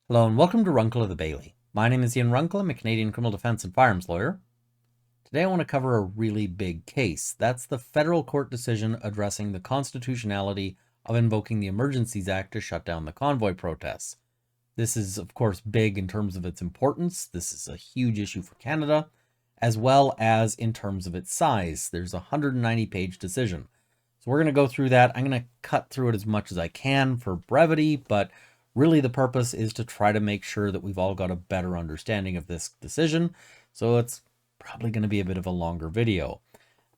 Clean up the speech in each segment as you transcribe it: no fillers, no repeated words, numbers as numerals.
Hello and welcome to Runkle of the Bailey. My name is Ian Runkle. I'm a Canadian criminal defense and firearms lawyer. Today I want to cover a really big case. That's the federal court decision addressing the constitutionality of invoking the Emergencies Act to shut down the Convoy protests. This is, of course, big in terms of its importance. This is a huge issue for Canada, as well as in terms of its size. There's a 190-page decision. So we're going to go through that. I'm going to cut through it as much as I can for brevity, but really the purpose is to try to make sure that we've all got a better understanding of this decision. So it's probably going to be a bit of a longer video.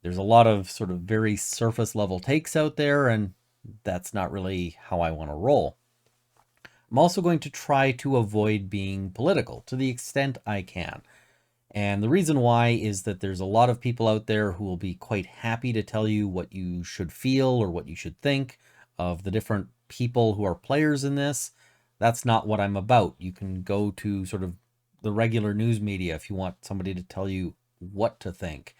There's a lot of sort of very surface level takes out there, and that's not really how I want to roll. I'm also going to try to avoid being political to the extent I can. And the reason why is that there's a lot of people out there who will be quite happy to tell you what you should feel or what you should think of the different people who are players in this. That's not what I'm about. You can go to sort of the regular news media if you want somebody to tell you what to think.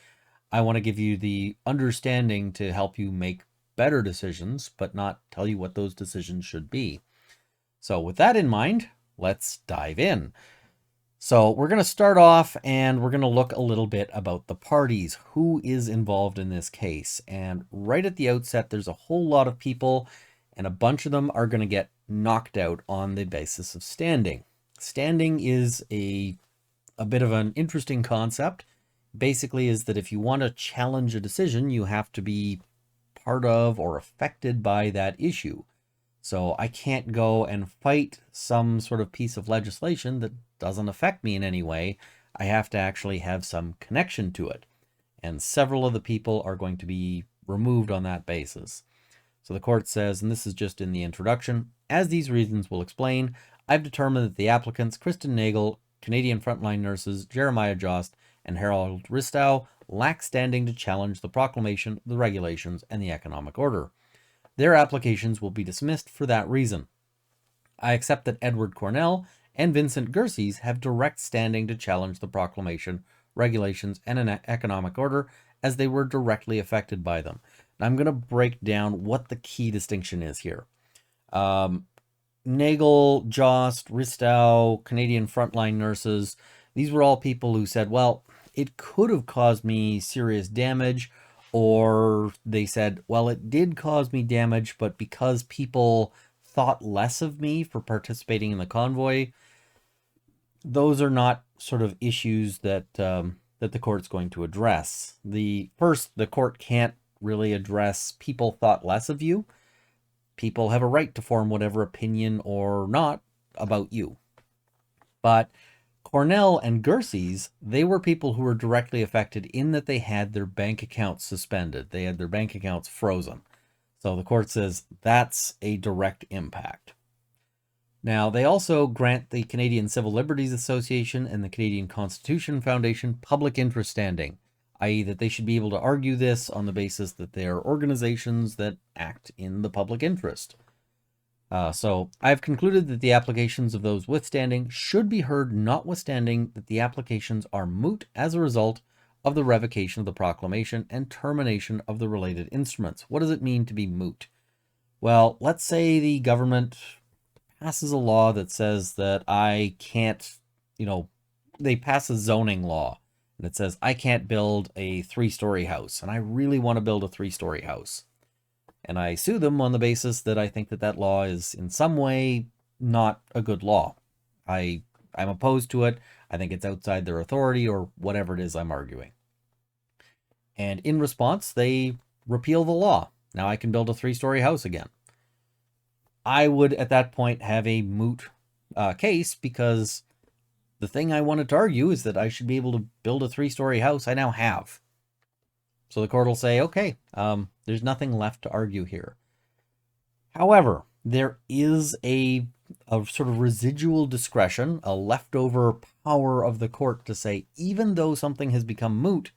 I want to give you the understanding to help you make better decisions, but not tell you what those decisions should be. So with that in mind, let's dive in. So we're going to start off and we're going to look a little bit about the parties, who is involved in this case. And right at the outset, there's a whole lot of people, and a bunch of them are going to get knocked out on the basis of standing. Standing is a bit of an interesting concept. Basically is that if you want to challenge a decision, you have to be part of or affected by that issue. So I can't go and fight some sort of piece of legislation that doesn't affect me in any way. I have to actually have some connection to it. And several of the people are going to be removed on that basis. So the court says, and this is just in the introduction, as these reasons will explain, I've determined that the applicants, Kristen Nagel, Canadian Frontline Nurses, Jeremiah Jost, and Harold Ristow, lack standing to challenge the proclamation, the regulations, and the economic order. Their applications will be dismissed for that reason. I accept that Edward Cornell and Vincent Gerses have direct standing to challenge the proclamation, regulations, and an economic order as they were directly affected by them. Now, I'm going to break down what the key distinction is here. Nagel, Jost, Ristow, Canadian Frontline Nurses, these were all people who said, well, it could have caused me serious damage, or they said, well, it did cause me damage, but because people thought less of me for participating in the convoy, those are not sort of issues that that the court's going to address. The court can't really address people thought less of you. People have a right to form whatever opinion or not about you. But Cornell and Gerses, they were people who were directly affected in that they had their bank accounts suspended. They had their bank accounts frozen. So the court says that's a direct impact. Now, they also grant the Canadian Civil Liberties Association and the Canadian Constitution Foundation public interest standing, i.e. that they should be able to argue this on the basis that they are organizations that act in the public interest. So I've concluded that the applications of those withstanding should be heard, notwithstanding that the applications are moot as a result of the revocation of the proclamation and termination of the related instruments. What does it mean to be moot? Well, let's say the government passes a law that says that I can't, they pass a zoning law and it says I can't build a 3-story house, and I really want to build a 3-story house. And I sue them on the basis that I think that that law is in some way not a good law. I'm opposed to it. I think it's outside their authority or whatever it is I'm arguing. And in response, they repeal the law. Now I can build a 3-story house again. I would at that point have a moot case, because the thing I wanted to argue is that I should be able to build a 3-story house. I now have. So the court will say, okay, there's nothing left to argue here. However, there is a sort of residual discretion, a leftover power of the court to say, even though something has become moot,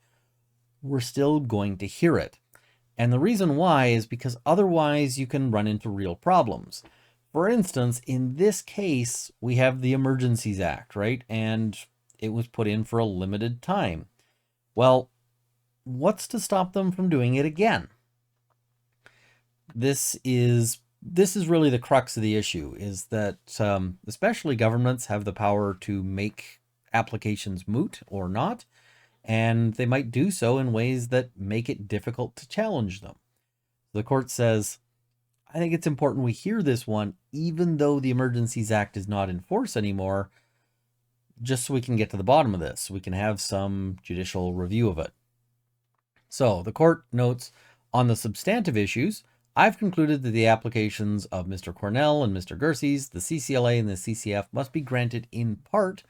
we're still going to hear it. And the reason why is because otherwise you can run into real problems. For instance, in this case, we have the Emergencies Act, right? And it was put in for a limited time. Well, what's to stop them from doing it again? This is This is really the crux of the issue, is that especially governments have the power to make applications moot or not, and they might do so in ways that make it difficult to challenge them. The court says, I think it's important we hear this one, even though the Emergencies Act is not in force anymore, just so we can get to the bottom of this. We can have some judicial review of it. So the court notes, on the substantive issues, I've concluded that the applications of Mr. Cornell and Mr. Emergencies, the CCLA and the CCF must be granted in part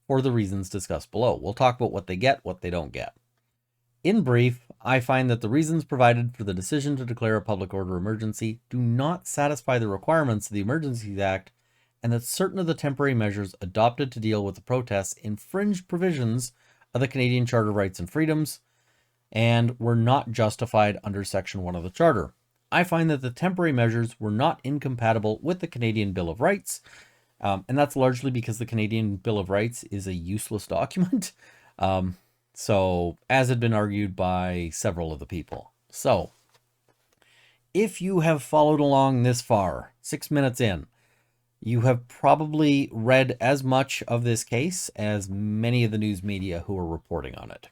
for the reasons discussed below. We'll talk about what they get, what they don't get. In brief, I find that the reasons provided for the decision to declare a public order emergency do not satisfy the requirements of the Emergencies Act, and that certain of the temporary measures adopted to deal with the protests infringed provisions of the Canadian Charter of Rights and Freedoms and were not justified under Section 1 of the Charter. I find that the temporary measures were not incompatible with the Canadian Bill of Rights, and that's largely because the Canadian Bill of Rights is a useless document. So, as had been argued by several of the people. So, if you have followed along this far, 6 minutes in, you have probably read as much of this case as many of the news media who are reporting on it.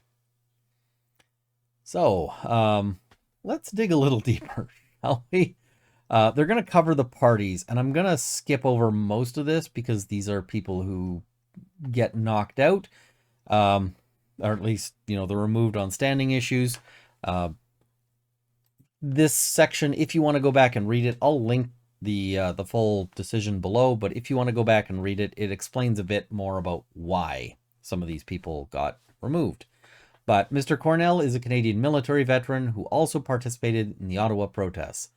So, let's dig a little deeper, shall we? They're going to cover the parties, and I'm going to skip over most of this because these are people who get knocked out, or at least, they're removed on standing issues. This section, if you want to go back and read it, I'll link the full decision below, but if you want to go back and read it, it explains a bit more about why some of these people got removed. But Mr. Cornell is a Canadian military veteran who also participated in the Ottawa protests.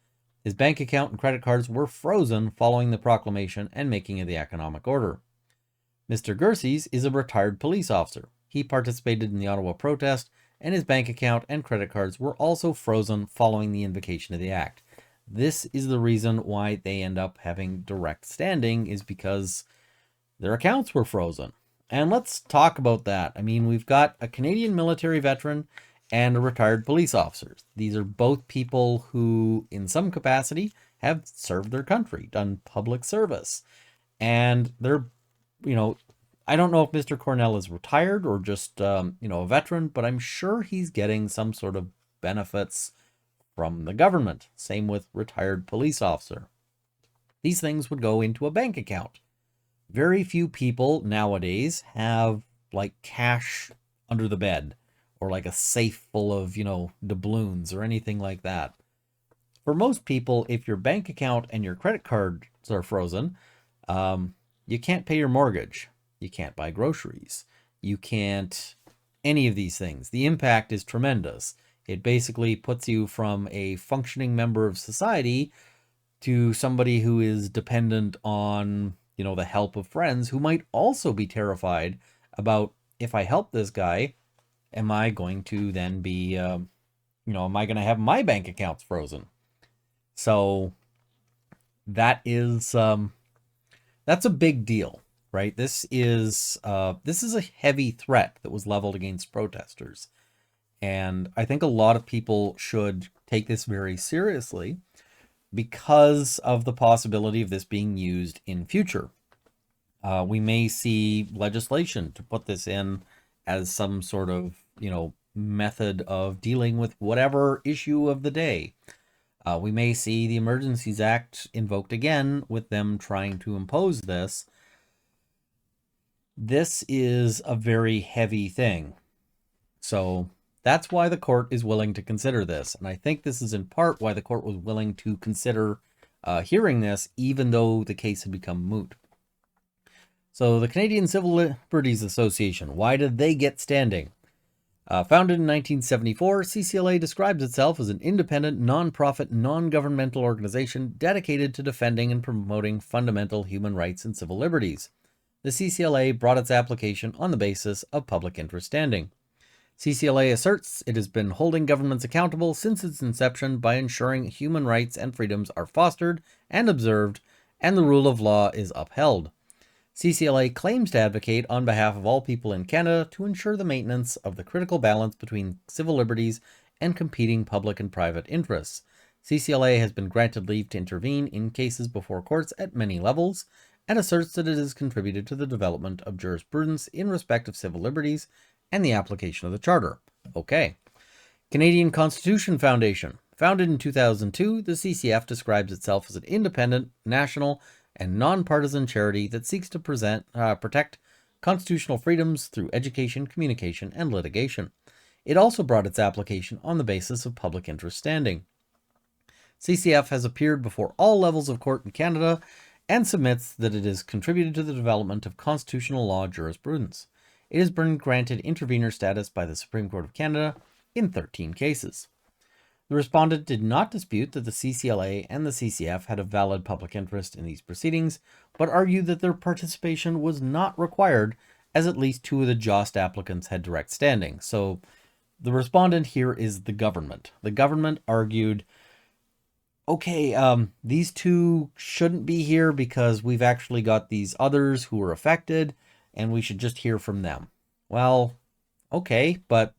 His bank account and credit cards were frozen following the proclamation and making of the economic order. Mr. Emergencies is a retired police officer. He participated in the Ottawa protest, and his bank account and credit cards were also frozen following the invocation of the act. This is the reason why they end up having direct standing, is because their accounts were frozen. And let's talk about that. I mean, we've got a Canadian military veteran and a retired police officer. These are both people who, in some capacity, have served their country, done public service. And they're, I don't know if Mr. Cornell is retired or just, a veteran, but I'm sure he's getting some sort of benefits from the government. Same with retired police officer. These things would go into a bank account. Very few people nowadays have like cash under the bed or like a safe full of, doubloons or anything like that. For most people, if your bank account and your credit cards are frozen, you can't pay your mortgage. You can't buy groceries. You can't any of these things. The impact is tremendous. It basically puts you from a functioning member of society to somebody who is dependent on, the help of friends who might also be terrified about, if I help this guy, am I going to then be, am I going to have my bank accounts frozen? So that is, that's a big deal, right? This is a heavy threat that was leveled against protesters. And I think a lot of people should take this very seriously because of the possibility of this being used in future. We may see legislation to put this in as some sort of, method of dealing with whatever issue of the day. We may see the Emergencies Act invoked again with them trying to impose this. This is a very heavy thing. So that's why the court is willing to consider this. And I think this is in part why the court was willing to consider hearing this, even though the case had become moot. So the Canadian Civil Liberties Association, why did they get standing? Founded in 1974, CCLA describes itself as an independent, non-profit, non-governmental organization dedicated to defending and promoting fundamental human rights and civil liberties. The CCLA brought its application on the basis of public interest standing. CCLA asserts it has been holding governments accountable since its inception by ensuring human rights and freedoms are fostered and observed, and the rule of law is upheld. CCLA claims to advocate on behalf of all people in Canada to ensure the maintenance of the critical balance between civil liberties and competing public and private interests. CCLA has been granted leave to intervene in cases before courts at many levels and asserts that it has contributed to the development of jurisprudence in respect of civil liberties and the application of the Charter. Okay. Canadian Constitution Foundation. Founded in 2002, the CCF describes itself as an independent, national, and nonpartisan charity that seeks to protect constitutional freedoms through education, communication, and litigation. It also brought its application on the basis of public interest standing. CCF has appeared before all levels of court in Canada and submits that it has contributed to the development of constitutional law jurisprudence. It has been granted intervener status by the Supreme Court of Canada in 13 cases. The respondent did not dispute that the CCLA and the CCF had a valid public interest in these proceedings, but argued that their participation was not required as at least two of the JOST applicants had direct standing. So the respondent here is the government. The government argued, okay, these two shouldn't be here because we've actually got these others who were affected and we should just hear from them. Well, okay, but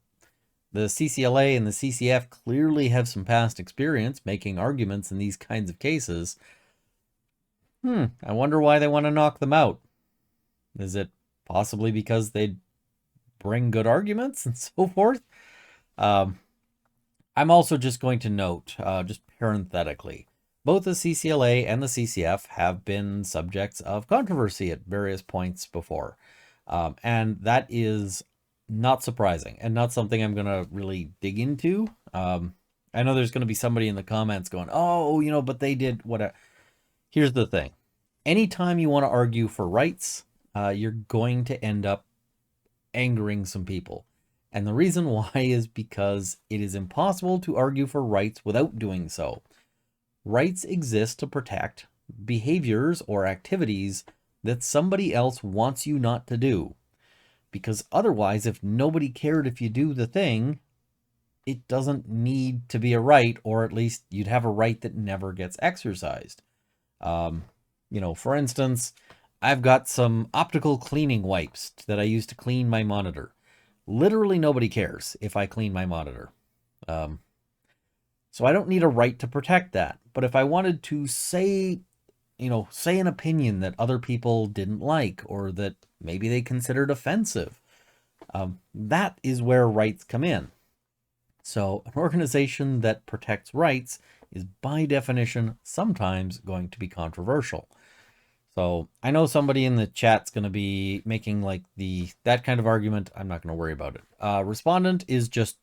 the CCLA and the CCF clearly have some past experience making arguments in these kinds of cases. I wonder why they want to knock them out. Is it possibly because they bring good arguments and so forth? I'm also just going to note, just parenthetically, both the CCLA and the CCF have been subjects of controversy at various points before. And that is not surprising and not something I'm going to really dig into. I know there's going to be somebody in the comments going, oh, but they did whatever. Here's the thing. Anytime you want to argue for rights, you're going to end up angering some people. And the reason why is because it is impossible to argue for rights without doing so. Rights exist to protect behaviors or activities that somebody else wants you not to do. Because otherwise, if nobody cared if you do the thing, it doesn't need to be a right, or at least you'd have a right that never gets exercised. For instance, I've got some optical cleaning wipes that I use to clean my monitor. Literally nobody cares if I clean my monitor. So I don't need a right to protect that. But if I wanted to say an opinion that other people didn't like or that maybe they considered offensive, that is where rights come in. So an organization that protects rights is by definition sometimes going to be controversial. So I know somebody in the chat's going to be making like that kind of argument. I'm not going to worry about it. Respondent is just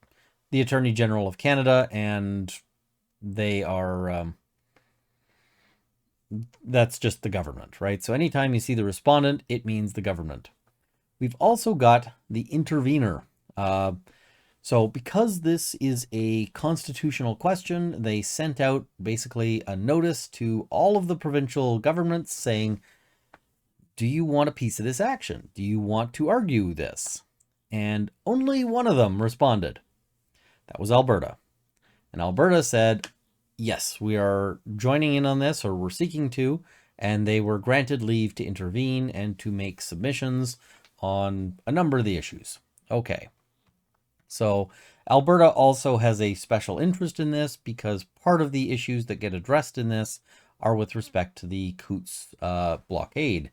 the Attorney General of Canada, and they are that's just the government, right? So anytime you see the respondent, it means the government. We've also got the intervener. So because this is a constitutional question, they sent out basically a notice to all of the provincial governments saying, do you want a piece of this action? Do you want to argue this? And only one of them responded. That was Alberta. And Alberta said, yes, we are joining in on this, or we're seeking to, and they were granted leave to intervene and to make submissions on a number of the issues. Okay. So Alberta also has a special interest in this because part of the issues that get addressed in this are with respect to the Coutts blockade.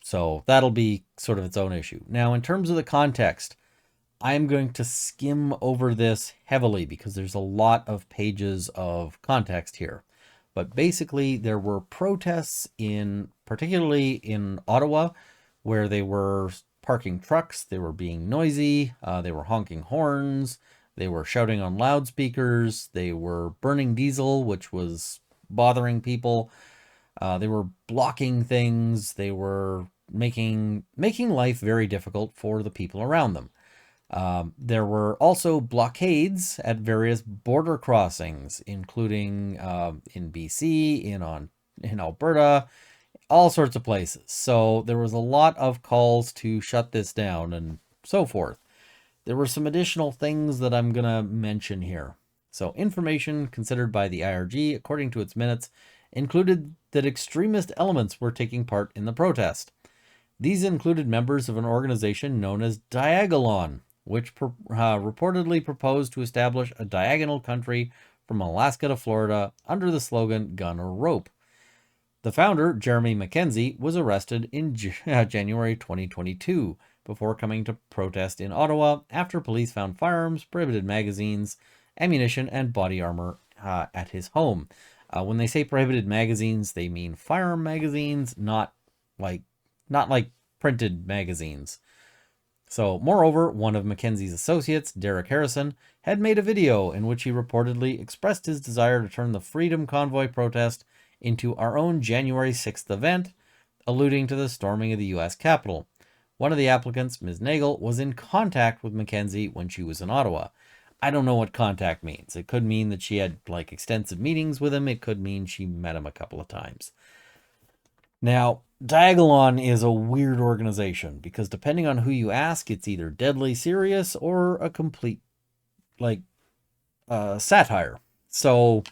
So that'll be sort of its own issue. Now, in terms of the context, I'm going to skim over this heavily because there's a lot of pages of context here. But basically, there were protests particularly in Ottawa, where they were parking trucks, they were being noisy, they were honking horns, they were shouting on loudspeakers, they were burning diesel, which was bothering people, they were blocking things, they were making life very difficult for the people around them. There were also blockades at various border crossings, including in BC, in Alberta, all sorts of places. So there was a lot of calls to shut this down and so forth. There were some additional things that I'm going to mention here. So information considered by the IRG, according to its minutes, included that extremist elements were taking part in the protest. These included members of an organization known as Diagolon, which reportedly proposed to establish a diagonal country from Alaska to Florida under the slogan Gun or Rope. The founder, Jeremy Mackenzie, was arrested in January 2022 before coming to protest in Ottawa after police found firearms, prohibited magazines, ammunition, and body armor at his home. When they say prohibited magazines, they mean firearm magazines, not like printed magazines. So, moreover, one of Mackenzie's associates, Derek Harrison, had made a video in which he reportedly expressed his desire to turn the Freedom Convoy protest into our own January 6th event, alluding to the storming of the U.S. Capitol. One of the applicants, Ms. Nagel, was in contact with Mackenzie when she was in Ottawa. I don't know what contact means. It could mean that she had extensive meetings with him. It could mean she met him a couple of times. Now, Diagolon is a weird organization because depending on who you ask, it's either deadly serious or a complete satire. So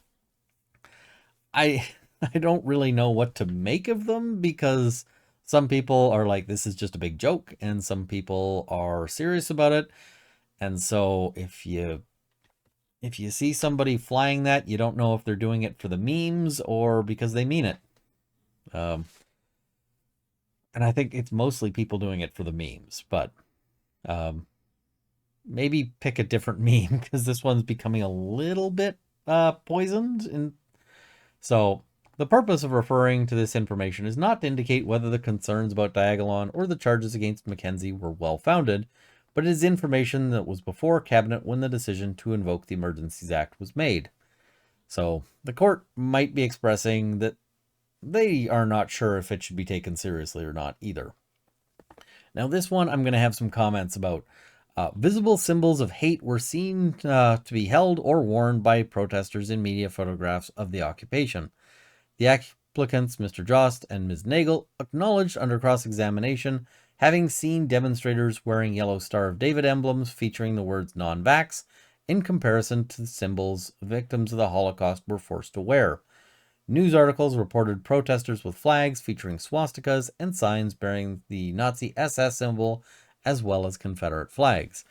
I don't really know what to make of them because some people are like, this is just a big joke, and some people are serious about it. And so if you see somebody flying that, you don't know if they're doing it for the memes or because they mean it. And I think it's mostly people doing it for the memes, but maybe pick a different meme because this one's becoming a little bit poisoned. And so the purpose of referring to this information is not to indicate whether the concerns about Diagolon or the charges against Mackenzie were well-founded, but it is information that was before Cabinet when the decision to invoke the Emergencies Act was made. So the court might be expressing that they are not sure if it should be taken seriously or not either. Now this one I'm going to have some comments about. Visible symbols of hate were seen to be held or worn by protesters in media photographs of the occupation. The applicants, Mr. Jost and Ms. Nagel, acknowledged under cross-examination having seen demonstrators wearing yellow Star of David emblems featuring the words non-vax in comparison to the symbols victims of the Holocaust were forced to wear. News articles reported protesters with flags featuring swastikas and signs bearing the Nazi SS symbol as well as Confederate flags.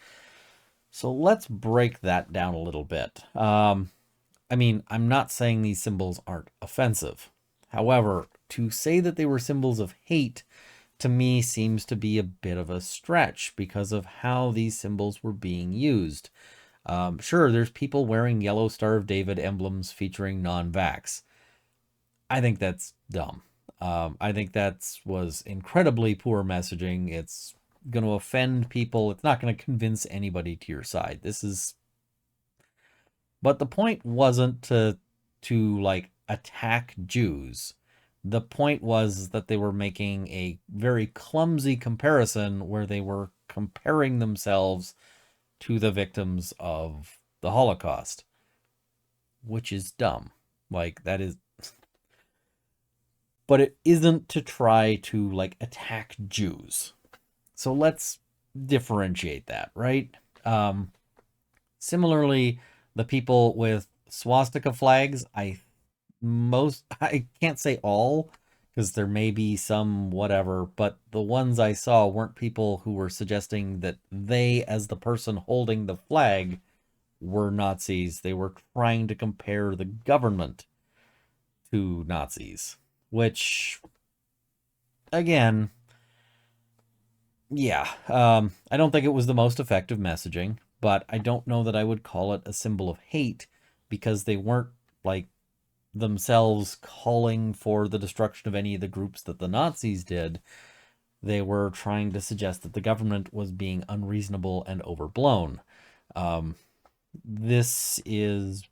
So let's break that down a little bit. I mean, I'm not saying these symbols aren't offensive. However, to say that they were symbols of hate to me seems to be a bit of a stretch because of how these symbols were being used. Sure, there's people wearing yellow Star of David emblems featuring non-vax. I think that's dumb. I think that was incredibly poor messaging. It's going to offend people. It's not going to convince anybody to your side. But the point wasn't to attack Jews. The point was that they were making a very clumsy comparison where they were comparing themselves to the victims of the Holocaust, which is dumb. That is, but it isn't to try to attack Jews. So let's differentiate that, right? Similarly, the people with swastika flags, I can't say all, because there may be some whatever, but the ones I saw weren't people who were suggesting that they, as the person holding the flag, were Nazis. They were trying to compare the government to Nazis, which, again, yeah, I don't think it was the most effective messaging, but I don't know that I would call it a symbol of hate because they weren't themselves calling for the destruction of any of the groups that the Nazis did. They were trying to suggest that the government was being unreasonable and overblown. This is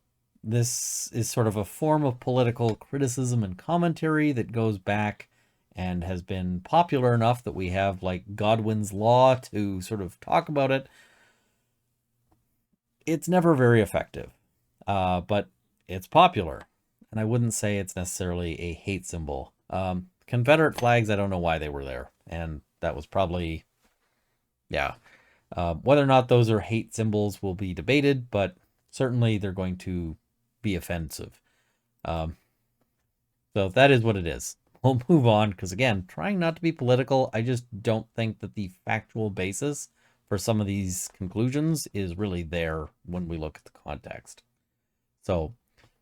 sort of a form of political criticism and commentary that goes back and has been popular enough that we have Godwin's Law to sort of talk about it. It's never very effective, but it's popular. And I wouldn't say it's necessarily a hate symbol. Confederate flags, I don't know why they were there. And that was probably, yeah. Whether or not those are hate symbols will be debated, but certainly they're going to be offensive. So that is what it is. We'll move on because, again, trying not to be political, I just don't think that the factual basis for some of these conclusions is really there when we look at the context. So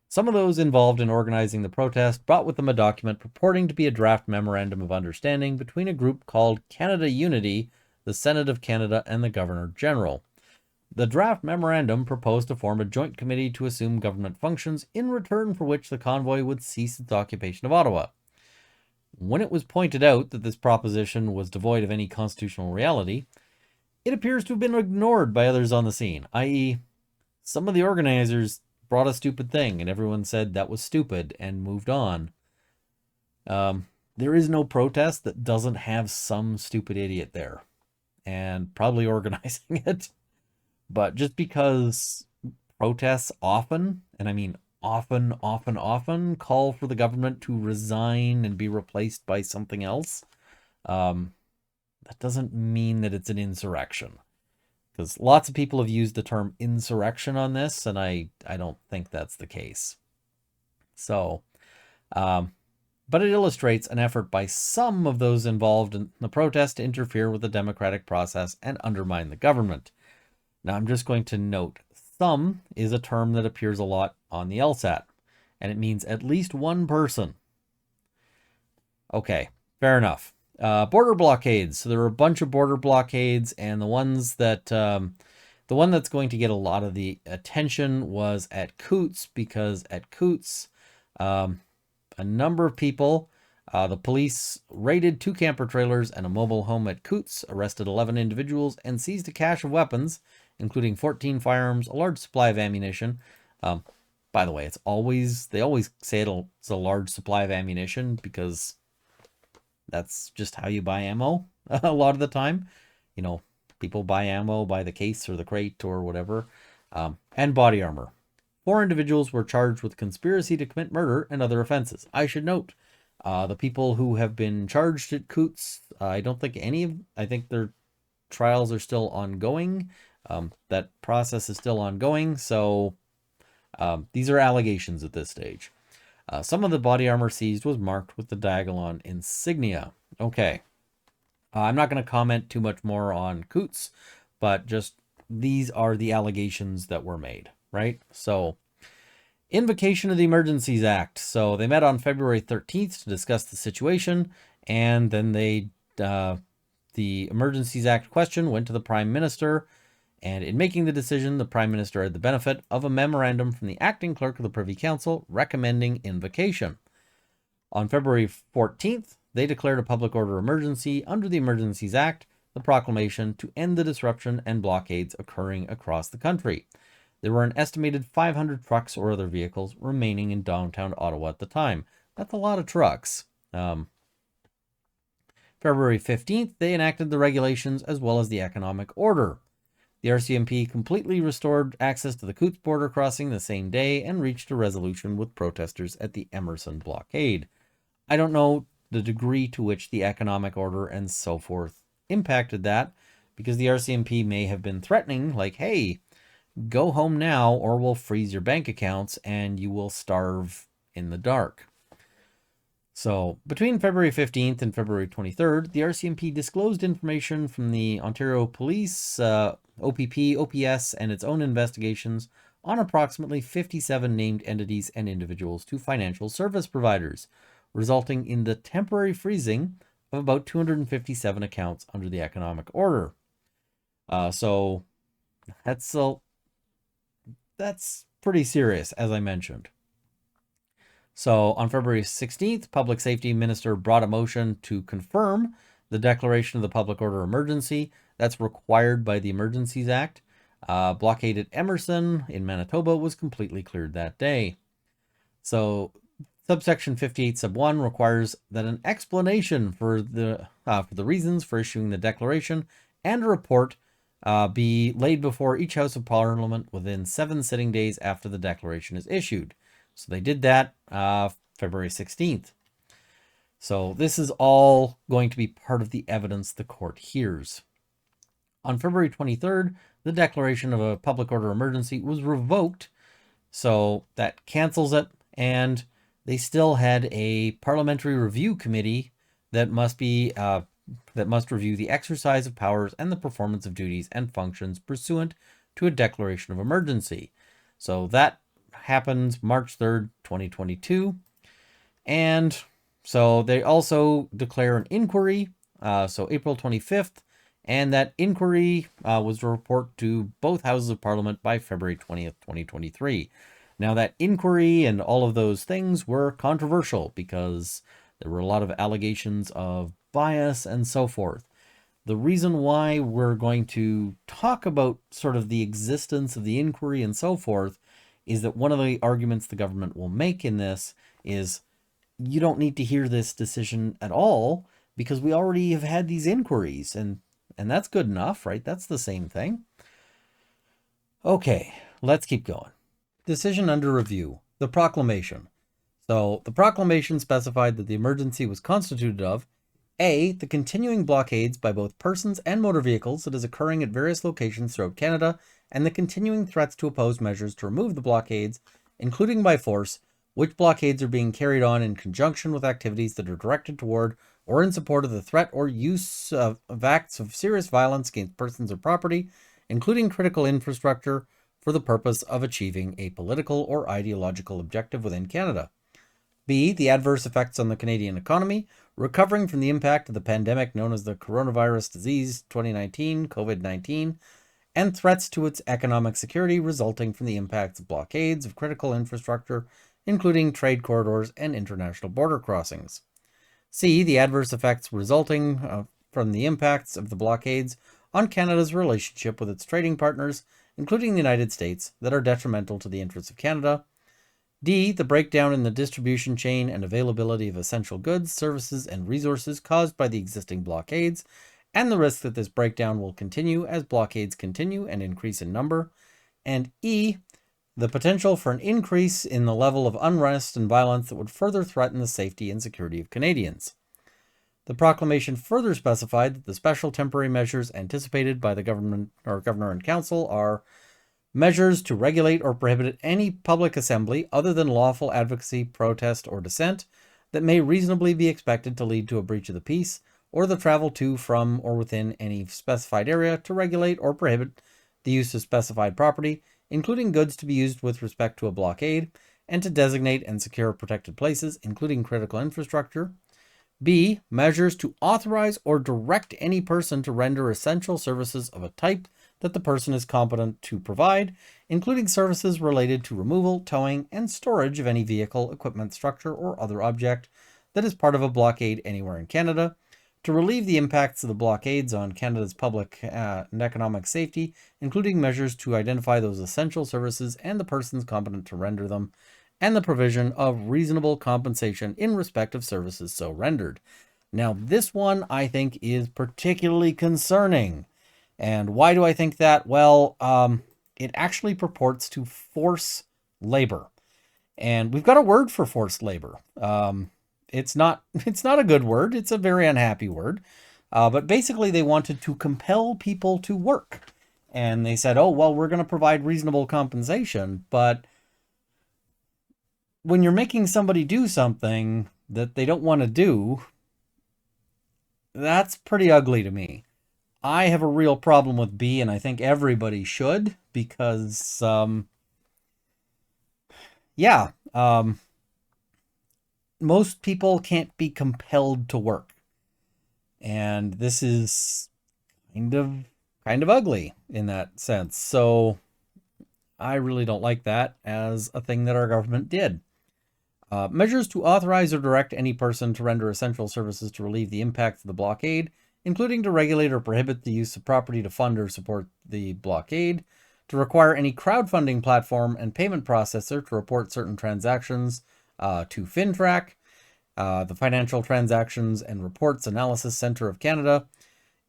some of those involved in organizing the protest brought with them a document purporting to be a draft memorandum of understanding between a group called Canada Unity, the Senate of Canada, and the Governor General. The draft memorandum proposed to form a joint committee to assume government functions, in return for which the convoy would cease its occupation of Ottawa. When it was pointed out that this proposition was devoid of any constitutional reality, it appears to have been ignored by others on the scene, i.e., some of the organizers brought a stupid thing and everyone said that was stupid and moved on. There is no protest that doesn't have some stupid idiot there and probably organizing it. But just because protests often, and I mean often, call for the government to resign and be replaced by something else, that doesn't mean that it's an insurrection. Because lots of people have used the term insurrection on this, and I don't think that's the case. So, but it illustrates an effort by some of those involved in the protest to interfere with the democratic process and undermine the government. Now, I'm just going to note, some is a term that appears a lot on the LSAT, and it means at least one person. Okay, fair enough. Border blockades. So there were a bunch of border blockades, and the ones that the one that's going to get a lot of the attention was at Coutts, because at Coutts, a number of people, the police raided 2 camper trailers and a mobile home at Coutts, arrested 11 individuals, and seized a cache of weapons, including 14 firearms, a large supply of ammunition. By the way, they always say it's a large supply of ammunition because that's just how you buy ammo a lot of the time. You know, people buy ammo by the case or the crate or whatever. And body armor. 4 individuals were charged with conspiracy to commit murder and other offenses. I should note, the people who have been charged at Coutts, I think their trials are still ongoing. That process is still ongoing, so these are allegations at this stage. Some of the body armor seized was marked with the Diagolon insignia. Okay. I'm not going to comment too much more on Coutts, but just these are the allegations that were made, right? So, invocation of the Emergencies Act. So they met on February 13th to discuss the situation, and then the Emergencies Act question went to the Prime Minister. And in making the decision, the Prime Minister had the benefit of a memorandum from the acting clerk of the Privy Council recommending invocation. On February 14th, they declared a public order emergency under the Emergencies Act, the proclamation to end the disruption and blockades occurring across the country. There were an estimated 500 trucks or other vehicles remaining in downtown Ottawa at the time. That's a lot of trucks. February 15th, they enacted the regulations as well as the economic order. The RCMP completely restored access to the Coutts border crossing the same day and reached a resolution with protesters at the Emerson blockade. I don't know the degree to which the economic order and so forth impacted that, because the RCMP may have been threatening, like, hey, go home now or we'll freeze your bank accounts and you will starve in the dark. So, between February 15th and February 23rd, the RCMP disclosed information from the Ontario Police, OPP, OPS, and its own investigations on approximately 57 named entities and individuals to financial service providers, resulting in the temporary freezing of about 257 accounts under the economic order. So, that's pretty serious, as I mentioned. So on February 16th, Public Safety Minister brought a motion to confirm the declaration of the public order emergency. That's required by the Emergencies Act. Blockade at Emerson in Manitoba was completely cleared that day. So subsection 58 sub 1 requires that an explanation for the reasons for issuing the declaration and a report be laid before each House of Parliament within 7 sitting days after the declaration is issued. So they did that February 16th. So this is all going to be part of the evidence the court hears. On February 23rd, the declaration of a public order emergency was revoked. So that cancels it. And they still had a parliamentary review committee that must review the exercise of powers and the performance of duties and functions pursuant to a declaration of emergency. So that happens March 3rd, 2022. And so they also declare an inquiry, so April 25th, and that inquiry was to report to both houses of Parliament by February 20th, 2023. Now, that inquiry and all of those things were controversial because there were a lot of allegations of bias and so forth. The reason why we're going to talk about sort of the existence of the inquiry and so forth is that one of the arguments the government will make in this is you don't need to hear this decision at all because we already have had these inquiries, and that's good enough, right? That's the same thing. Okay, let's keep going. Decision under review. The proclamation. So the proclamation specified that the emergency was constituted of A, the continuing blockades by both persons and motor vehicles that is occurring at various locations throughout Canada, and the continuing threats to oppose measures to remove the blockades, including by force, which blockades are being carried on in conjunction with activities that are directed toward or in support of the threat or use of acts of serious violence against persons or property, including critical infrastructure, for the purpose of achieving a political or ideological objective within Canada. B, the adverse effects on the Canadian economy, recovering from the impact of the pandemic known as the coronavirus disease 2019, COVID-19, and threats to its economic security resulting from the impacts of blockades of critical infrastructure, including trade corridors and international border crossings. C, the adverse effects resulting from the impacts of the blockades on Canada's relationship with its trading partners, including the United States, that are detrimental to the interests of Canada. D, the breakdown in the distribution chain and availability of essential goods, services, and resources caused by the existing blockades, and the risk that this breakdown will continue as blockades continue and increase in number. And E, the potential for an increase in the level of unrest and violence that would further threaten the safety and security of Canadians. The proclamation further specified that the special temporary measures anticipated by the government or Governor and Council are measures to regulate or prohibit any public assembly other than lawful advocacy, protest, or dissent that may reasonably be expected to lead to a breach of the peace, or the travel to, from, or within any specified area to regulate or prohibit the use of specified property, including goods to be used with respect to a blockade, and to designate and secure protected places, including critical infrastructure. B, measures to authorize or direct any person to render essential services of a type that the person is competent to provide, including services related to removal, towing, and storage of any vehicle, equipment, structure, or other object that is part of a blockade anywhere in Canada, to relieve the impacts of the blockades on Canada's public and economic safety, including measures to identify those essential services and the persons competent to render them, and the provision of reasonable compensation in respect of services so rendered. Now, this one I think is particularly concerning. And why do I think that? Well, it actually purports to force labor. And we've got a word for forced labor. It's not a good word. It's a very unhappy word. But basically they wanted to compel people to work. And they said, oh, well, we're going to provide reasonable compensation. But when you're making somebody do something that they don't want to do, that's pretty ugly to me. I have a real problem with B, and I think everybody should, because, most people can't be compelled to work. And this is kind of ugly in that sense. So I really don't like that as a thing that our government did. Measures to authorize or direct any person to render essential services to relieve the impacts of the blockade, including to regulate or prohibit the use of property to fund or support the blockade, to require any crowdfunding platform and payment processor to report certain transactions to FinTrack, the Financial Transactions and Reports Analysis Center of Canada,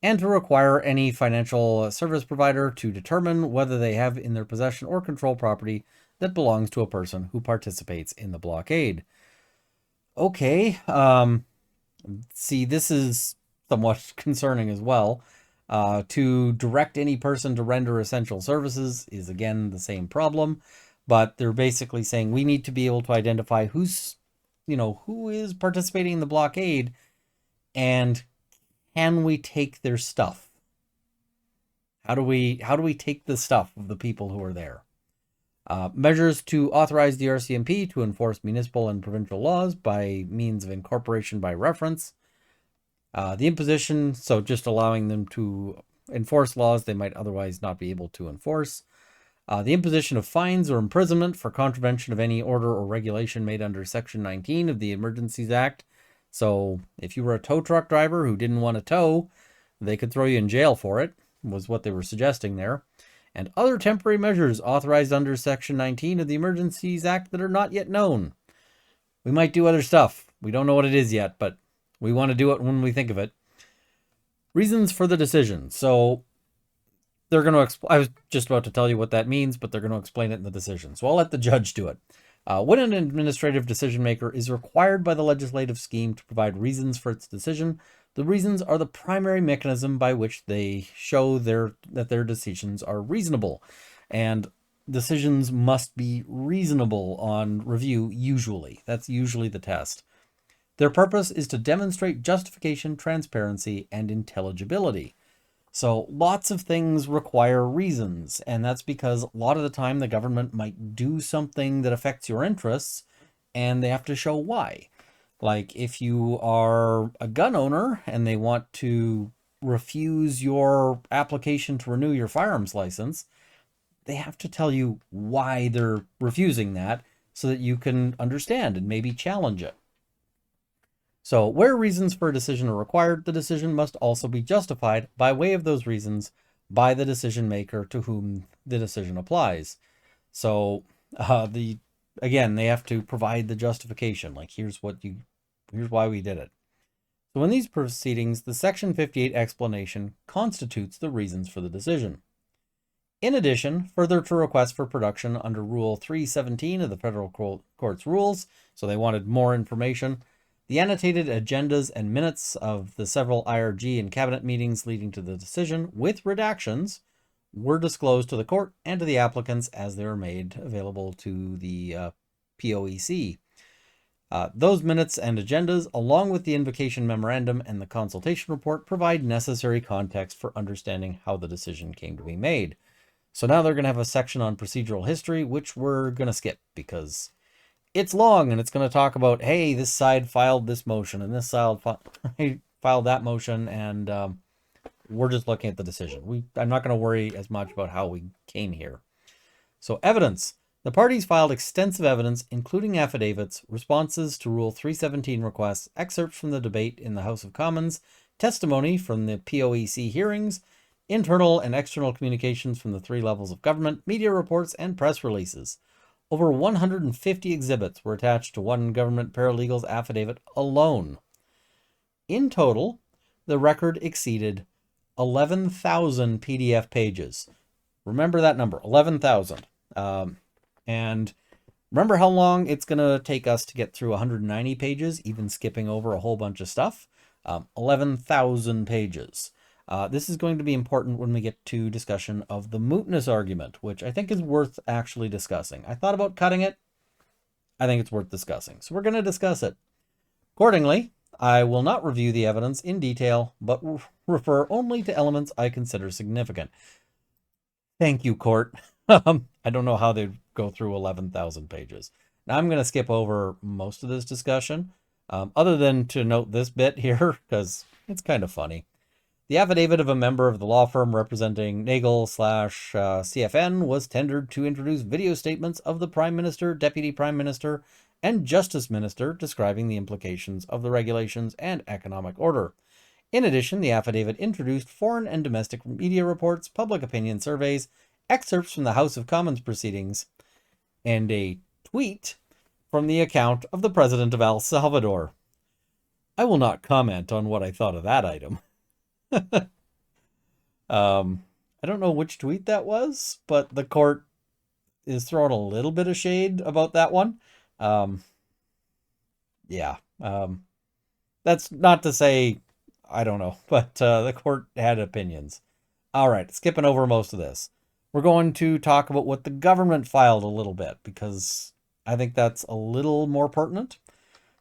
and to require any financial service provider to determine whether they have in their possession or control property that belongs to a person who participates in the blockade. Okay, see, this is somewhat concerning as well. To direct any person to render essential services is, again, the same problem, but they're basically saying we need to be able to identify who is participating in the blockade, and can we take their stuff? How do we take the stuff of the people who are there? Measures to authorize the RCMP to enforce municipal and provincial laws by means of incorporation by reference. The imposition, so just allowing them to enforce laws they might otherwise not be able to enforce. The imposition of fines or imprisonment for contravention of any order or regulation made under Section 19 of the Emergencies Act. So if you were a tow truck driver who didn't want to tow, they could throw you in jail for it, was what they were suggesting there. And other temporary measures authorized under Section 19 of the Emergencies Act that are not yet known. We might do other stuff. We don't know what it is yet, but we want to do it when we think of it. Reasons for the decision. So they're going to I was just about to tell you what that means, but they're going to explain it in the decision. So I'll let the judge do it. When an administrative decision maker is required by the legislative scheme to provide reasons for its decision, the reasons are the primary mechanism by which they show that their decisions are reasonable. And decisions must be reasonable on review, usually. That's usually the test. Their purpose is to demonstrate justification, transparency, and intelligibility. So lots of things require reasons, and that's because a lot of the time the government might do something that affects your interests, and they have to show why. Like if you are a gun owner and they want to refuse your application to renew your firearms license, they have to tell you why they're refusing that so that you can understand and maybe challenge it. So where reasons for a decision are required, the decision must also be justified by way of those reasons by the decision maker to whom the decision applies. So again, they have to provide the justification. Like here's why we did it. So in these proceedings, the Section 58 explanation constitutes the reasons for the decision. In addition, further to requests for production under Rule 317 of the Federal Court's rules, so they wanted more information, the annotated agendas and minutes of the several IRG and cabinet meetings leading to the decision, with redactions, were disclosed to the court and to the applicants as they were made available to the POEC. Those minutes and agendas, along with the invocation memorandum and the consultation report, provide necessary context for understanding how the decision came to be made. So now they're going to have a section on procedural history, which we're going to skip because it's long and it's going to talk about, hey, this side filed this motion and this side filed that motion, and we're just looking at the decision. I'm not going to worry as much about how we came here. So evidence. The parties filed extensive evidence, including affidavits, responses to Rule 317 requests, excerpts from the debate in the House of Commons, testimony from the POEC hearings, internal and external communications from the three levels of government, media reports, and press releases. Over 150 exhibits were attached to one government paralegal's affidavit alone. In total, the record exceeded 11,000 PDF pages. Remember that number, 11,000. And remember how long it's going to take us to get through 190 pages, even skipping over a whole bunch of stuff? 11,000 pages. This is going to be important when we get to discussion of the mootness argument, which I think is worth actually discussing. I thought about cutting it. I think it's worth discussing. So we're going to discuss it. Accordingly, I will not review the evidence in detail, but refer only to elements I consider significant. Thank you, court. I don't know how they'd go through 11,000 pages. Now I'm going to skip over most of this discussion, other than to note this bit here, because it's kind of funny. The affidavit of a member of the law firm representing Nagel/CFN was tendered to introduce video statements of the Prime Minister, Deputy Prime Minister, and Justice Minister describing the implications of the regulations and economic order. In addition, the affidavit introduced foreign and domestic media reports, public opinion surveys, excerpts from the House of Commons proceedings, and a tweet from the account of the President of El Salvador. I will not comment on what I thought of that item. I don't know which tweet that was, but the court is throwing a little bit of shade about that one. That's not to say, I don't know, but the court had opinions. All right, skipping over most of this. We're going to talk about what the government filed a little bit, because I think that's a little more pertinent.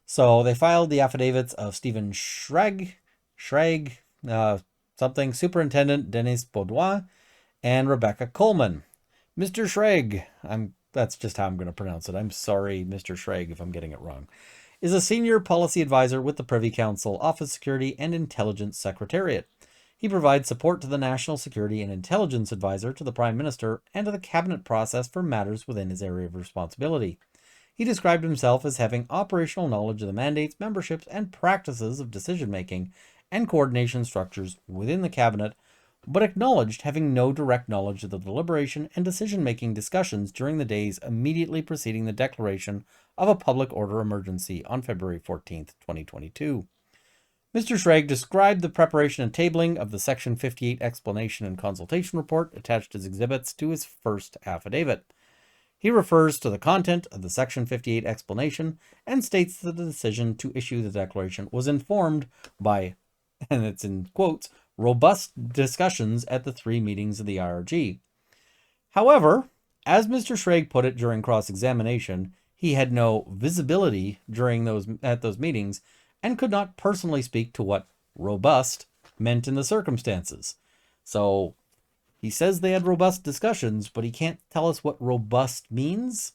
So they filed the affidavits of Stephen Schrag, Superintendent Denis Baudouin, and Rebecca Coleman. Mr. Schrag, I'm that's just how I'm going to pronounce it. I'm sorry, Mr. Schrag, if I'm getting it wrong, is a senior policy advisor with the Privy Council, Office Security and Intelligence Secretariat. He provides support to the National Security and Intelligence Advisor to the Prime Minister and to the cabinet process for matters within his area of responsibility. He described himself as having operational knowledge of the mandates, memberships, and practices of decision-making and coordination structures within the cabinet, but acknowledged having no direct knowledge of the deliberation and decision-making discussions during the days immediately preceding the declaration of a public order emergency on February 14th, 2022. Mr. Schrag described the preparation and tabling of the Section 58 explanation and consultation report attached as exhibits to his first affidavit. He refers to the content of the Section 58 explanation and states that the decision to issue the declaration was informed by, and it's in quotes, robust discussions at the 3 meetings of the IRG. However, as Mr. Schrag put it during cross-examination, he had no visibility at those meetings and could not personally speak to what robust meant in the circumstances. So he says they had robust discussions, but he can't tell us what robust means.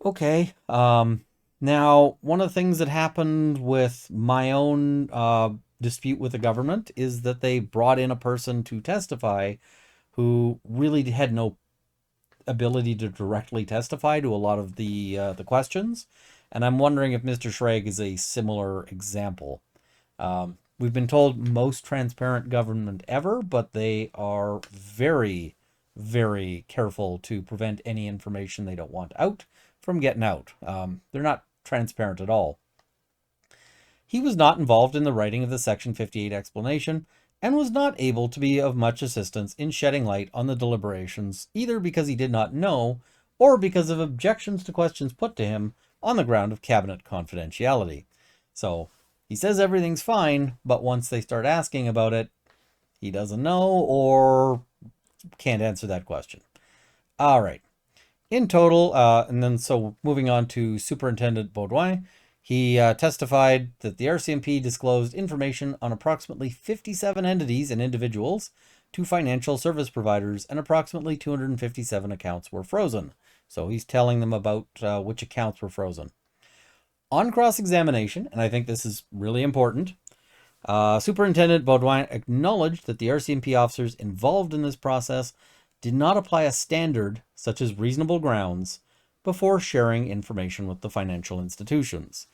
Okay. Now, one of the things that happened with my own dispute with the government is that they brought in a person to testify who really had no ability to directly testify to a lot of the questions. And I'm wondering if Mr. Schrag is a similar example. We've been told most transparent government ever, but they are very, very careful to prevent any information they don't want out from getting out. They're not transparent at all. He was not involved in the writing of the Section 58 explanation and was not able to be of much assistance in shedding light on the deliberations, either because he did not know or because of objections to questions put to him on the ground of cabinet confidentiality. So he says everything's fine, but once they start asking about it, he doesn't know or can't answer that question. All right. In total, and then so moving on to Superintendent Baudouin, he testified that the RCMP disclosed information on approximately 57 entities and individuals to financial service providers, and approximately 257 accounts were frozen. So he's telling them about which accounts were frozen. On cross-examination, and I think this is really important, Superintendent Baudouin acknowledged that the RCMP officers involved in this process did not apply a standard such as reasonable grounds before sharing information with the financial institutions.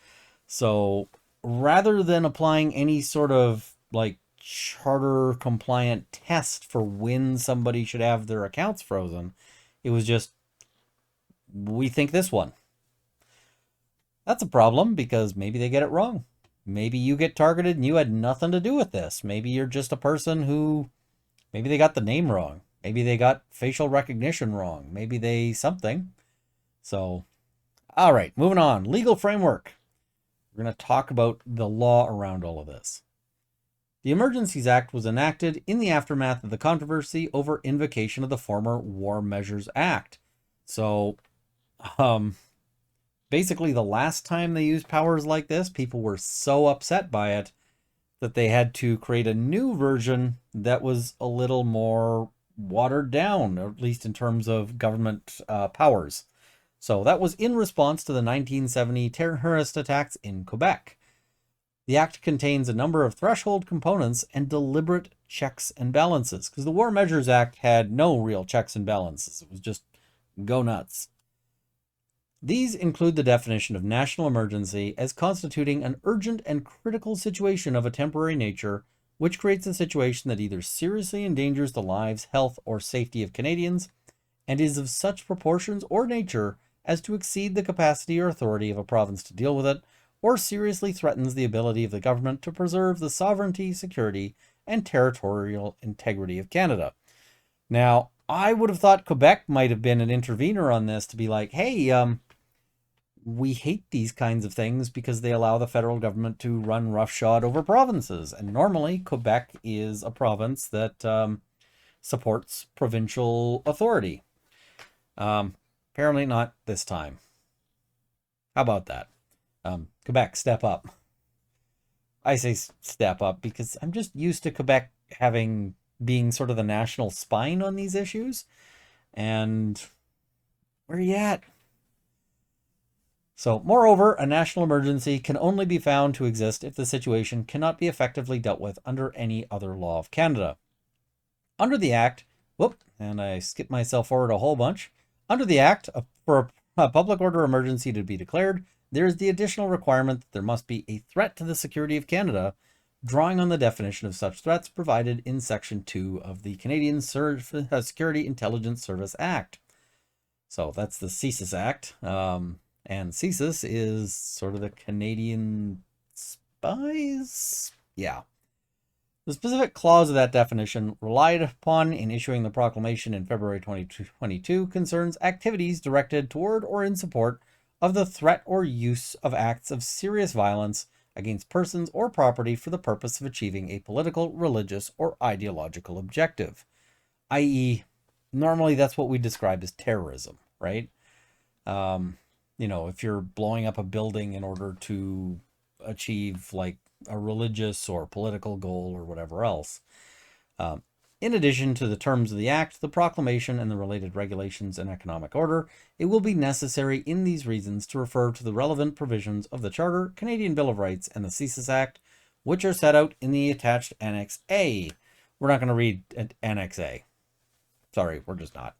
So rather than applying any sort of like charter compliant test for when somebody should have their accounts frozen, it was just, we think this one. That's a problem because maybe they get it wrong. Maybe you get targeted and you had nothing to do with this. Maybe you're just a person who, maybe they got the name wrong. Maybe they got facial recognition wrong. Maybe they something. So, all right, moving on. Legal framework. We're going to talk about the law around all of this. The Emergencies Act was enacted in the aftermath of the controversy over invocation of the former War Measures Act. So, basically the last time they used powers like this, people were so upset by it that they had to create a new version that was a little more watered down, or at least in terms of government powers. So that was in response to the 1970 terrorist attacks in Quebec. The act contains a number of threshold components and deliberate checks and balances, because the War Measures Act had no real checks and balances. It was just go nuts. These include the definition of national emergency as constituting an urgent and critical situation of a temporary nature, which creates a situation that either seriously endangers the lives, health, or safety of Canadians, and is of such proportions or nature as to exceed the capacity or authority of a province to deal with it, or seriously threatens the ability of the government to preserve the sovereignty, security, and territorial integrity of Canada. Now, I would have thought Quebec might have been an intervener on this to be like, hey, we hate these kinds of things because they allow the federal government to run roughshod over provinces. And normally Quebec is a province that supports provincial authority. Apparently not this time. How about that? Quebec, step up. I say step up because I'm just used to Quebec being sort of the national spine on these issues. And Where are you at? So, moreover, a national emergency can only be found to exist if the situation cannot be effectively dealt with under any other law of Canada. Under the Act, and I skipped myself forward a whole bunch. Under the Act, for a public order emergency to be declared, there is the additional requirement that there must be a threat to the security of Canada, drawing on the definition of such threats provided in Section 2 of the Canadian Security Intelligence Service Act. So that's the CSIS Act. And CSIS is sort of the Canadian spies? Yeah. The specific clause of that definition relied upon in issuing the proclamation in February 2022 concerns activities directed toward or in support of the threat or use of acts of serious violence against persons or property for the purpose of achieving a political, religious, or ideological objective. I.e., normally that's what we describe as terrorism, right? If you're blowing up a building in order to achieve like a religious or political goal or whatever else. In addition to the terms of the Act, the proclamation, and the related regulations and economic order, it will be necessary in these reasons to refer to the relevant provisions of the Charter, Canadian Bill of Rights, and the CSIS Act, which are set out in the attached Annex A. We're not going to read Annex A. Sorry, we're just not.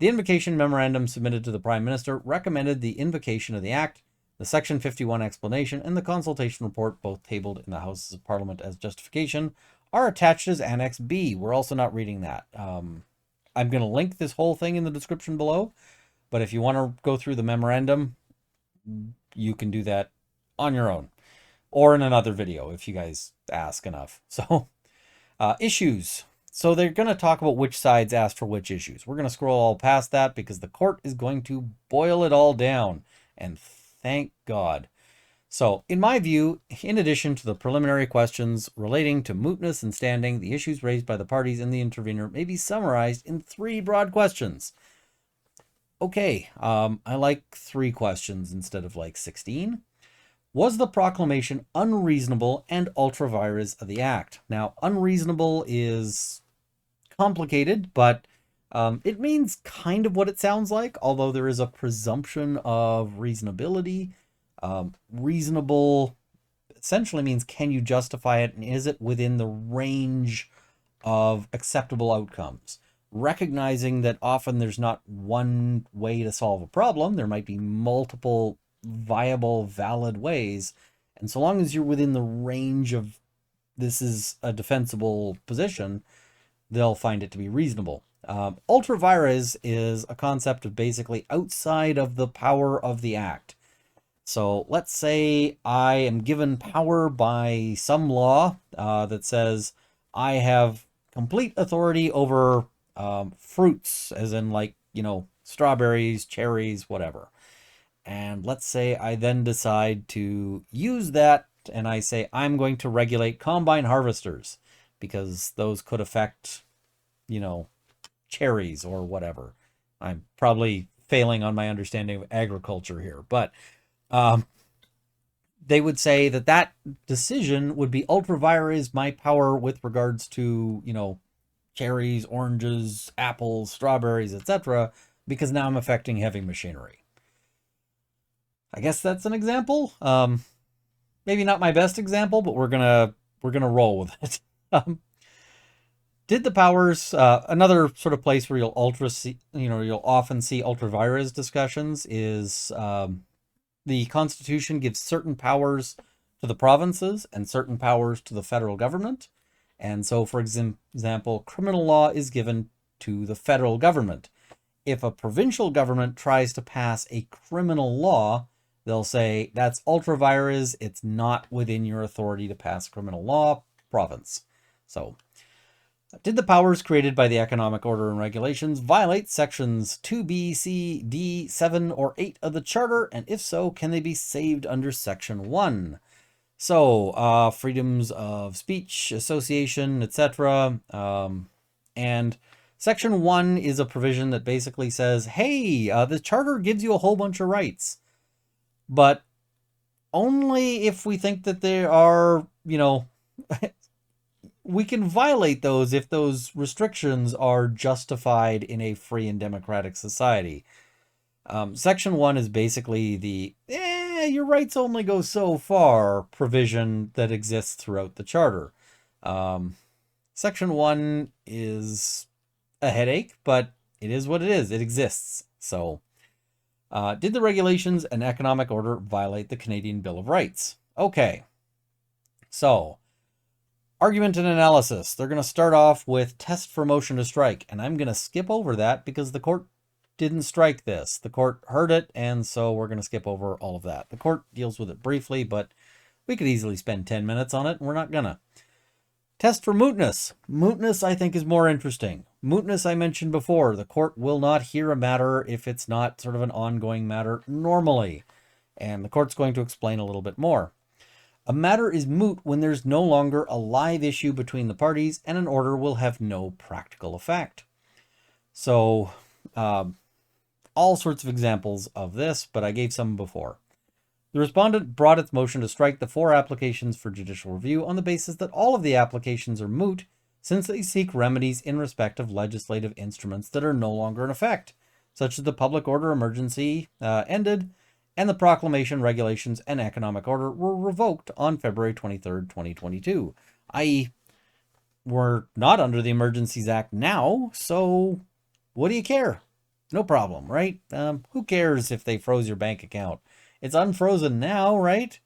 The invocation memorandum submitted to the Prime Minister recommended the invocation of the Act. The Section 51 explanation and the consultation report, both tabled in the Houses of Parliament as justification, are attached as Annex B. We're also not reading that. I'm going to link this whole thing in the description below, but if you want to go through the memorandum, you can do that on your own or in another video if you guys ask enough. So, issues. So they're going to talk about which sides asked for which issues. We're going to scroll all past that because the court is going to boil it all down. And thank God. So, in my view, in addition to the preliminary questions relating to mootness and standing, the issues raised by the parties and the intervener may be summarized in 3 broad questions. Okay, I like 3 questions instead of like 16. Was the proclamation unreasonable and ultra vires of the Act? Now, unreasonable is complicated, but it means kind of what it sounds like, although there is a presumption of reasonability. Reasonable essentially means, can you justify it, and is it within the range of acceptable outcomes? Recognizing that often there's not one way to solve a problem, there might be multiple viable, valid ways, and so long as you're within the range of this is a defensible position, they'll find it to be reasonable. Ultra vires is a concept of basically outside of the power of the Act. So let's say I am given power by some law that says I have complete authority over fruits, as in like, strawberries, cherries, whatever. And let's say I then decide to use that and I say I'm going to regulate combine harvesters because those could affect, cherries or whatever. I'm probably failing on my understanding of agriculture here, but they would say that decision would be ultra vires my power with regards to, cherries, oranges, apples, strawberries, etc., because now I'm affecting heavy machinery. I guess that's an example. Maybe not my best example, but we're gonna roll with it. Did the powers another sort of place where you'll often see ultra vires discussions is the Constitution gives certain powers to the provinces and certain powers to the federal government. And so, for example, criminal law is given to the federal government. If a provincial government tries to pass a criminal law, they'll say, that's ultra vires, it's not within your authority to pass criminal law, province. So, did the powers created by the Economic Order and Regulations violate sections 2B, C, D, 7, or 8 of the Charter? And if so, can they be saved under section 1? So, freedoms of speech, association, etc. And section 1 is a provision that basically says, hey, the Charter gives you a whole bunch of rights, but only if we think that they are, we can violate those if those restrictions are justified in a free and democratic society. Section 1 is basically the your rights only go so far provision that exists throughout the Charter. Section 1 is a headache, but it is what it is. It exists. So, did the regulations and economic order violate the Canadian Bill of Rights? Okay. So, argument and analysis. They're going to start off with test for motion to strike, and I'm going to skip over that because the court didn't strike this. The court heard it, and so we're going to skip over all of that. The court deals with it briefly, but we could easily spend 10 minutes on it, and we're not going to. Test for mootness. Mootness, I think, is more interesting. Mootness, I mentioned before. The court will not hear a matter if it's not sort of an ongoing matter normally. And the court's going to explain a little bit more. A matter is moot when there's no longer a live issue between the parties and an order will have no practical effect. So, all sorts of examples of this, but I gave some before. The respondent brought its motion to strike the 4 applications for judicial review on the basis that all of the applications are moot since they seek remedies in respect of legislative instruments that are no longer in effect, such as the public order emergency ended and the proclamation, regulations, and economic order were revoked on February 23rd, 2022, i.e., we're not under the Emergencies Act now, so what do you care? No problem, right? Who cares if they froze your bank account? It's unfrozen now, right?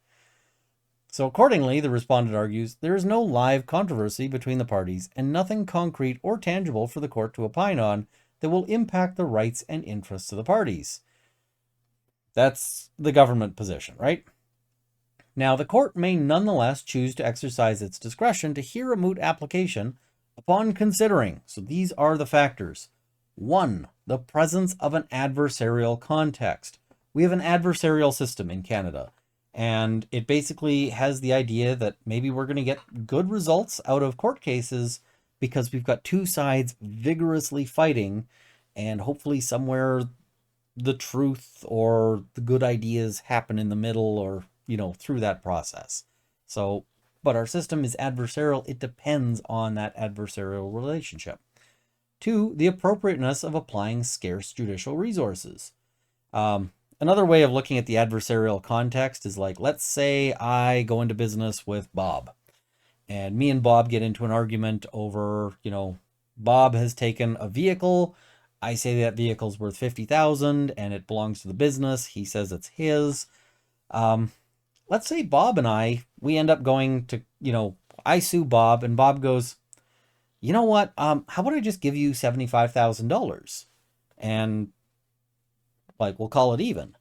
So accordingly, the respondent argues, there is no live controversy between the parties and nothing concrete or tangible for the court to opine on that will impact the rights and interests of the parties. That's the government position, right? Now, the court may nonetheless choose to exercise its discretion to hear a moot application upon considering, so these are the factors. 1, the presence of an adversarial context. We have an adversarial system in Canada, and it basically has the idea that maybe we're going to get good results out of court cases because we've got 2 sides vigorously fighting, and hopefully somewhere the truth or the good ideas happen in the middle or, through that process. So, but our system is adversarial. It depends on that adversarial relationship. 2, the appropriateness of applying scarce judicial resources. Another way of looking at the adversarial context is like, let's say I go into business with Bob, and me and Bob get into an argument over, Bob has taken a vehicle. I say that vehicle's worth $50,000 and it belongs to the business. He says it's his. Let's say Bob and we end up going to, I sue Bob and Bob goes, you know what? How about I just give you $75,000 and we'll call it even.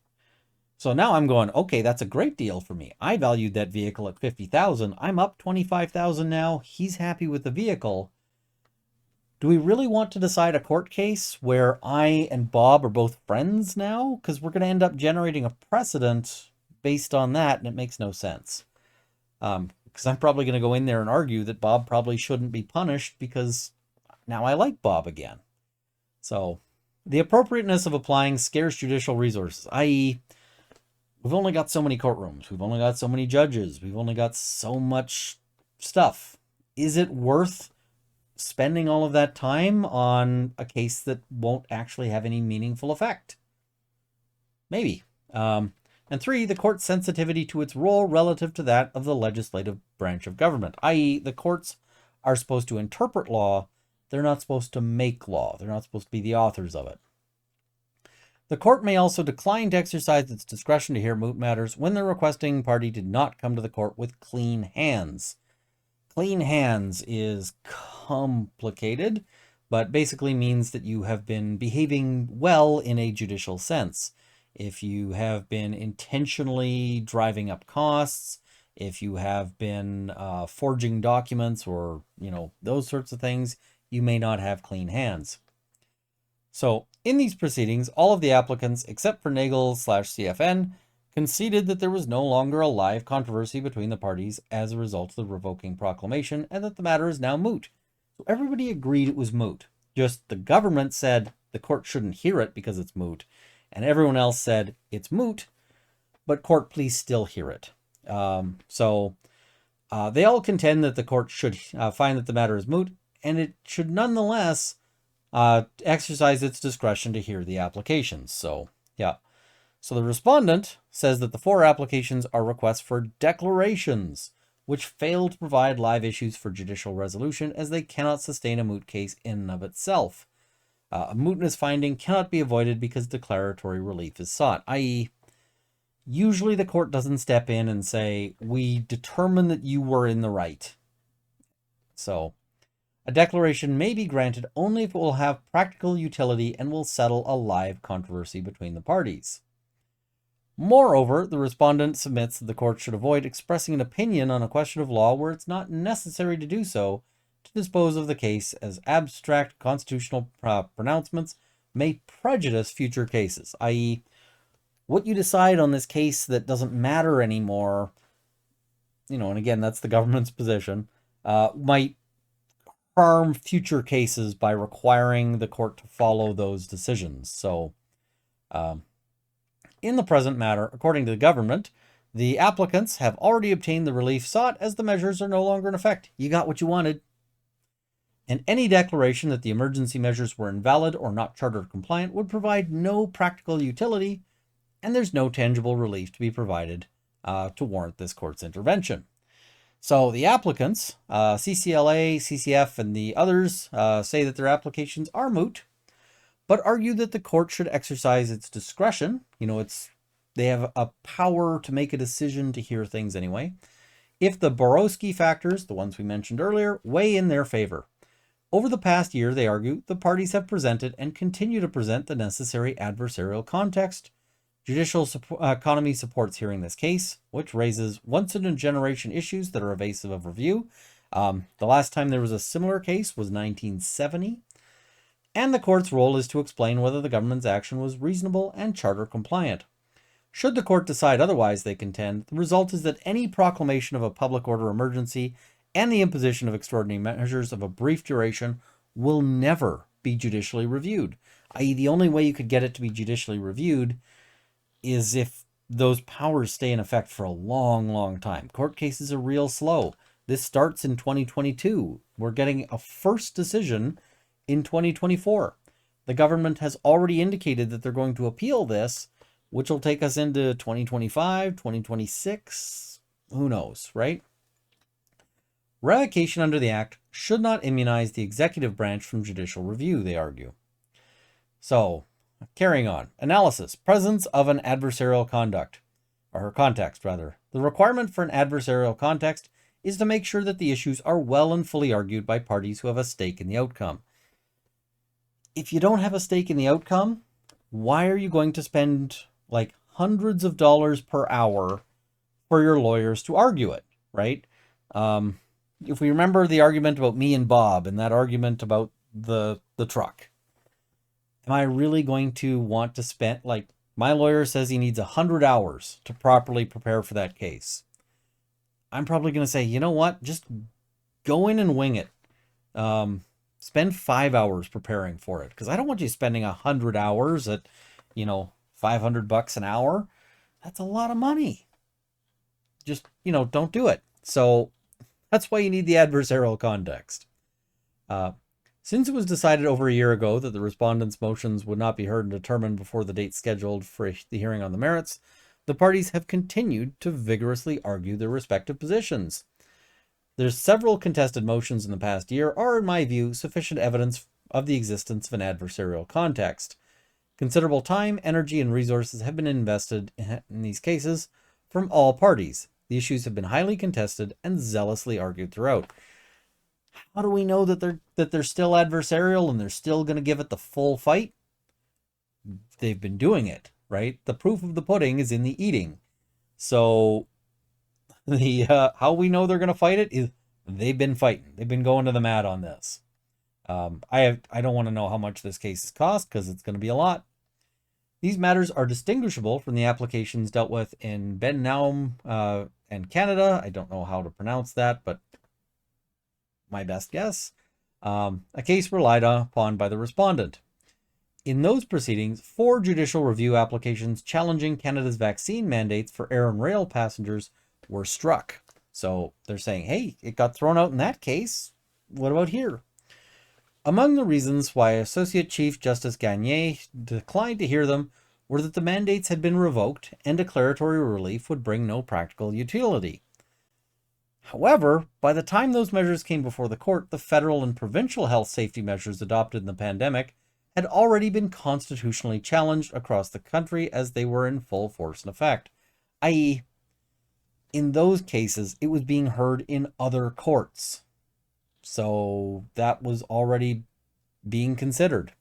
So now I'm going, okay, that's a great deal for me. I valued that vehicle at $50,000. I'm up $25,000 now. He's happy with the vehicle. Do we really want to decide a court case where I and Bob are both friends now? Because we're going to end up generating a precedent based on that, and it makes no sense. Because I'm probably going to go in there and argue that Bob probably shouldn't be punished because now I like Bob again. So, the appropriateness of applying scarce judicial resources, i.e., we've only got so many courtrooms, we've only got so many judges, we've only got so much stuff. Is it worth spending all of that time on a case that won't actually have any meaningful effect? Maybe. And 3, the court's sensitivity to its role relative to that of the legislative branch of government, i.e., the courts are supposed to interpret law. They're not supposed to make law. They're not supposed to be the authors of it. The court may also decline to exercise its discretion to hear moot matters when the requesting party did not come to the court with clean hands. Clean hands is complicated, but basically means that you have been behaving well in a judicial sense. If you have been intentionally driving up costs, if you have been forging documents or, those sorts of things, you may not have clean hands. So, in these proceedings, all of the applicants, except for Nagel/CFN, conceded that there was no longer a live controversy between the parties as a result of the revoking proclamation and that the matter is now moot. So everybody agreed it was moot. Just the government said the court shouldn't hear it because it's moot, and everyone else said it's moot, but court, please still hear it. So they all contend that the court should find that the matter is moot, and it should nonetheless exercise its discretion to hear the applications. So Yeah. So the respondent says that the 4 applications are requests for declarations, which fail to provide live issues for judicial resolution as they cannot sustain a moot case in and of itself. A mootness finding cannot be avoided because declaratory relief is sought, i.e., usually the court doesn't step in and say, we determine that you were in the right. So a declaration may be granted only if it will have practical utility and will settle a live controversy between the parties. Moreover, the respondent submits that the court should avoid expressing an opinion on a question of law where it's not necessary to do so to dispose of the case, as abstract constitutional pronouncements may prejudice future cases, i.e., what you decide on this case that doesn't matter anymore, and again, that's the government's position, might harm future cases by requiring the court to follow those decisions. So, in the present matter, according to the government, the applicants have already obtained the relief sought as the measures are no longer in effect. You got what you wanted. And any declaration that the emergency measures were invalid or not charter compliant would provide no practical utility, and there's no tangible relief to be provided to warrant this court's intervention. So the applicants, CCLA, CCF, and the others say that their applications are moot, but argue that the court should exercise its discretion. They have a power to make a decision to hear things anyway. If the Borowski factors, the ones we mentioned earlier, weigh in their favor. Over the past year, they argue, the parties have presented and continue to present the necessary adversarial context. Judicial economy supports hearing this case, which raises once-in-a-generation issues that are evasive of review. The last time there was a similar case was 1970. And the court's role is to explain whether the government's action was reasonable and charter compliant. Should the court decide otherwise, they contend, the result is that any proclamation of a public order emergency and the imposition of extraordinary measures of a brief duration will never be judicially reviewed, i.e., the only way you could get it to be judicially reviewed is if those powers stay in effect for a long, long time. Court cases are real slow. This starts in 2022. We're getting a first decision in 2024. The government has already indicated that they're going to appeal this, which will take us into 2025, 2026. Who knows, right? Revocation under the Act should not immunize the executive branch from judicial review, they argue. So, carrying on. Analysis. Presence of an adversarial context. The requirement for an adversarial context is to make sure that the issues are well and fully argued by parties who have a stake in the outcome. If you don't have a stake in the outcome, why are you going to spend like hundreds of dollars per hour for your lawyers to argue it, right? If we remember the argument about me and Bob and that argument about the truck, am I really going to want to spend, like, my lawyer says he needs 100 hours to properly prepare for that case. I'm probably going to say, you know what? Just go in and wing it. Spend 5 hours preparing for it, because I don't want you spending 100 hours at, $500 an hour. That's a lot of money. Just, don't do it. So that's why you need the adversarial context. Since it was decided over a year ago that the respondents' motions would not be heard and determined before the date scheduled for the hearing on the merits, the parties have continued to vigorously argue their respective positions. There's several contested motions in the past year are, in my view, sufficient evidence of the existence of an adversarial context. Considerable time, energy, and resources have been invested in these cases from all parties. The issues have been highly contested and zealously argued throughout. How do we know that they're still adversarial and they're still going to give it the full fight? They've been doing it, right? The proof of the pudding is in the eating. So the how we know they're going to fight it is they've been fighting. They've been going to the mat on this. I don't want to know how much this case has cost because it's going to be a lot. These matters are distinguishable from the applications dealt with in Ben Naum and Canada. I don't know how to pronounce that, but my best guess. A case relied upon by the respondent. In those proceedings, 4 judicial review applications challenging Canada's vaccine mandates for air and rail passengers were struck. So they're saying, hey, it got thrown out in that case. What about here? Among the reasons why Associate Chief Justice Gagné declined to hear them were that the mandates had been revoked and declaratory relief would bring no practical utility. However, by the time those measures came before the court, the federal and provincial health safety measures adopted in the pandemic had already been constitutionally challenged across the country as they were in full force and effect, i.e., in those cases, it was being heard in other courts. So that was already being considered.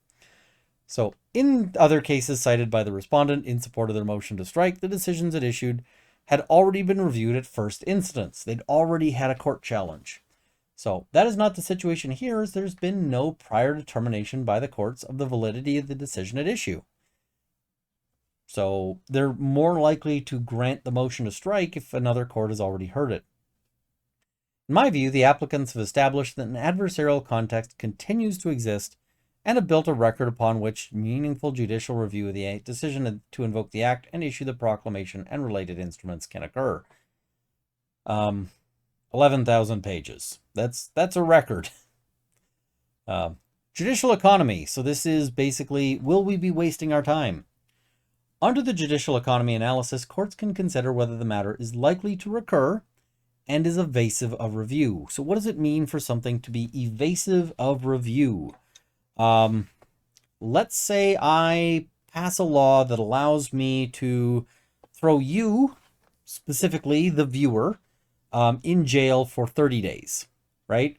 So, in other cases cited by the respondent in support of their motion to strike, the decisions it issued had already been reviewed at first instance. They'd already had a court challenge. So, that is not the situation here, as there's been no prior determination by the courts of the validity of the decision at issue. So, they're more likely to grant the motion to strike if another court has already heard it. In my view, the applicants have established that an adversarial context continues to exist and have built a record upon which meaningful judicial review of the decision to invoke the act and issue the proclamation and related instruments can occur. 11,000 pages. That's a record. Judicial economy. So this is basically, will we be wasting our time? Under the judicial economy analysis, courts can consider whether the matter is likely to recur and is evasive of review. So what does it mean for something to be evasive of review? Let's say I pass a law that allows me to throw you, specifically the viewer, in jail for 30 days, right?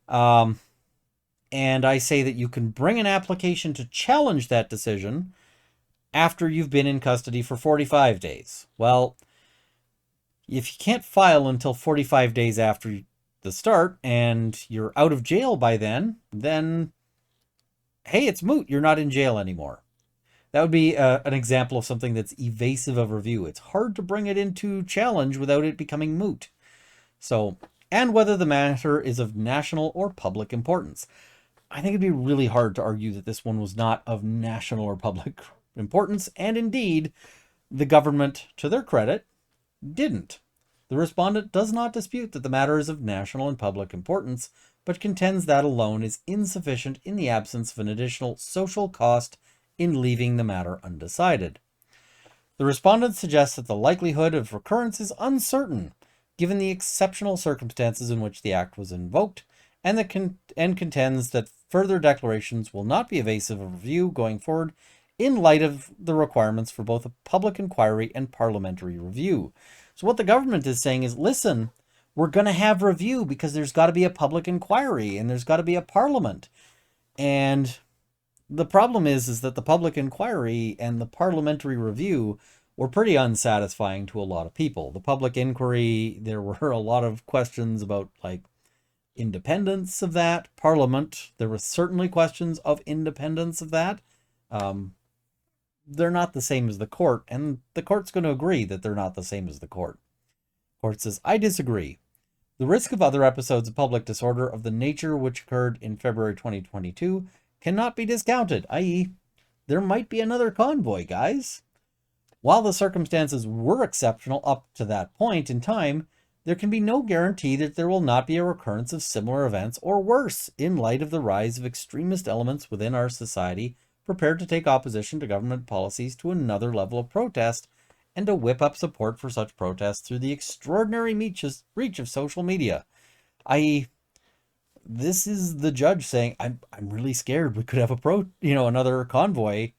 And I say that you can bring an application to challenge that decision after you've been in custody for 45 days. Well, if you can't file until 45 days after the start and you're out of jail by then hey, it's moot. You're not in jail anymore. That would be an example of something that's evasive of review. It's hard to bring it into challenge without it becoming moot. So, and whether the matter is of national or public importance. I think it'd be really hard to argue that this one was not of national or public importance, and indeed, the government, to their credit, didn't. The respondent does not dispute that the matter is of national and public importance, but contends that alone is insufficient in the absence of an additional social cost in leaving the matter undecided. The respondent suggests that the likelihood of recurrence is uncertain, given the exceptional circumstances in which the act was invoked, and contends that further declarations will not be evasive of review going forward in light of the requirements for both a public inquiry and parliamentary review. So what the government is saying is, listen, we're going to have review because there's got to be a public inquiry and there's got to be a parliament. And the problem is that the public inquiry and the parliamentary review were pretty unsatisfying to a lot of people. The public inquiry, there were a lot of questions about like independence of that. Parliament, there were certainly questions of independence of that. They're not the same as the court, and the court's going to agree that they're not the same as the court. Court says, I disagree. The risk of other episodes of public disorder of the nature which occurred in February 2022 cannot be discounted, i.e., there might be another convoy, guys. While the circumstances were exceptional up to that point in time, there can be no guarantee that there will not be a recurrence of similar events or worse in light of the rise of extremist elements within our society prepared to take opposition to government policies to another level of protest and to whip up support for such protests through the extraordinary reach of social media. I.e., this is the judge saying, I'm really scared we could have another convoy,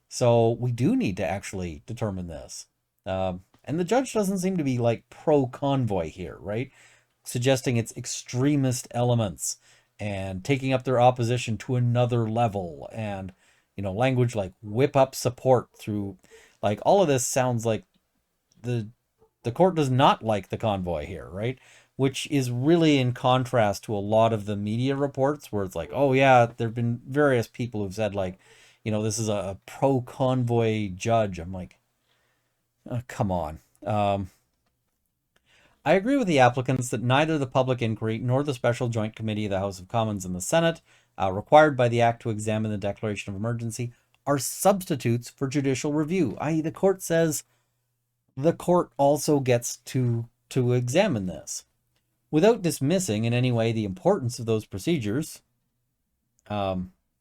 so we do need to actually determine this. And the judge doesn't seem to be like pro-convoy here, right? Suggesting it's extremist elements and taking up their opposition to another level, and language like whip up support through, like, all of this sounds like the court does not like the convoy here, right? Which is really in contrast to a lot of the media reports where it's like, oh yeah, there have been various people who've said like, this is a pro-convoy judge. I'm like, oh, come on. I agree with the applicants that neither the public inquiry nor the special joint committee of the House of Commons and the Senate, required by the Act to examine the declaration of emergency, are substitutes for judicial review, i.e. the court says the court also gets to examine this. Without dismissing in any way the importance of those procedures,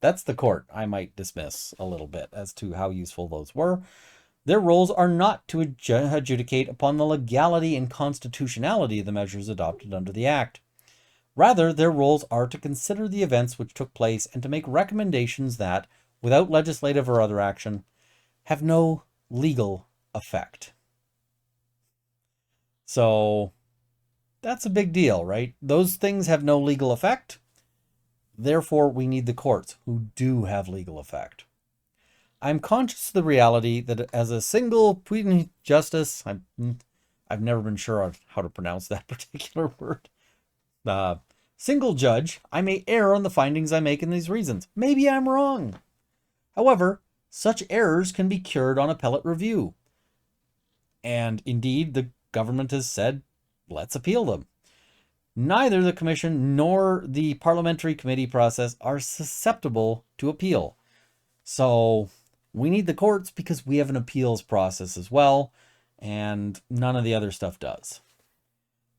That's the court. I might dismiss a little bit as to how useful those were. Their roles are not to adjudicate upon the legality and constitutionality of the measures adopted under the Act. Rather, their roles are to consider the events which took place and to make recommendations that, without legislative or other action, have no legal effect. So that's a big deal, right? Those things have no legal effect. Therefore, we need the courts who do have legal effect. I'm conscious of the reality that as a single puissant justice, I've never been sure how to pronounce that particular word. Single judge, I may err on the findings I make in these reasons. Maybe I'm wrong. However, such errors can be cured on appellate review. And indeed, the government has said, let's appeal them. Neither the commission nor the parliamentary committee process are susceptible to appeal. So we need the courts because we have an appeals process as well, and none of the other stuff does.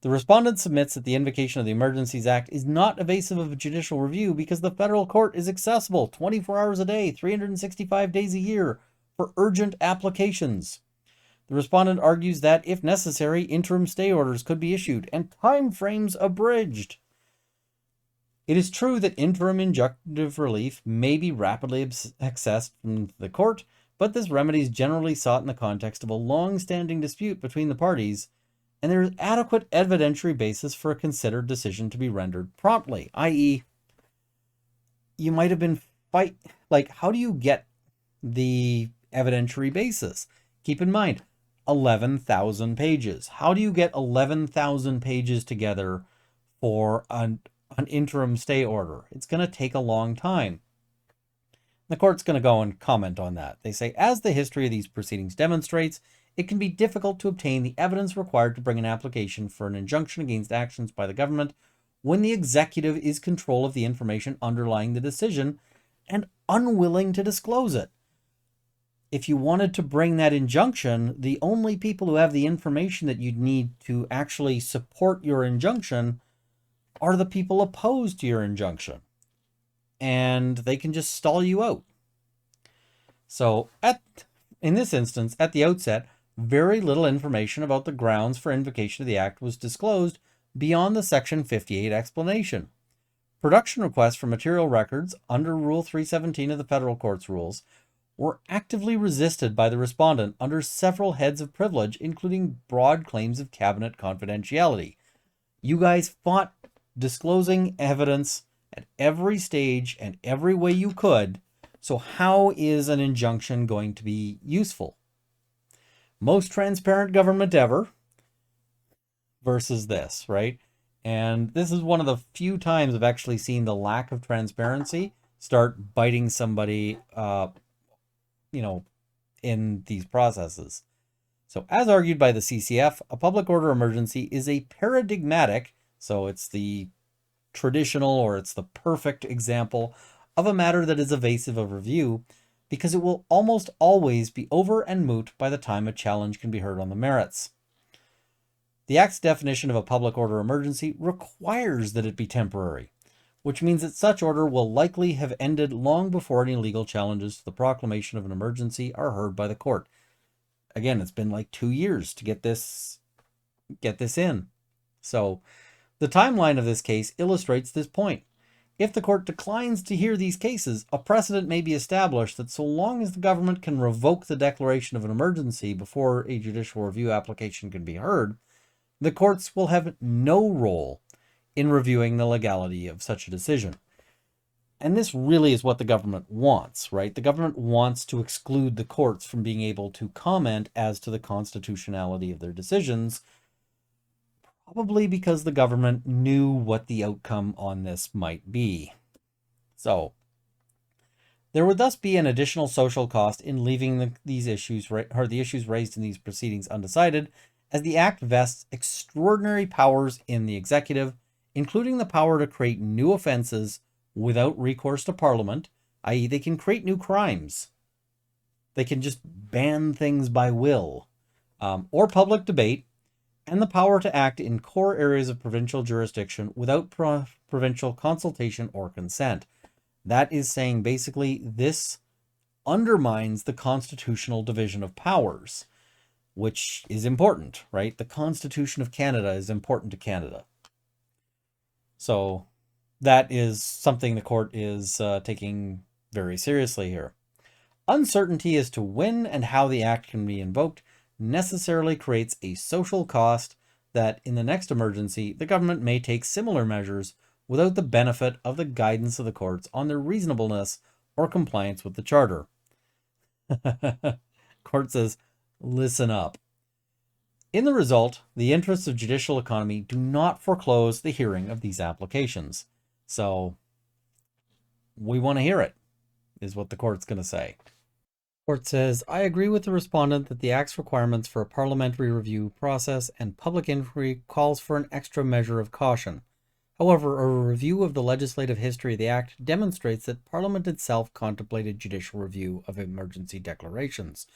The respondent submits that the invocation of the Emergencies Act is not evasive of judicial review because the federal court is accessible 24 hours a day, 365 days a year for urgent applications. The respondent argues that, if necessary, interim stay orders could be issued and time frames abridged. It is true that interim injunctive relief may be rapidly accessed from the court, but this remedy is generally sought in the context of a long-standing dispute between the parties, and there is adequate evidentiary basis for a considered decision to be rendered promptly, i.e., you might have been how do you get the evidentiary basis? Keep in mind, 11,000 pages. How do you get 11,000 pages together for an interim stay order? It's going to take a long time. The court's going to go and comment on that. They say, as the history of these proceedings demonstrates, it can be difficult to obtain the evidence required to bring an application for an injunction against actions by the government when the executive is in control of the information underlying the decision and unwilling to disclose it. If you wanted to bring that injunction, the only people who have the information that you'd need to actually support your injunction are the people opposed to your injunction. And they can just stall you out. So in this instance, at the outset, very little information about the grounds for invocation of the Act was disclosed beyond the Section 58 explanation. Production requests for material records under Rule 317 of the Federal Courts Rules were actively resisted by the respondent under several heads of privilege, including broad claims of cabinet confidentiality. You guys fought disclosing evidence at every stage and every way you could, so how is an injunction going to be useful? Most transparent government ever versus this, right? And this is one of the few times I've actually seen the lack of transparency start biting somebody in these processes. So as argued by the CCF, a public order emergency is a paradigmatic, so it's the traditional or it's the perfect example of a matter that is evasive of review because it will almost always be over and moot by the time a challenge can be heard on the merits. The Act's definition of a public order emergency requires that it be temporary, which means that such order will likely have ended long before any legal challenges to the proclamation of an emergency are heard by the court. Again, it's been like 2 years to get this in. So the timeline of this case illustrates this point. If the court declines to hear these cases, a precedent may be established that so long as the government can revoke the declaration of an emergency before a judicial review application can be heard, the courts will have no role in reviewing the legality of such a decision. And this really is what the government wants, right? The government wants to exclude the courts from being able to comment as to the constitutionality of their decisions, probably because the government knew what the outcome on this might be. So there would thus be an additional social cost in leaving the issues raised in these proceedings undecided, as the Act vests extraordinary powers in the executive, including the power to create new offenses without recourse to Parliament, i.e. they can create new crimes. They can just ban things by will, or public debate, and the power to act in core areas of provincial jurisdiction without provincial consultation or consent. That is saying basically this undermines the constitutional division of powers, which is important, right? The Constitution of Canada is important to Canada. So that is something the court is taking very seriously here. Uncertainty as to when and how the act can be invoked necessarily creates a social cost that in the next emergency, the government may take similar measures without the benefit of the guidance of the courts on their reasonableness or compliance with the charter. Court says, listen up. In the result, the interests of judicial economy do not foreclose the hearing of these applications. So we want to hear it, is what the court's going to say. Court says, I agree with the respondent that the Act's requirements for a parliamentary review process and public inquiry calls for an extra measure of caution. However, a review of the legislative history of the Act demonstrates that Parliament itself contemplated judicial review of emergency declarations.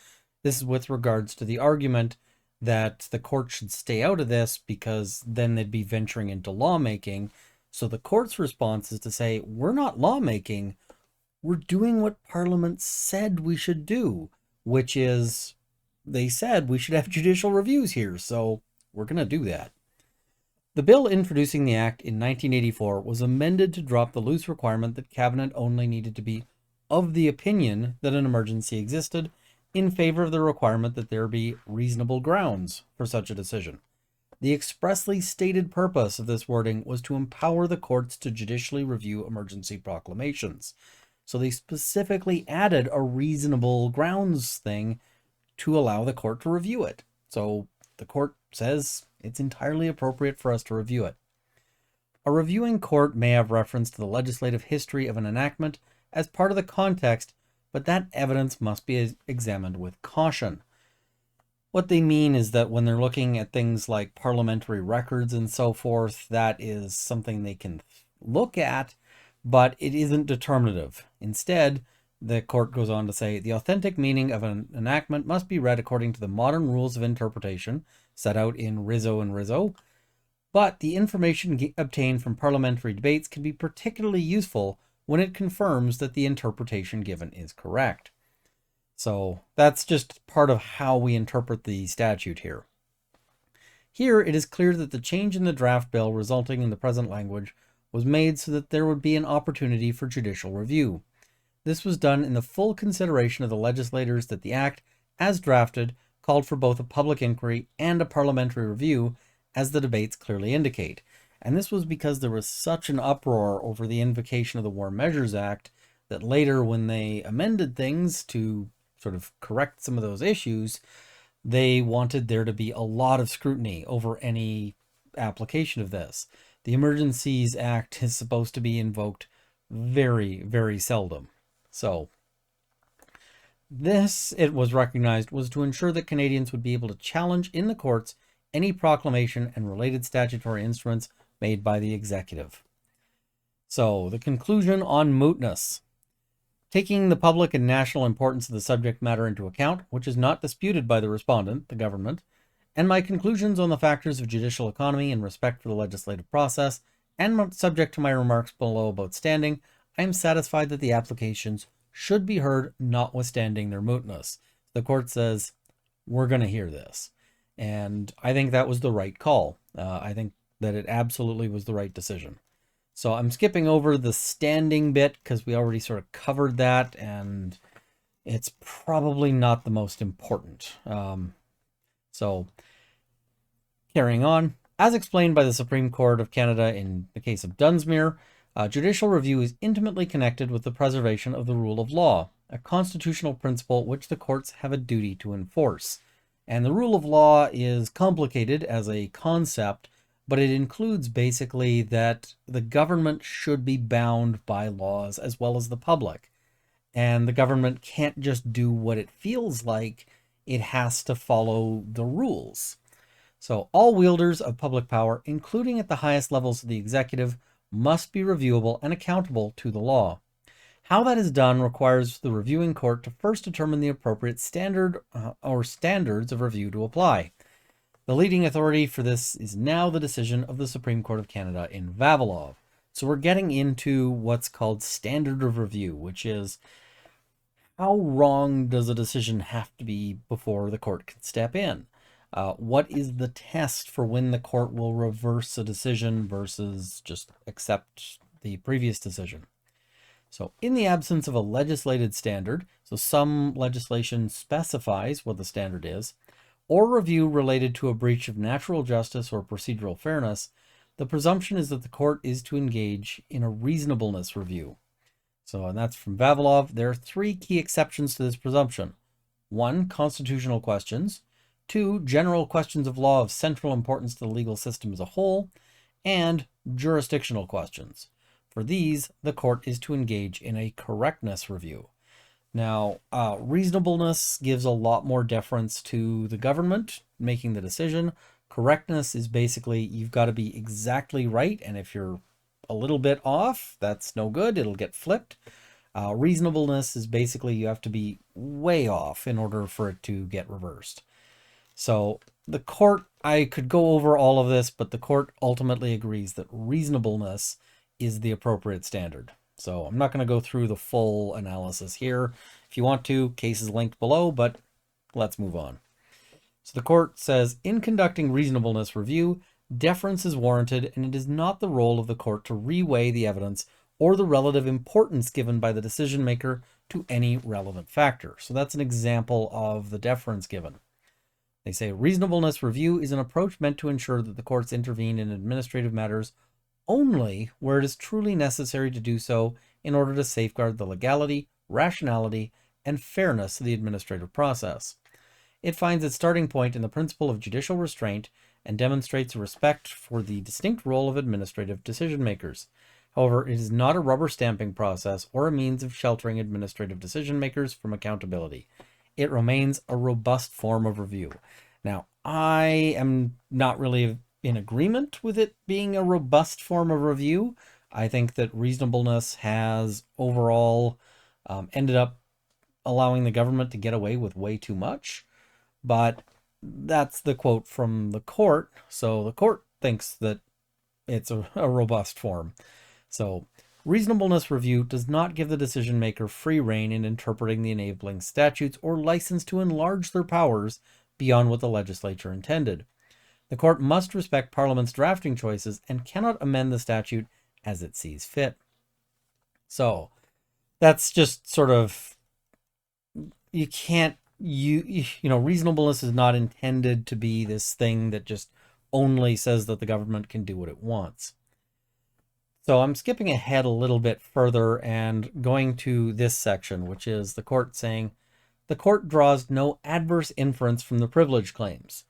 This is with regards to the argument that the court should stay out of this because then they'd be venturing into lawmaking. So the court's response is to say, we're not lawmaking, we're doing what Parliament said we should do, which is, they said we should have judicial reviews here, so we're going to do that. The bill introducing the Act in 1984 was amended to drop the loose requirement that Cabinet only needed to be of the opinion that an emergency existed in favor of the requirement that there be reasonable grounds for such a decision. The expressly stated purpose of this wording was to empower the courts to judicially review emergency proclamations. So they specifically added a reasonable grounds thing to allow the court to review it. So the court says it's entirely appropriate for us to review it. A reviewing court may have reference to the legislative history of an enactment as part of the context, but that evidence must be examined with caution. What they mean is that when they're looking at things like parliamentary records and so forth, that is something they can look at, but it isn't determinative. Instead, the court goes on to say, the authentic meaning of an enactment must be read according to the modern rules of interpretation set out in Rizzo and Rizzo, but the information obtained from parliamentary debates can be particularly useful when it confirms that the interpretation given is correct. So that's just part of how we interpret the statute here. Here, it is clear that the change in the draft bill resulting in the present language was made so that there would be an opportunity for judicial review. This was done in the full consideration of the legislators that the Act, as drafted, called for both a public inquiry and a parliamentary review, as the debates clearly indicate. And this was because there was such an uproar over the invocation of the War Measures Act that later, when they amended things to sort of correct some of those issues, they wanted there to be a lot of scrutiny over any application of this. The Emergencies Act is supposed to be invoked very, very seldom. So this, it was recognized, was to ensure that Canadians would be able to challenge in the courts any proclamation and related statutory instruments made by the executive. So the conclusion on mootness. Taking the public and national importance of the subject matter into account, which is not disputed by the respondent, the government, and my conclusions on the factors of judicial economy and respect for the legislative process, and subject to my remarks below about standing, I am satisfied that the applications should be heard notwithstanding their mootness. The court says, we're going to hear this. And I think that was the right call. I think that it absolutely was the right decision. So I'm skipping over the standing bit because we already sort of covered that, and it's probably not the most important. So carrying on, as explained by the Supreme Court of Canada in the case of Dunsmuir, judicial review is intimately connected with the preservation of the rule of law, a constitutional principle which the courts have a duty to enforce. And the rule of law is complicated as a concept, but it includes basically that the government should be bound by laws as well as the public. And the government can't just do what it feels like, it has to follow the rules. So all wielders of public power, including at the highest levels of the executive, must be reviewable and accountable to the law. How that is done requires the reviewing court to first determine the appropriate standard or standards of review to apply. The leading authority for this is now the decision of the Supreme Court of Canada in Vavilov. So we're getting into what's called standard of review, which is how wrong does a decision have to be before the court can step in? What is the test for when the court will reverse a decision versus just accept the previous decision? So in the absence of a legislated standard, so some legislation specifies what the standard is, or review related to a breach of natural justice or procedural fairness, the presumption is that the court is to engage in a reasonableness review. So, and that's from Vavilov. There are three key exceptions to this presumption. One, constitutional questions. Two, general questions of law of central importance to the legal system as a whole. And jurisdictional questions. For these, the court is to engage in a correctness review. Now, reasonableness gives a lot more deference to the government making the decision. Correctness is basically you've got to be exactly right, and if you're a little bit off, that's no good. It'll get flipped. Reasonableness is basically you have to be way off in order for it to get reversed. So the court, I could go over all of this, but the court ultimately agrees that reasonableness is the appropriate standard. So I'm not going to go through the full analysis here. If you want to, case is linked below, but let's move on. So the court says, in conducting reasonableness review, deference is warranted, and it is not the role of the court to reweigh the evidence or the relative importance given by the decision maker to any relevant factor. So that's an example of the deference given. They say reasonableness review is an approach meant to ensure that the courts intervene in administrative matters only where it is truly necessary to do so in order to safeguard the legality, rationality, and fairness of the administrative process. It finds its starting point in the principle of judicial restraint and demonstrates respect for the distinct role of administrative decision makers. However, it is not a rubber stamping process or a means of sheltering administrative decision makers from accountability. It remains a robust form of review. Now, I am not really in agreement with it being a robust form of review. I think that reasonableness has overall ended up allowing the government to get away with way too much. But that's the quote from the court. So the court thinks that it's a robust form. So reasonableness review does not give the decision maker free rein in interpreting the enabling statutes or license to enlarge their powers beyond what the legislature intended. The court must respect Parliament's drafting choices and cannot amend the statute as it sees fit. So that's just sort of, you can't, you know, reasonableness is not intended to be this thing that just only says that the government can do what it wants. So I'm skipping ahead a little bit further and going to this section, which is the court saying, the court draws no adverse inference from the privilege claims.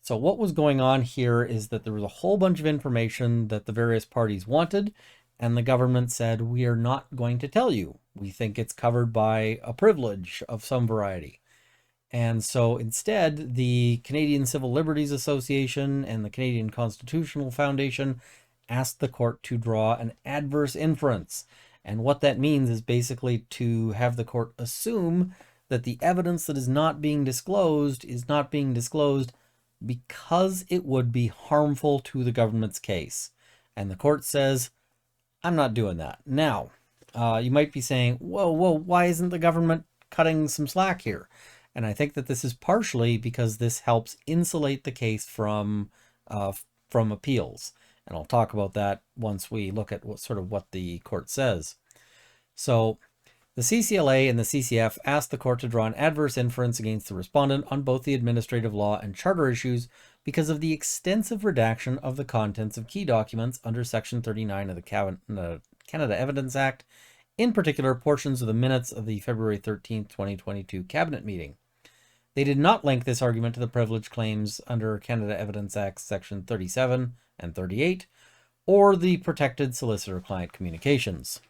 So what was going on here is that there was a whole bunch of information that the various parties wanted, and the government said, we are not going to tell you. We think it's covered by a privilege of some variety. And so instead, the Canadian Civil Liberties Association and the Canadian Constitutional Foundation asked the court to draw an adverse inference. And what that means is basically to have the court assume that the evidence that is not being disclosed because it would be harmful to the government's case. And the court says, I'm not doing that. Now, you might be saying, whoa, why isn't the government cutting some slack here? And I think that this is partially because this helps insulate the case from appeals. And I'll talk about that once we look at what the court says. So the CCLA and the CCF asked the court to draw an adverse inference against the respondent on both the administrative law and charter issues because of the extensive redaction of the contents of key documents under Section 39 of the Canada Evidence Act, in particular portions of the minutes of the February 13, 2022 Cabinet meeting. They did not link this argument to the privilege claims under Canada Evidence Act Section 37 and 38, or the protected solicitor-client communications.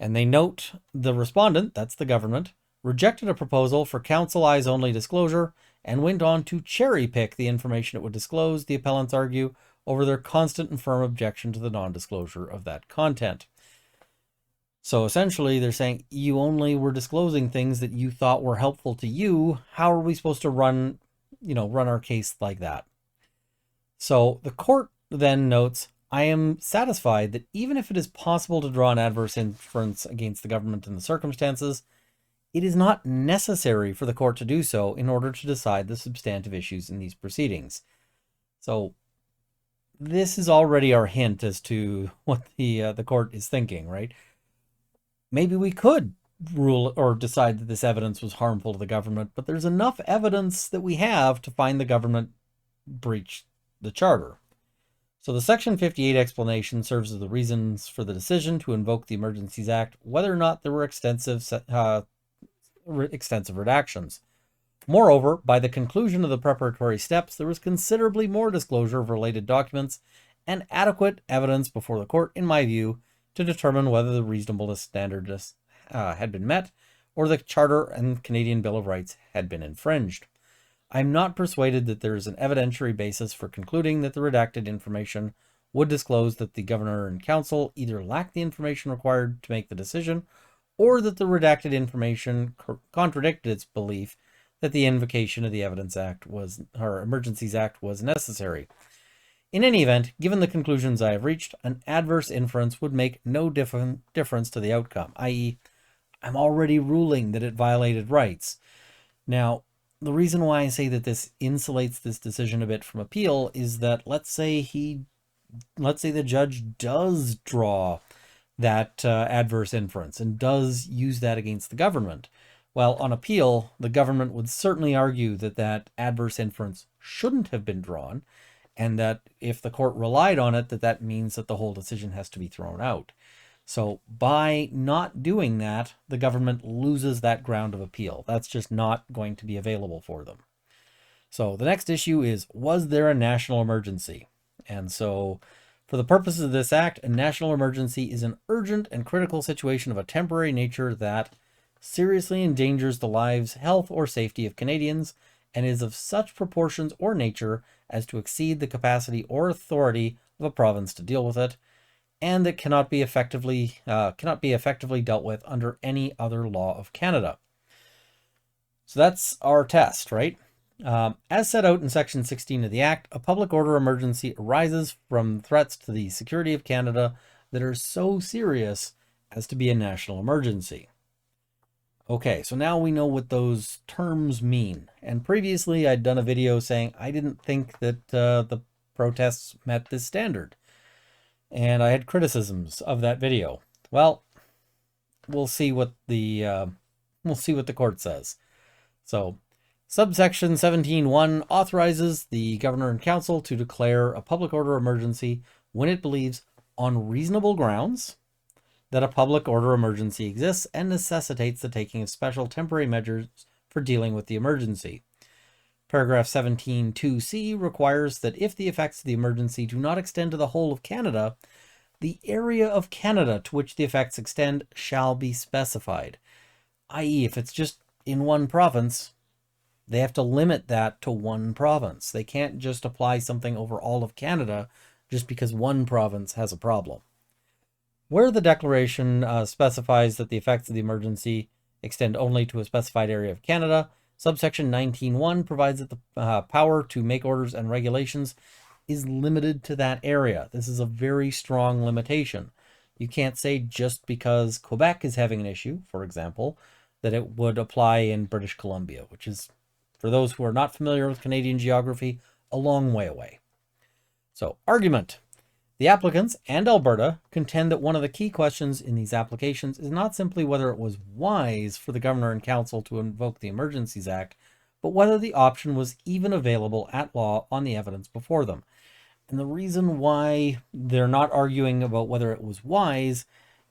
And they note the respondent, that's the government, rejected a proposal for counsel eyes only disclosure and went on to cherry pick the information it would disclose, the appellants argue, over their constant and firm objection to the non-disclosure of that content. So essentially they're saying you only were disclosing things that you thought were helpful to you. How are we supposed to run our case like that? So the court then notes, I am satisfied that even if it is possible to draw an adverse inference against the government in the circumstances, it is not necessary for the court to do so in order to decide the substantive issues in these proceedings. So this is already our hint as to what the court is thinking, right? Maybe we could rule or decide that this evidence was harmful to the government, but there's enough evidence that we have to find the government breached the charter. So the Section 58 explanation serves as the reasons for the decision to invoke the Emergencies Act, whether or not there were extensive redactions. Moreover, by the conclusion of the preparatory steps, there was considerably more disclosure of related documents and adequate evidence before the court, in my view, to determine whether the reasonableness standard had been met or the Charter and Canadian Bill of Rights had been infringed. I am not persuaded that there is an evidentiary basis for concluding that the redacted information would disclose that the Governor and Council either lacked the information required to make the decision or that the redacted information contradicted its belief that the invocation of the Emergencies Act was necessary. In any event, given the conclusions I have reached, an adverse inference would make no difference to the outcome, i.e., I'm already ruling that it violated rights. Now, the reason why I say that this insulates this decision a bit from appeal is that let's say the judge does draw that adverse inference and does use that against the government. Well, on appeal, the government would certainly argue that that adverse inference shouldn't have been drawn, and that if the court relied on it, that means that the whole decision has to be thrown out. So by not doing that, the government loses that ground of appeal. That's just not going to be available for them. So the next issue is, was there a national emergency? And so for the purposes of this act, a national emergency is an urgent and critical situation of a temporary nature that seriously endangers the lives, health, or safety of Canadians and is of such proportions or nature as to exceed the capacity or authority of a province to deal with it, and that cannot be effectively dealt with under any other law of Canada. So that's our test, right? As set out in Section 16 of the Act, a public order emergency arises from threats to the security of Canada that are so serious as to be a national emergency. Okay, so now we know what those terms mean. And previously I'd done a video saying I didn't think that the protests met this standard. And I had criticisms of that video. Well, we'll see what the court says. So, subsection 17(1) authorizes the Governor and Council to declare a public order emergency when it believes, on reasonable grounds, that a public order emergency exists and necessitates the taking of special temporary measures for dealing with the emergency. Paragraph 17(2)(c) requires that if the effects of the emergency do not extend to the whole of Canada, the area of Canada to which the effects extend shall be specified. I.e., if it's just in one province, they have to limit that to one province. They can't just apply something over all of Canada just because one province has a problem. Where the declaration specifies that the effects of the emergency extend only to a specified area of Canada, subsection 19(1) provides that the power to make orders and regulations is limited to that area. This is a very strong limitation. You can't say just because Quebec is having an issue, for example, that it would apply in British Columbia, which is, for those who are not familiar with Canadian geography, a long way away. So, argument. The applicants and Alberta contend that one of the key questions in these applications is not simply whether it was wise for the Governor and Council to invoke the Emergencies Act, but whether the option was even available at law on the evidence before them. And the reason why they're not arguing about whether it was wise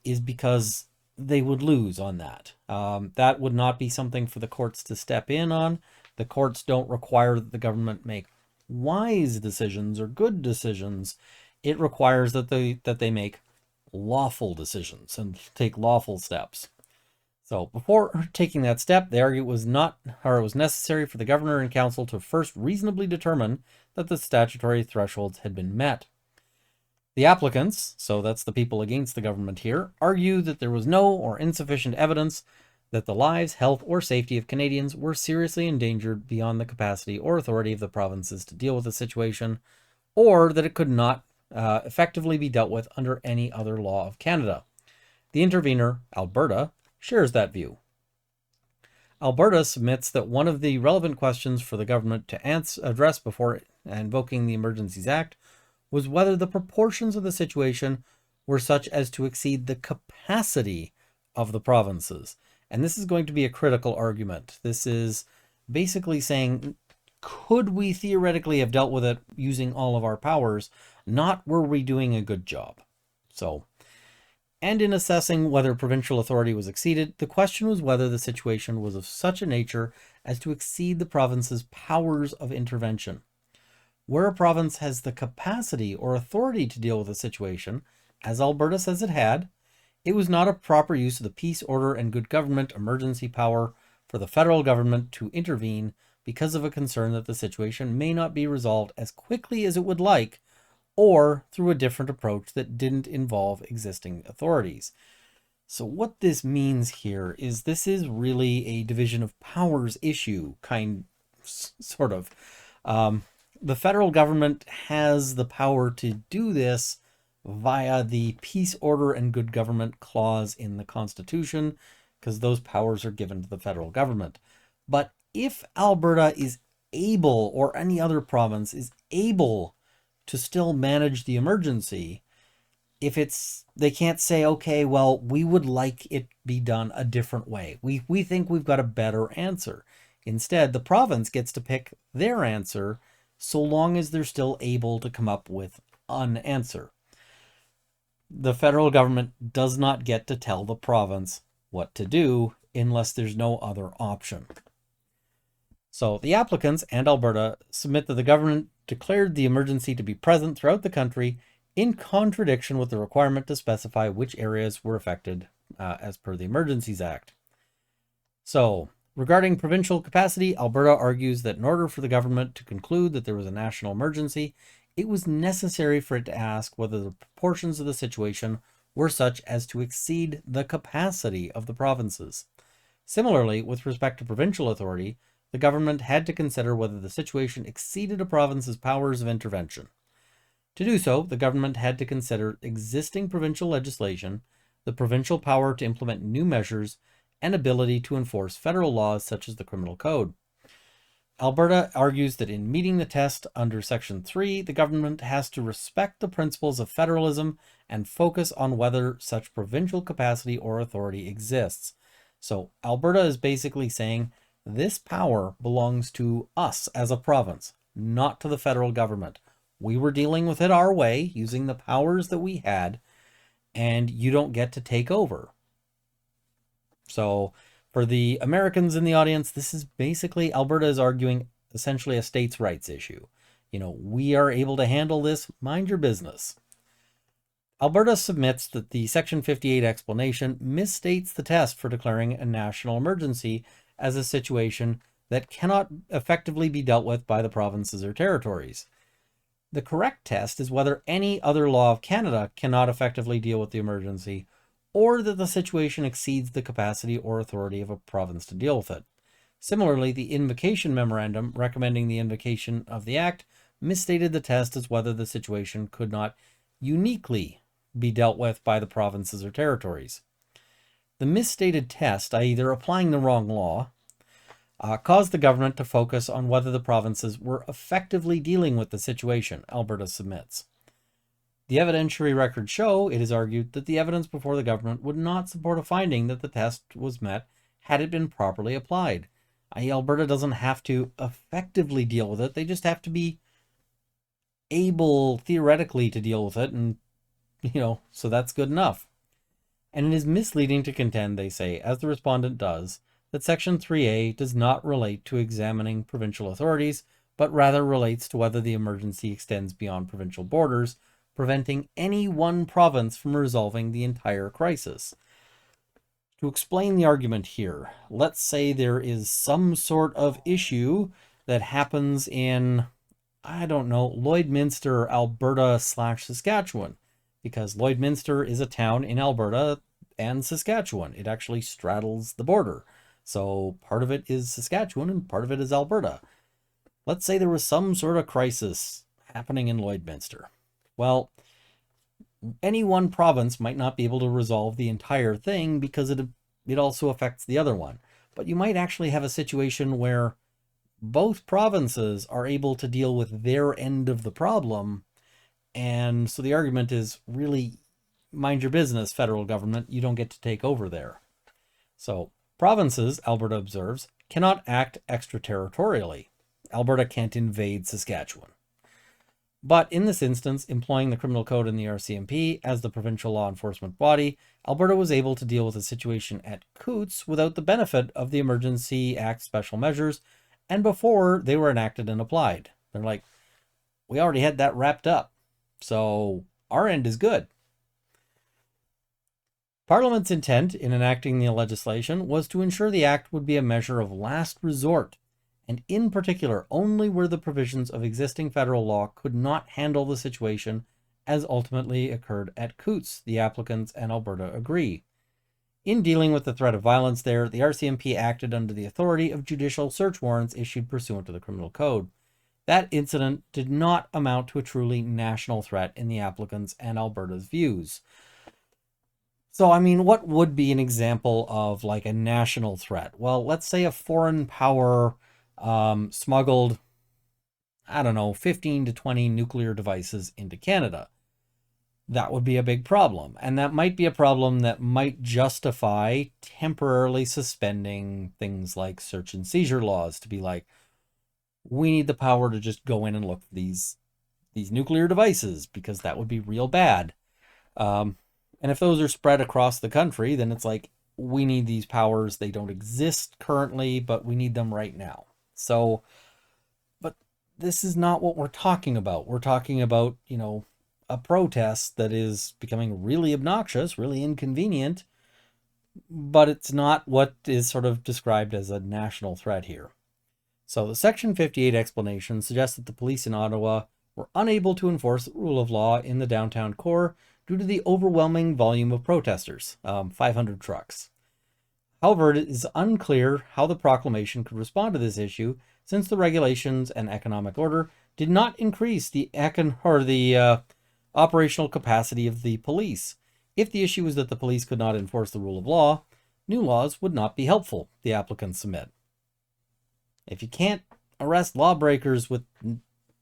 is because they would lose on that. That would not be something for the courts to step in on. The courts don't require that the government make wise decisions or good decisions. It requires that they make lawful decisions and take lawful steps. So before taking that step, they argue it was necessary for the Governor and Council to first reasonably determine that the statutory thresholds had been met. The applicants, so that's the people against the government here, argue that there was no or insufficient evidence that the lives, health, or safety of Canadians were seriously endangered beyond the capacity or authority of the provinces to deal with the situation, or that it could not effectively be dealt with under any other law of Canada. The intervener, Alberta, shares that view. Alberta submits that one of the relevant questions for the government to address before invoking the Emergencies Act was whether the proportions of the situation were such as to exceed the capacity of the provinces. And this is going to be a critical argument. This is basically saying, could we theoretically have dealt with it using all of our powers? Not were we doing a good job. And in assessing whether provincial authority was exceeded, the question was whether the situation was of such a nature as to exceed the province's powers of intervention. Where a province has the capacity or authority to deal with a situation, as Alberta says it had, it was not a proper use of the peace, order, and good government emergency power for the federal government to intervene because of a concern that the situation may not be resolved as quickly as it would like, or through a different approach that didn't involve existing authorities. So what this means here is this is really a division of powers issue, sort of. The federal government has the power to do this via the peace, order, and good government clause in the Constitution, because those powers are given to the federal government. But if Alberta is able, or any other province is able, to still manage the emergency, they can't say, okay, well, we would like it be done a different way. We think we've got a better answer. Instead, the province gets to pick their answer so long as they're still able to come up with an answer. The federal government does not get to tell the province what to do unless there's no other option. So the applicants and Alberta submit that the government declared the emergency to be present throughout the country in contradiction with the requirement to specify which areas were affected as per the Emergencies Act. So, regarding provincial capacity, Alberta argues that in order for the government to conclude that there was a national emergency, it was necessary for it to ask whether the proportions of the situation were such as to exceed the capacity of the provinces. Similarly, with respect to provincial authority, the government had to consider whether the situation exceeded a province's powers of intervention. To do so, the government had to consider existing provincial legislation, the provincial power to implement new measures, and ability to enforce federal laws such as the Criminal Code. Alberta argues that in meeting the test under Section 3, the government has to respect the principles of federalism and focus on whether such provincial capacity or authority exists. So Alberta is basically saying this power belongs to us as a province, not to the federal government. We were dealing with it our way, using the powers that we had, and you don't get to take over. So for the Americans in the audience, this is basically, Alberta is arguing essentially a states' rights issue. We are able to handle this, mind your business. Alberta submits that the Section 58 explanation misstates the test for declaring a national emergency as a situation that cannot effectively be dealt with by the provinces or territories. The correct test is whether any other law of Canada cannot effectively deal with the emergency, or that the situation exceeds the capacity or authority of a province to deal with it. Similarly, the invocation memorandum recommending the invocation of the Act misstated the test as whether the situation could not uniquely be dealt with by the provinces or territories. The misstated test, i.e. they're applying the wrong law, caused the government to focus on whether the provinces were effectively dealing with the situation, Alberta submits. The evidentiary records show, it is argued, that the evidence before the government would not support a finding that the test was met had it been properly applied. i.e. Alberta doesn't have to effectively deal with it, they just have to be able, theoretically, to deal with it, and, so that's good enough. And it is misleading to contend, they say, as the respondent does, that Section 3A does not relate to examining provincial authorities, but rather relates to whether the emergency extends beyond provincial borders, preventing any one province from resolving the entire crisis. To explain the argument here, let's say there is some sort of issue that happens in, Lloydminster, Alberta/Saskatchewan, because Lloydminster is a town in Alberta and Saskatchewan. It actually straddles the border. So part of it is Saskatchewan and part of it is Alberta. Let's say there was some sort of crisis happening in Lloydminster. Well, any one province might not be able to resolve the entire thing because it also affects the other one. But you might actually have a situation where both provinces are able to deal with their end of the problem. And so the argument is really mind your business, federal government. You don't get to take over there. So provinces, Alberta observes, cannot act extraterritorially. Alberta can't invade Saskatchewan. But in this instance, employing the Criminal Code and the RCMP as the provincial law enforcement body, Alberta was able to deal with the situation at Coutts without the benefit of the Emergency Act special measures and before they were enacted and applied. They're like, we already had that wrapped up, so our end is good. Parliament's intent in enacting the legislation was to ensure the act would be a measure of last resort, and in particular only where the provisions of existing federal law could not handle the situation as ultimately occurred at Coutts, the applicants and Alberta agree. In dealing with the threat of violence there, the RCMP acted under the authority of judicial search warrants issued pursuant to the Criminal Code. That incident did not amount to a truly national threat in the applicants' and Alberta's views. So, I mean, what would be an example of like a national threat? Well, let's say a foreign power smuggled, I don't know, 15 to 20 nuclear devices into Canada. That would be a big problem. And that might be a problem that might justify temporarily suspending things like search and seizure laws to be like, we need the power to just go in and look for these nuclear devices because that would be real bad. And if those are spread across the country, then it's like, we need these powers. They don't exist currently, but we need them right now. So, but this is not what we're talking about. We're talking about, a protest that is becoming really obnoxious, really inconvenient, but it's not what is sort of described as a national threat here. So the Section 58 explanation suggests that the police in Ottawa were unable to enforce the rule of law in the downtown core due to the overwhelming volume of protesters, 500 trucks. However, it is unclear how the proclamation could respond to this issue, since the regulations and economic order did not increase the operational capacity of the police. If the issue is that the police could not enforce the rule of law, new laws would not be helpful, the applicants submit. If you can't arrest lawbreakers with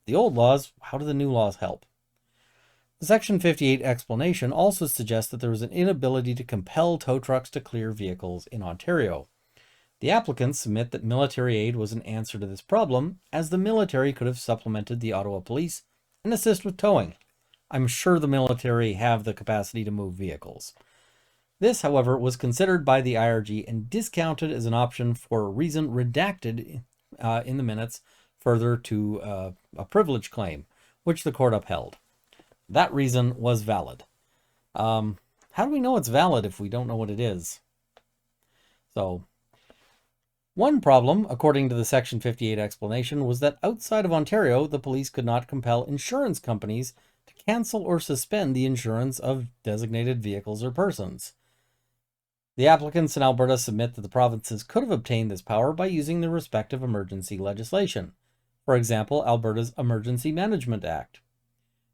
the old laws, how do the new laws help? The Section 58 explanation also suggests that there was an inability to compel tow trucks to clear vehicles in Ontario. The applicants submit that military aid was an answer to this problem, as the military could have supplemented the Ottawa police and assist with towing. I'm sure the military have the capacity to move vehicles. This, however, was considered by the IRG and discounted as an option for a reason redacted in the minutes further to a privilege claim, which the court upheld. That reason was valid. How do we know it's valid if we don't know what it is? So, one problem, according to the Section 58 explanation, was that outside of Ontario, the police could not compel insurance companies to cancel or suspend the insurance of designated vehicles or persons. The applicants in Alberta submit that the provinces could have obtained this power by using their respective emergency legislation. For example, Alberta's Emergency Management Act.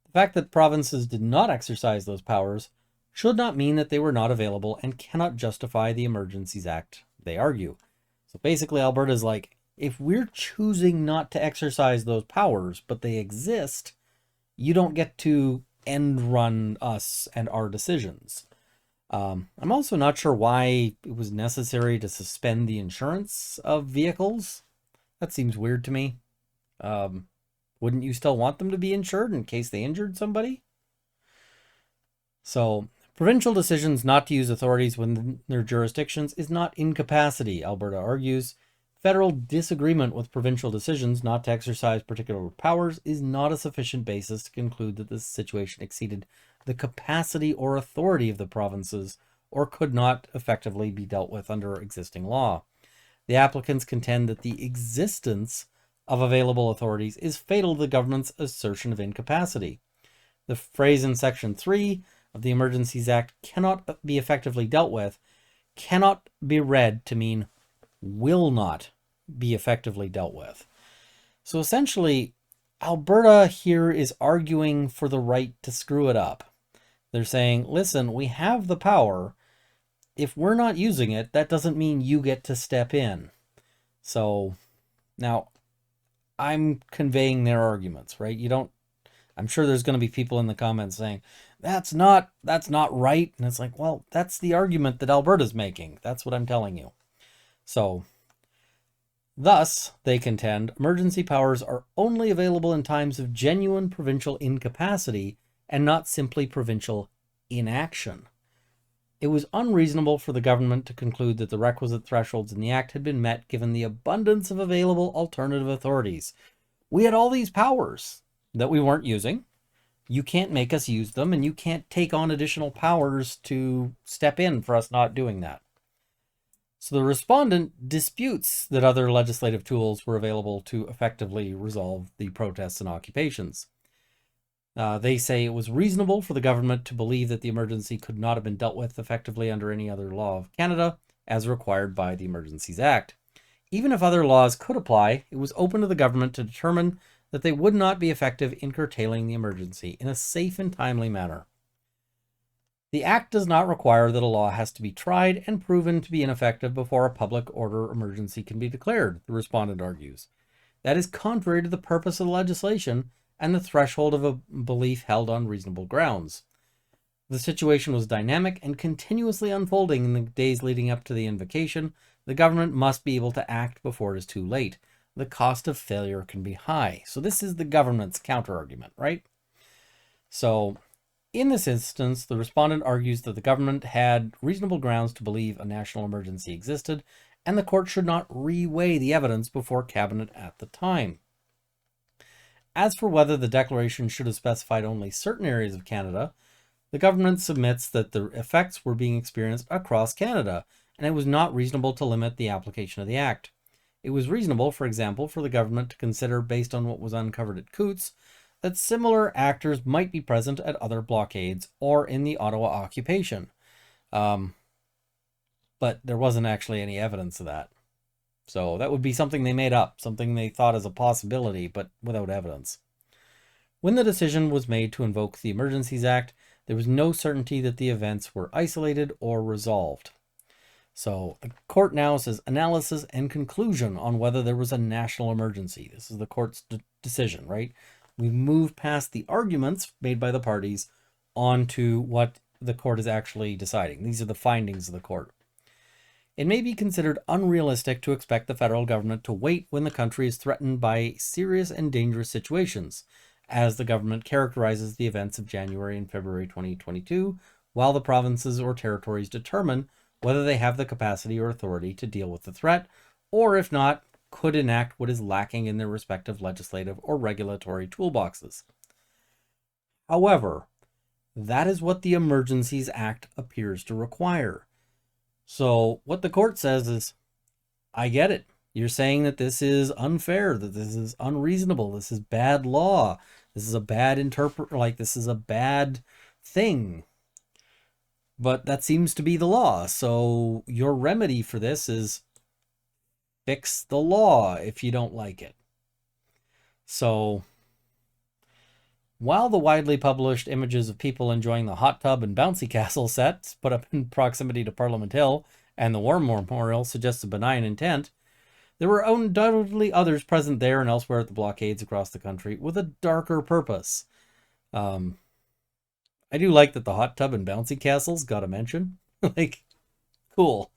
The fact that provinces did not exercise those powers should not mean that they were not available and cannot justify the Emergencies Act, they argue. So basically, Alberta's like, if we're choosing not to exercise those powers, but they exist, you don't get to end run us and our decisions. I'm also not sure why it was necessary to suspend the insurance of vehicles. That seems weird to me. Wouldn't you still want them to be insured in case they injured somebody? So, provincial decisions not to use authorities within their jurisdictions is not incapacity, Alberta argues. Federal disagreement with provincial decisions not to exercise particular powers is not a sufficient basis to conclude that this situation exceeded the capacity or authority of the provinces or could not effectively be dealt with under existing law. The applicants contend that the existence of available authorities is fatal to the government's assertion of incapacity. The phrase in Section 3 of the Emergencies Act, cannot be effectively dealt with, cannot be read to mean will not be effectively dealt with. So essentially, Alberta here is arguing for the right to screw it up. They're saying, listen, we have the power. If we're not using it, that doesn't mean you get to step in. So now I'm conveying their arguments, right? I'm sure there's going to be people in the comments saying, that's not right. And it's like, well, that's the argument that Alberta's making. That's what I'm telling you. So thus, they contend, emergency powers are only available in times of genuine provincial incapacity and not simply provincial inaction. It was unreasonable for the government to conclude that the requisite thresholds in the Act had been met given the abundance of available alternative authorities. We had all these powers that we weren't using. You can't make us use them, and you can't take on additional powers to step in for us not doing that. So the respondent disputes that other legislative tools were available to effectively resolve the protests and occupations. They say it was reasonable for the government to believe that the emergency could not have been dealt with effectively under any other law of Canada, as required by the Emergencies Act. Even if other laws could apply, it was open to the government to determine that they would not be effective in curtailing the emergency in a safe and timely manner. The Act does not require that a law has to be tried and proven to be ineffective before a public order emergency can be declared, the respondent argues. That is contrary to the purpose of the legislation and the threshold of a belief held on reasonable grounds. The situation was dynamic and continuously unfolding in the days leading up to the invocation. The government must be able to act before it is too late. The cost of failure can be high. So this is the government's counter-argument, right? So in this instance, the respondent argues that the government had reasonable grounds to believe a national emergency existed, and the court should not reweigh the evidence before Cabinet at the time. As for whether the declaration should have specified only certain areas of Canada, the government submits that the effects were being experienced across Canada, and it was not reasonable to limit the application of the Act. It was reasonable, for example, for the government to consider, based on what was uncovered at Coutts, that similar actors might be present at other blockades or in the Ottawa occupation. But there wasn't actually any evidence of that. So that would be something they made up, something they thought as a possibility, but without evidence. When the decision was made to invoke the Emergencies Act, there was no certainty that the events were isolated or resolved. So the court now says analysis and conclusion on whether there was a national emergency. This is the court's decision, right? We've moved past the arguments made by the parties onto what the court is actually deciding. These are the findings of the court. It may be considered unrealistic to expect the federal government to wait when the country is threatened by serious and dangerous situations, as the government characterizes the events of January and February 2022, while the provinces or territories determine whether they have the capacity or authority to deal with the threat, or if not, could enact what is lacking in their respective legislative or regulatory toolboxes. However, that is what the Emergencies Act appears to require. So what the court says is, I get it. You're saying that this is unfair, that this is unreasonable, this is bad law, this is a bad this is a bad thing. But that seems to be the law. So your remedy for this is fix the law if you don't like it. So while the widely published images of people enjoying the hot tub and bouncy castle sets put up in proximity to Parliament Hill and the War Memorial suggest a benign intent, there were undoubtedly others present there and elsewhere at the blockades across the country with a darker purpose. I do like that the hot tub and bouncy castles got a mention. Like, cool.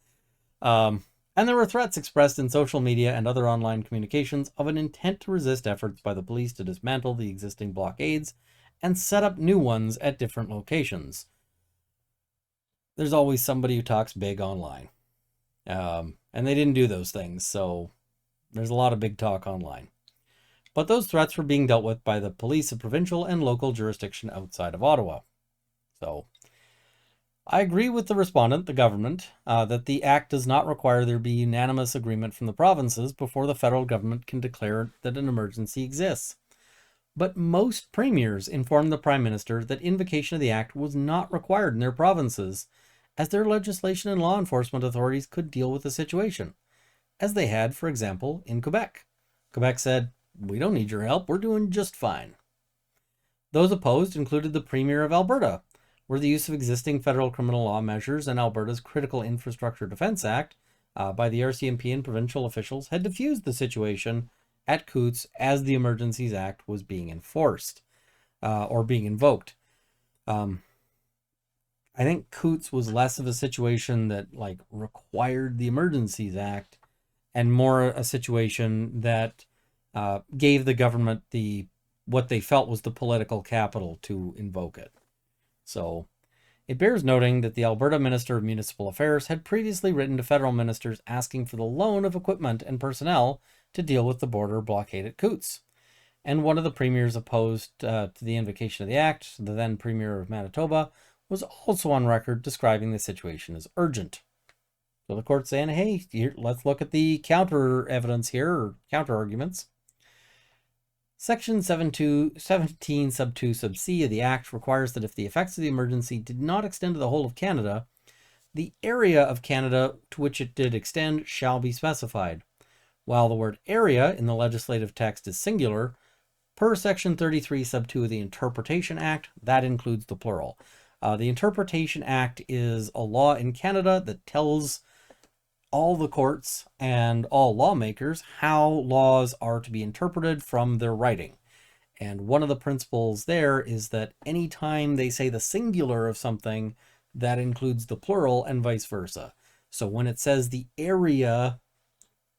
And there were threats expressed in social media and other online communications of an intent to resist efforts by the police to dismantle the existing blockades and set up new ones at different locations. There's always somebody who talks big online. And they didn't do those things, so there's a lot of big talk online. But those threats were being dealt with by the police of provincial and local jurisdiction outside of Ottawa. So I agree with the respondent, the government, that the Act does not require there be unanimous agreement from the provinces before the federal government can declare that an emergency exists. But most premiers informed the Prime Minister that invocation of the Act was not required in their provinces, as their legislation and law enforcement authorities could deal with the situation, as they had, for example, in Quebec. Quebec said, "We don't need your help, we're doing just fine." Those opposed included the Premier of Alberta, were the use of existing federal criminal law measures and Alberta's Critical Infrastructure Defence Act by the RCMP and provincial officials had diffused the situation at Coutts as the Emergencies Act was being enforced or being invoked. I think Coutts was less of a situation that like required the Emergencies Act and more a situation that gave the government what they felt was the political capital to invoke it. So it bears noting that the Alberta Minister of Municipal Affairs had previously written to federal ministers asking for the loan of equipment and personnel to deal with the border blockade at Coutts. And one of the premiers opposed to the invocation of the act, the then Premier of Manitoba, was also on record describing the situation as urgent. So the court's saying, hey, let's look at the counter evidence here, or counter arguments. Section 17 sub 2 sub c of the Act requires that if the effects of the emergency did not extend to the whole of Canada, the area of Canada to which it did extend shall be specified. While the word area in the legislative text is singular, per Section 33 sub 2 of the Interpretation Act, that includes the plural. The Interpretation Act is a law in Canada that tells all the courts and all lawmakers how laws are to be interpreted from their writing. And one of the principles there is that anytime they say the singular of something, that includes the plural and vice versa. So when it says the area,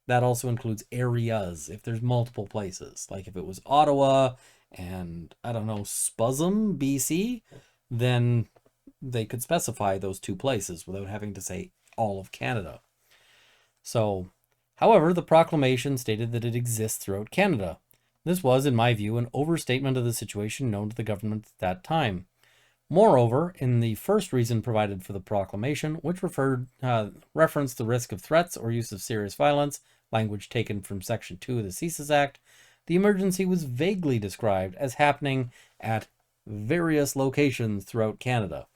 that also includes areas if there's multiple places. Like if it was Ottawa and, I don't know, Spuzzum, BC, then they could specify those two places without having to say all of Canada. So, however, the proclamation stated that it exists throughout Canada. This was, in my view, an overstatement of the situation known to the government at that time. Moreover, in the first reason provided for the proclamation, which referenced the risk of threats or use of serious violence, language taken from Section 2 of the Census Act, the emergency was vaguely described as happening at various locations throughout Canada.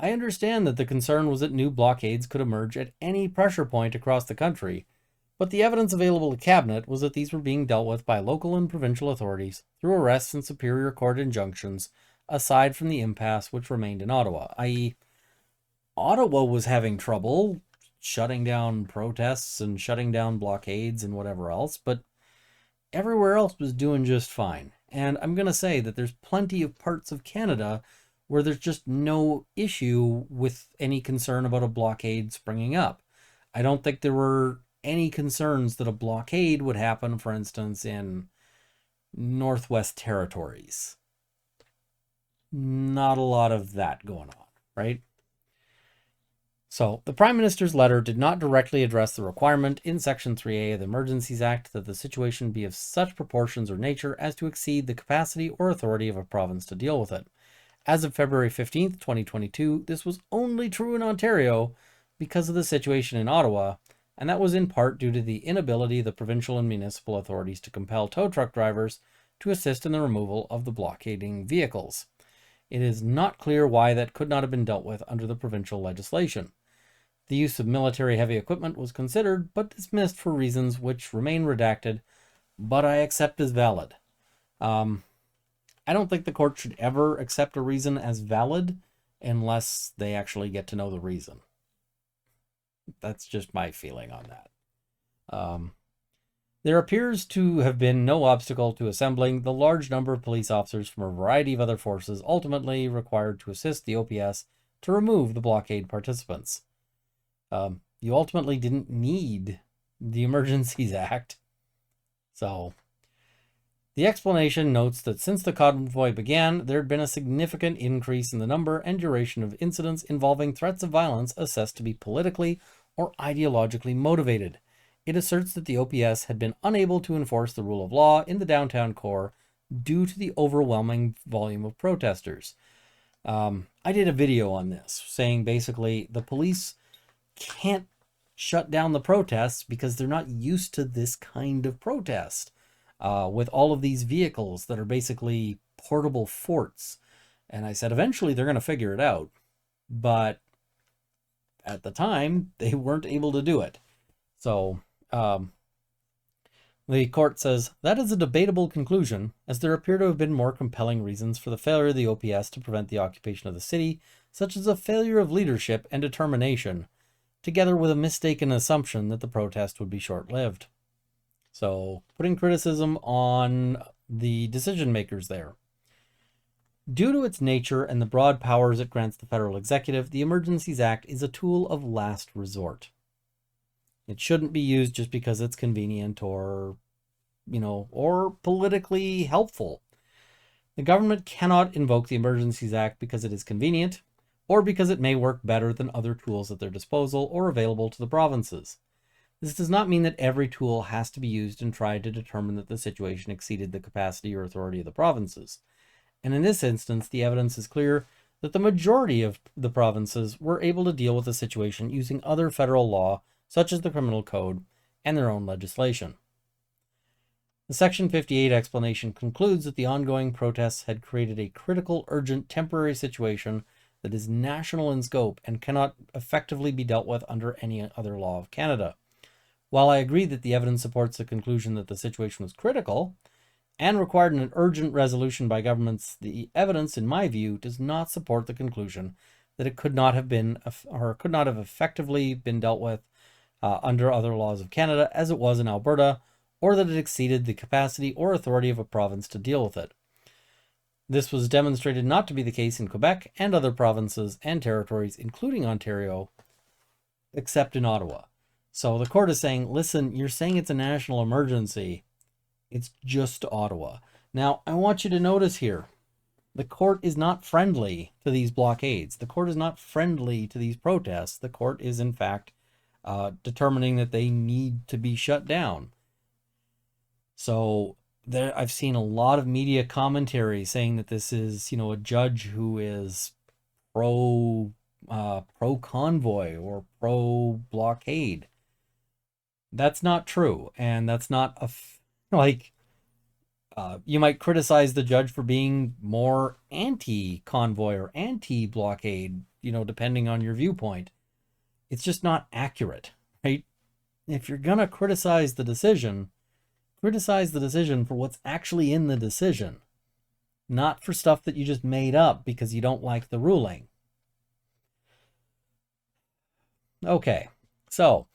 I understand that the concern was that new blockades could emerge at any pressure point across the country, but the evidence available to Cabinet was that these were being dealt with by local and provincial authorities through arrests and Superior Court injunctions, aside from the impasse which remained in Ottawa, i.e., Ottawa was having trouble shutting down protests and shutting down blockades and whatever else, but everywhere else was doing just fine. And I'm going to say that there's plenty of parts of Canada where there's just no issue with any concern about a blockade springing up. I don't think there were any concerns that a blockade would happen, for instance, in Northwest Territories. Not a lot of that going on, right? So, the Prime Minister's letter did not directly address the requirement in Section 3A of the Emergencies Act that the situation be of such proportions or nature as to exceed the capacity or authority of a province to deal with it. As of February 15th, 2022, this was only true in Ontario because of the situation in Ottawa, and that was in part due to the inability of the provincial and municipal authorities to compel tow truck drivers to assist in the removal of the blockading vehicles. It is not clear why that could not have been dealt with under the provincial legislation. The use of military heavy equipment was considered, but dismissed for reasons which remain redacted, but I accept as valid. I don't think the court should ever accept a reason as valid unless they actually get to know the reason. That's just my feeling on that. There appears to have been no obstacle to assembling the large number of police officers from a variety of other forces ultimately required to assist the OPS to remove the blockade participants. You ultimately didn't need the Emergencies Act. So, the explanation notes that since the convoy began, there had been a significant increase in the number and duration of incidents involving threats of violence assessed to be politically or ideologically motivated. It asserts that the OPS had been unable to enforce the rule of law in the downtown core due to the overwhelming volume of protesters. I did a video on this saying basically the police can't shut down the protests because they're not used to this kind of protest with all of these vehicles that are basically portable forts. And I said eventually they're going to figure it out, but at the time they weren't able to do it. So The court says, that is a debatable conclusion, as there appear to have been more compelling reasons for the failure of the OPS to prevent the occupation of the city, such as a failure of leadership and determination, together with a mistaken assumption that the protest would be short-lived. So, putting criticism on the decision makers there. Due to its nature and the broad powers it grants the federal executive, the Emergencies Act is a tool of last resort. It shouldn't be used just because it's convenient or politically helpful. The government cannot invoke the Emergencies Act because it is convenient or because it may work better than other tools at their disposal or available to the provinces. This does not mean that every tool has to be used and tried to determine that the situation exceeded the capacity or authority of the provinces. And in this instance, the evidence is clear that the majority of the provinces were able to deal with the situation using other federal law, such as the Criminal Code, and their own legislation. The Section 58 explanation concludes that the ongoing protests had created a critical, urgent, temporary situation that is national in scope and cannot effectively be dealt with under any other law of Canada. While I agree that the evidence supports the conclusion that the situation was critical and required an urgent resolution by governments, the evidence, in my view, does not support the conclusion that it could not have effectively been dealt with under other laws of Canada as it was in Alberta, or that it exceeded the capacity or authority of a province to deal with it. This was demonstrated not to be the case in Quebec and other provinces and territories, including Ontario, except in Ottawa. So the court is saying, listen, you're saying it's a national emergency. It's just Ottawa. Now, I want you to notice here, the court is not friendly to these blockades. The court is not friendly to these protests. The court is, in fact, determining that they need to be shut down. So I've seen a lot of media commentary saying that this is, a judge who is pro convoy or pro blockade. That's not true, and that's not you might criticize the judge for being more anti-convoy or anti-blockade, depending on your viewpoint. It's just not accurate, right? If you're gonna criticize the decision for what's actually in the decision, not for stuff that you just made up because you don't like the ruling. Okay, so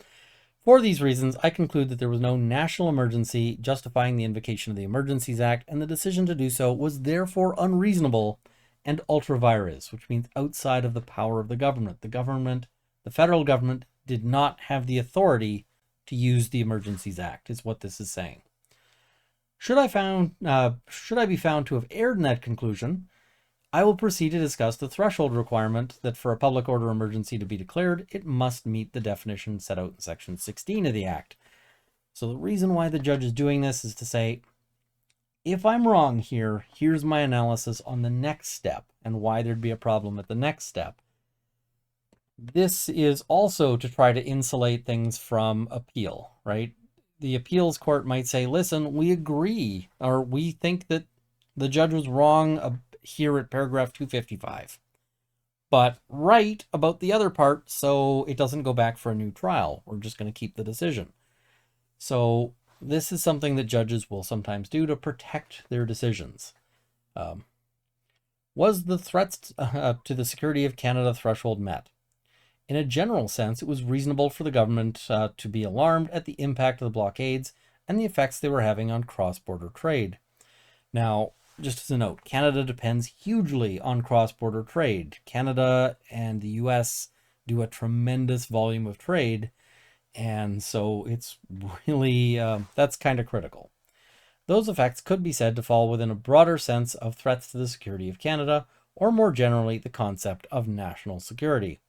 for these reasons, I conclude that there was no national emergency justifying the invocation of the Emergencies Act, and the decision to do so was therefore unreasonable and ultra vires, which means outside of the power of the government. The federal government, did not have the authority to use the Emergencies Act, is what this is saying. Should I be found to have erred in that conclusion, I will proceed to discuss the threshold requirement that for a public order emergency to be declared, it must meet the definition set out in Section 16 of the Act. So the reason why the judge is doing this is to say, if I'm wrong here, here's my analysis on the next step and why there'd be a problem at the next step. This is also to try to insulate things from appeal, right? The appeals court might say, listen, we agree, or we think that the judge was wrong here at paragraph 255, but right about the other part, so it doesn't go back for a new trial. We're just going to keep the decision. So this is something that judges will sometimes do to protect their decisions. Was the threats to the security of Canada threshold met? In a general sense, it was reasonable for the government to be alarmed at the impact of the blockades and the effects they were having on cross-border trade. Now, just as a note, Canada depends hugely on cross-border trade. Canada and the US do a tremendous volume of trade, and so it's really, that's kind of critical. Those effects could be said to fall within a broader sense of threats to the security of Canada, or more generally, the concept of national security.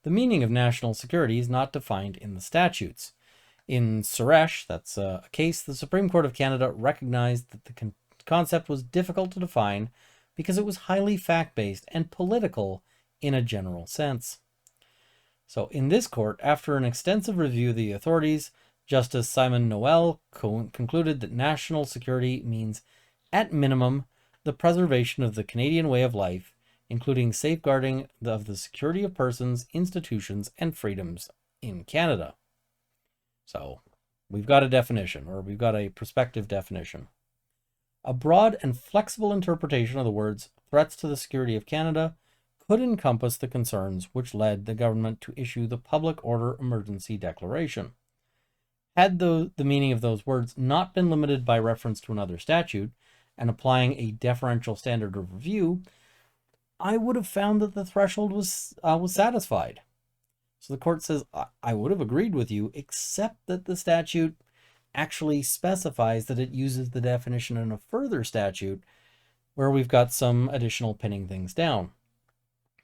The meaning of national security is not defined in the statutes. In Suresh, that's a case, the Supreme Court of Canada recognized that the concept was difficult to define because it was highly fact-based and political in a general sense. So in this court, after an extensive review of the authorities, Justice Simon Noel concluded that national security means, at minimum, the preservation of the Canadian way of life, including safeguarding of the security of persons, institutions, and freedoms in Canada. So we've got a definition, or we've got a prospective definition. A broad and flexible interpretation of the words threats to the security of Canada could encompass the concerns which led the government to issue the public order emergency declaration. Had the meaning of those words not been limited by reference to another statute and applying a deferential standard of review, I would have found that the threshold was satisfied. So the court says, I would have agreed with you, except that the statute actually specifies that it uses the definition in a further statute where we've got some additional pinning things down.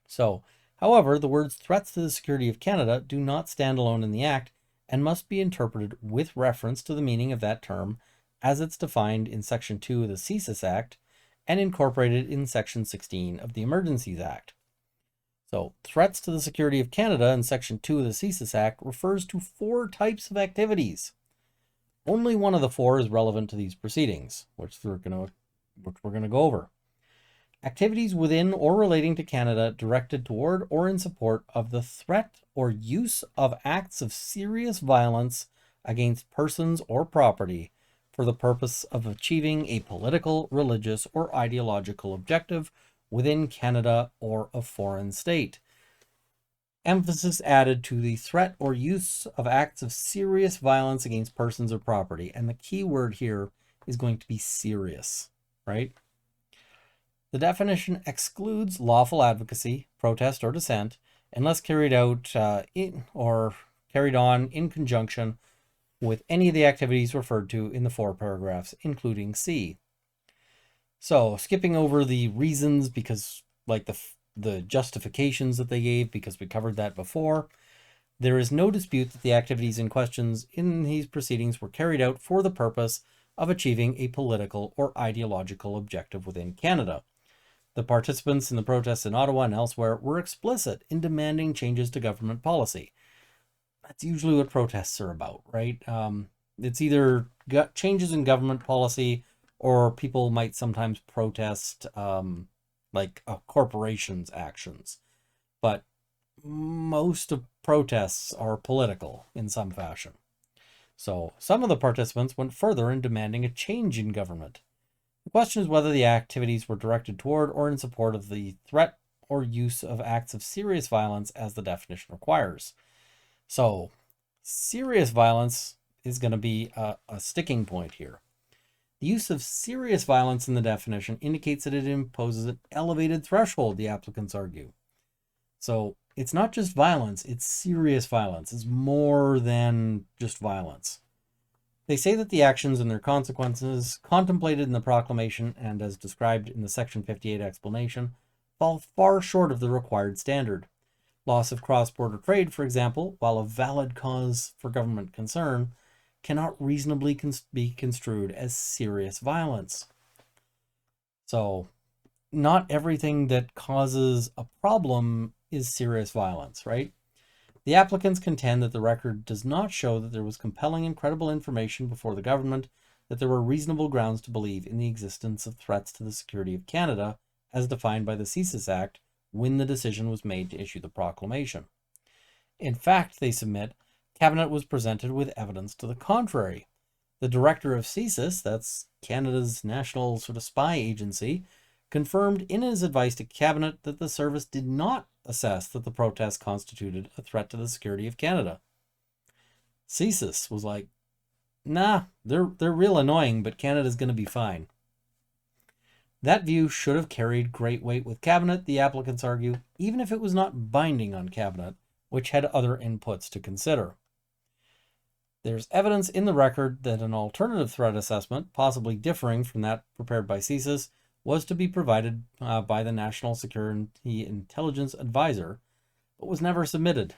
So, however, the words threats to the security of Canada do not stand alone in the Act and must be interpreted with reference to the meaning of that term as it's defined in Section 2 of the CSIS Act and incorporated in Section 16 of the Emergencies Act. So, threats to the security of Canada in Section 2 of the CSIS Act refers to 4 types of activities. Only one of the 4 is relevant to these proceedings, which we're going to go over. Activities within or relating to Canada directed toward or in support of the threat or use of acts of serious violence against persons or property for the purpose of achieving a political, religious, or ideological objective within Canada or a foreign state. Emphasis added to the threat or use of acts of serious violence against persons or property. And the key word here is going to be serious, right? The definition excludes lawful advocacy, protest, or dissent unless carried out carried on in conjunction with any of the activities referred to in the 4 paragraphs, including C. So, skipping over the reasons because, like the justifications that they gave, because we covered that before, there is no dispute that the activities in questions in these proceedings were carried out for the purpose of achieving a political or ideological objective within Canada. The participants in the protests in Ottawa and elsewhere were explicit in demanding changes to government policy. That's usually what protests are about, right? It's either changes in government policy, or people might sometimes protest corporations' actions. But most of protests are political in some fashion. So some of the participants went further in demanding a change in government. The question is whether the activities were directed toward or in support of the threat or use of acts of serious violence as the definition requires. So, serious violence is going to be a sticking point here. The use of serious violence in the definition indicates that it imposes an elevated threshold, the applicants argue. So, it's not just violence, it's serious violence. It's more than just violence. They say that the actions and their consequences contemplated in the proclamation and as described in the Section 58 explanation fall far short of the required standard. Loss of cross-border trade, for example, while a valid cause for government concern, cannot reasonably be construed as serious violence. So, not everything that causes a problem is serious violence, right? The applicants contend that the record does not show that there was compelling and credible information before the government that there were reasonable grounds to believe in the existence of threats to the security of Canada, as defined by the CSIS Act, when the decision was made to issue the proclamation. In fact, they submit, Cabinet was presented with evidence to the contrary. The director of CSIS, that's Canada's national sort of spy agency, confirmed in his advice to Cabinet that the service did not assess that the protest constituted a threat to the security of Canada. CSIS was like, nah, they're real annoying, but Canada's going to be fine. That view should have carried great weight with Cabinet, the applicants argue, even if it was not binding on Cabinet, which had other inputs to consider. There's evidence in the record that an alternative threat assessment, possibly differing from that prepared by CSIS, was to be provided by the National Security Intelligence Advisor, but was never submitted.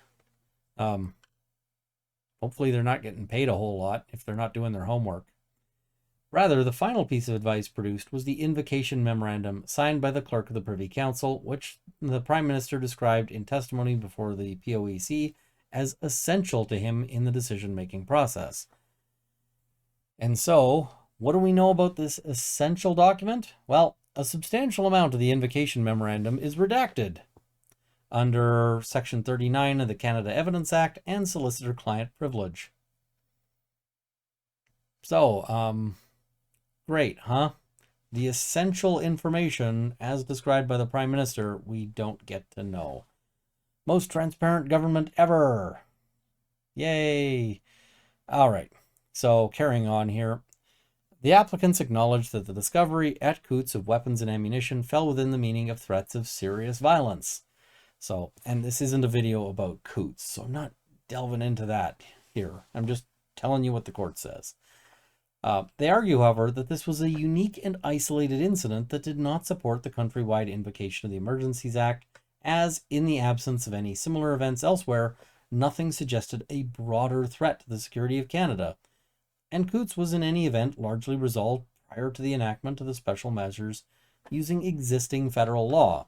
Hopefully they're not getting paid a whole lot if they're not doing their homework. Rather, the final piece of advice produced was the invocation memorandum signed by the clerk of the Privy Council, which the Prime Minister described in testimony before the POEC as essential to him in the decision-making process. And so, what do we know about this essential document? Well, a substantial amount of the invocation memorandum is redacted under Section 39 of the Canada Evidence Act and solicitor-client privilege. Great, huh? The essential information, as described by the Prime Minister, we don't get to know. Most transparent government ever. Yay. All right. So carrying on here. The applicants acknowledged that the discovery at Coutts of weapons and ammunition fell within the meaning of threats of serious violence. So, and this isn't a video about Coutts, so I'm not delving into that here. I'm just telling you what the court says. They argue, however, that this was a unique and isolated incident that did not support the countrywide invocation of the Emergencies Act, as, in the absence of any similar events elsewhere, nothing suggested a broader threat to the security of Canada, and Coutts was in any event largely resolved prior to the enactment of the special measures using existing federal law.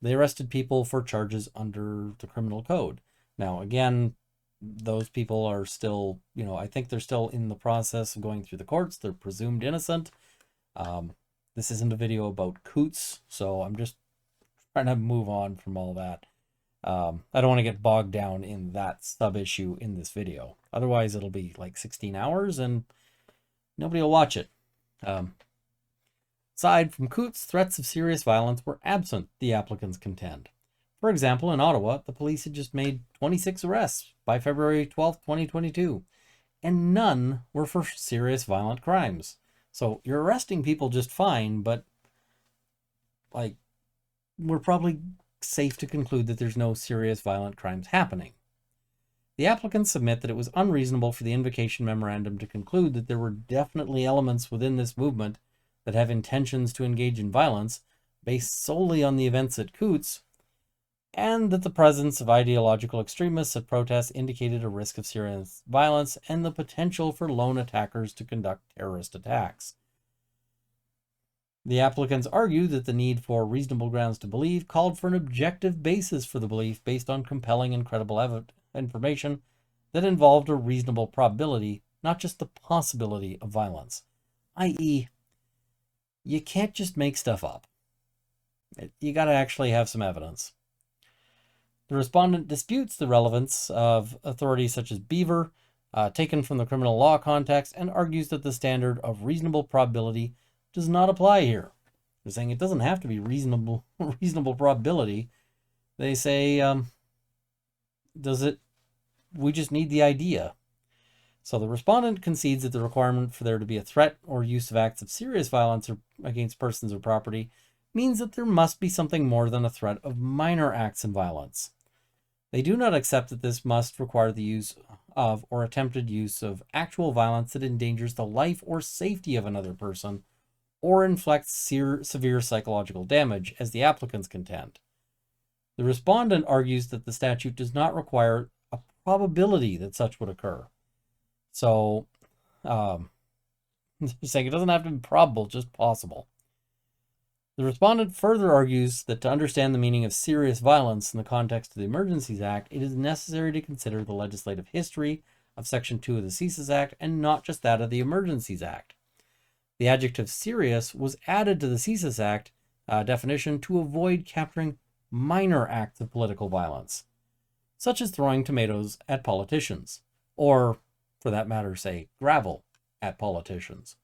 They arrested people for charges under the criminal code. Now, again, those people are still, I think they're still in the process of going through the courts. They're presumed innocent. This isn't a video about Coutts, so I'm just trying to move on from all that. I don't want to get bogged down in that sub-issue in this video. Otherwise, it'll be like 16 hours and nobody will watch it. Aside from Coutts, threats of serious violence were absent, the applicants contend. For example, in Ottawa, the police had just made 26 arrests by February 12, 2022, and none were for serious violent crimes. So you're arresting people just fine, but we're probably safe to conclude that there's no serious violent crimes happening. The applicants submit that it was unreasonable for the invocation memorandum to conclude that there were definitely elements within this movement that have intentions to engage in violence based solely on the events at Coutts, and that the presence of ideological extremists at protests indicated a risk of serious violence and the potential for lone attackers to conduct terrorist attacks. The applicants argue that the need for reasonable grounds to believe called for an objective basis for the belief based on compelling and credible information that involved a reasonable probability, not just the possibility of violence, i.e., you can't just make stuff up. You got to actually have some evidence. The respondent disputes the relevance of authorities such as Beaver, taken from the criminal law context, and argues that the standard of reasonable probability does not apply here. They're saying it doesn't have to be reasonable probability. They say, we just need the idea. So the respondent concedes that the requirement for there to be a threat or use of acts of serious violence against persons or property means that there must be something more than a threat of minor acts of violence. They do not accept that this must require the use of or attempted use of actual violence that endangers the life or safety of another person or inflicts severe psychological damage, as the applicants contend. The respondent argues that the statute does not require a probability that such would occur. So, they're saying it doesn't have to be probable, just possible. The respondent further argues that to understand the meaning of serious violence in the context of the Emergencies Act, it is necessary to consider the legislative history of Section 2 of the CSIS Act and not just that of the Emergencies Act. The adjective serious was added to the CSIS Act definition to avoid capturing minor acts of political violence, such as throwing tomatoes at politicians, or, for that matter, say, gravel at politicians.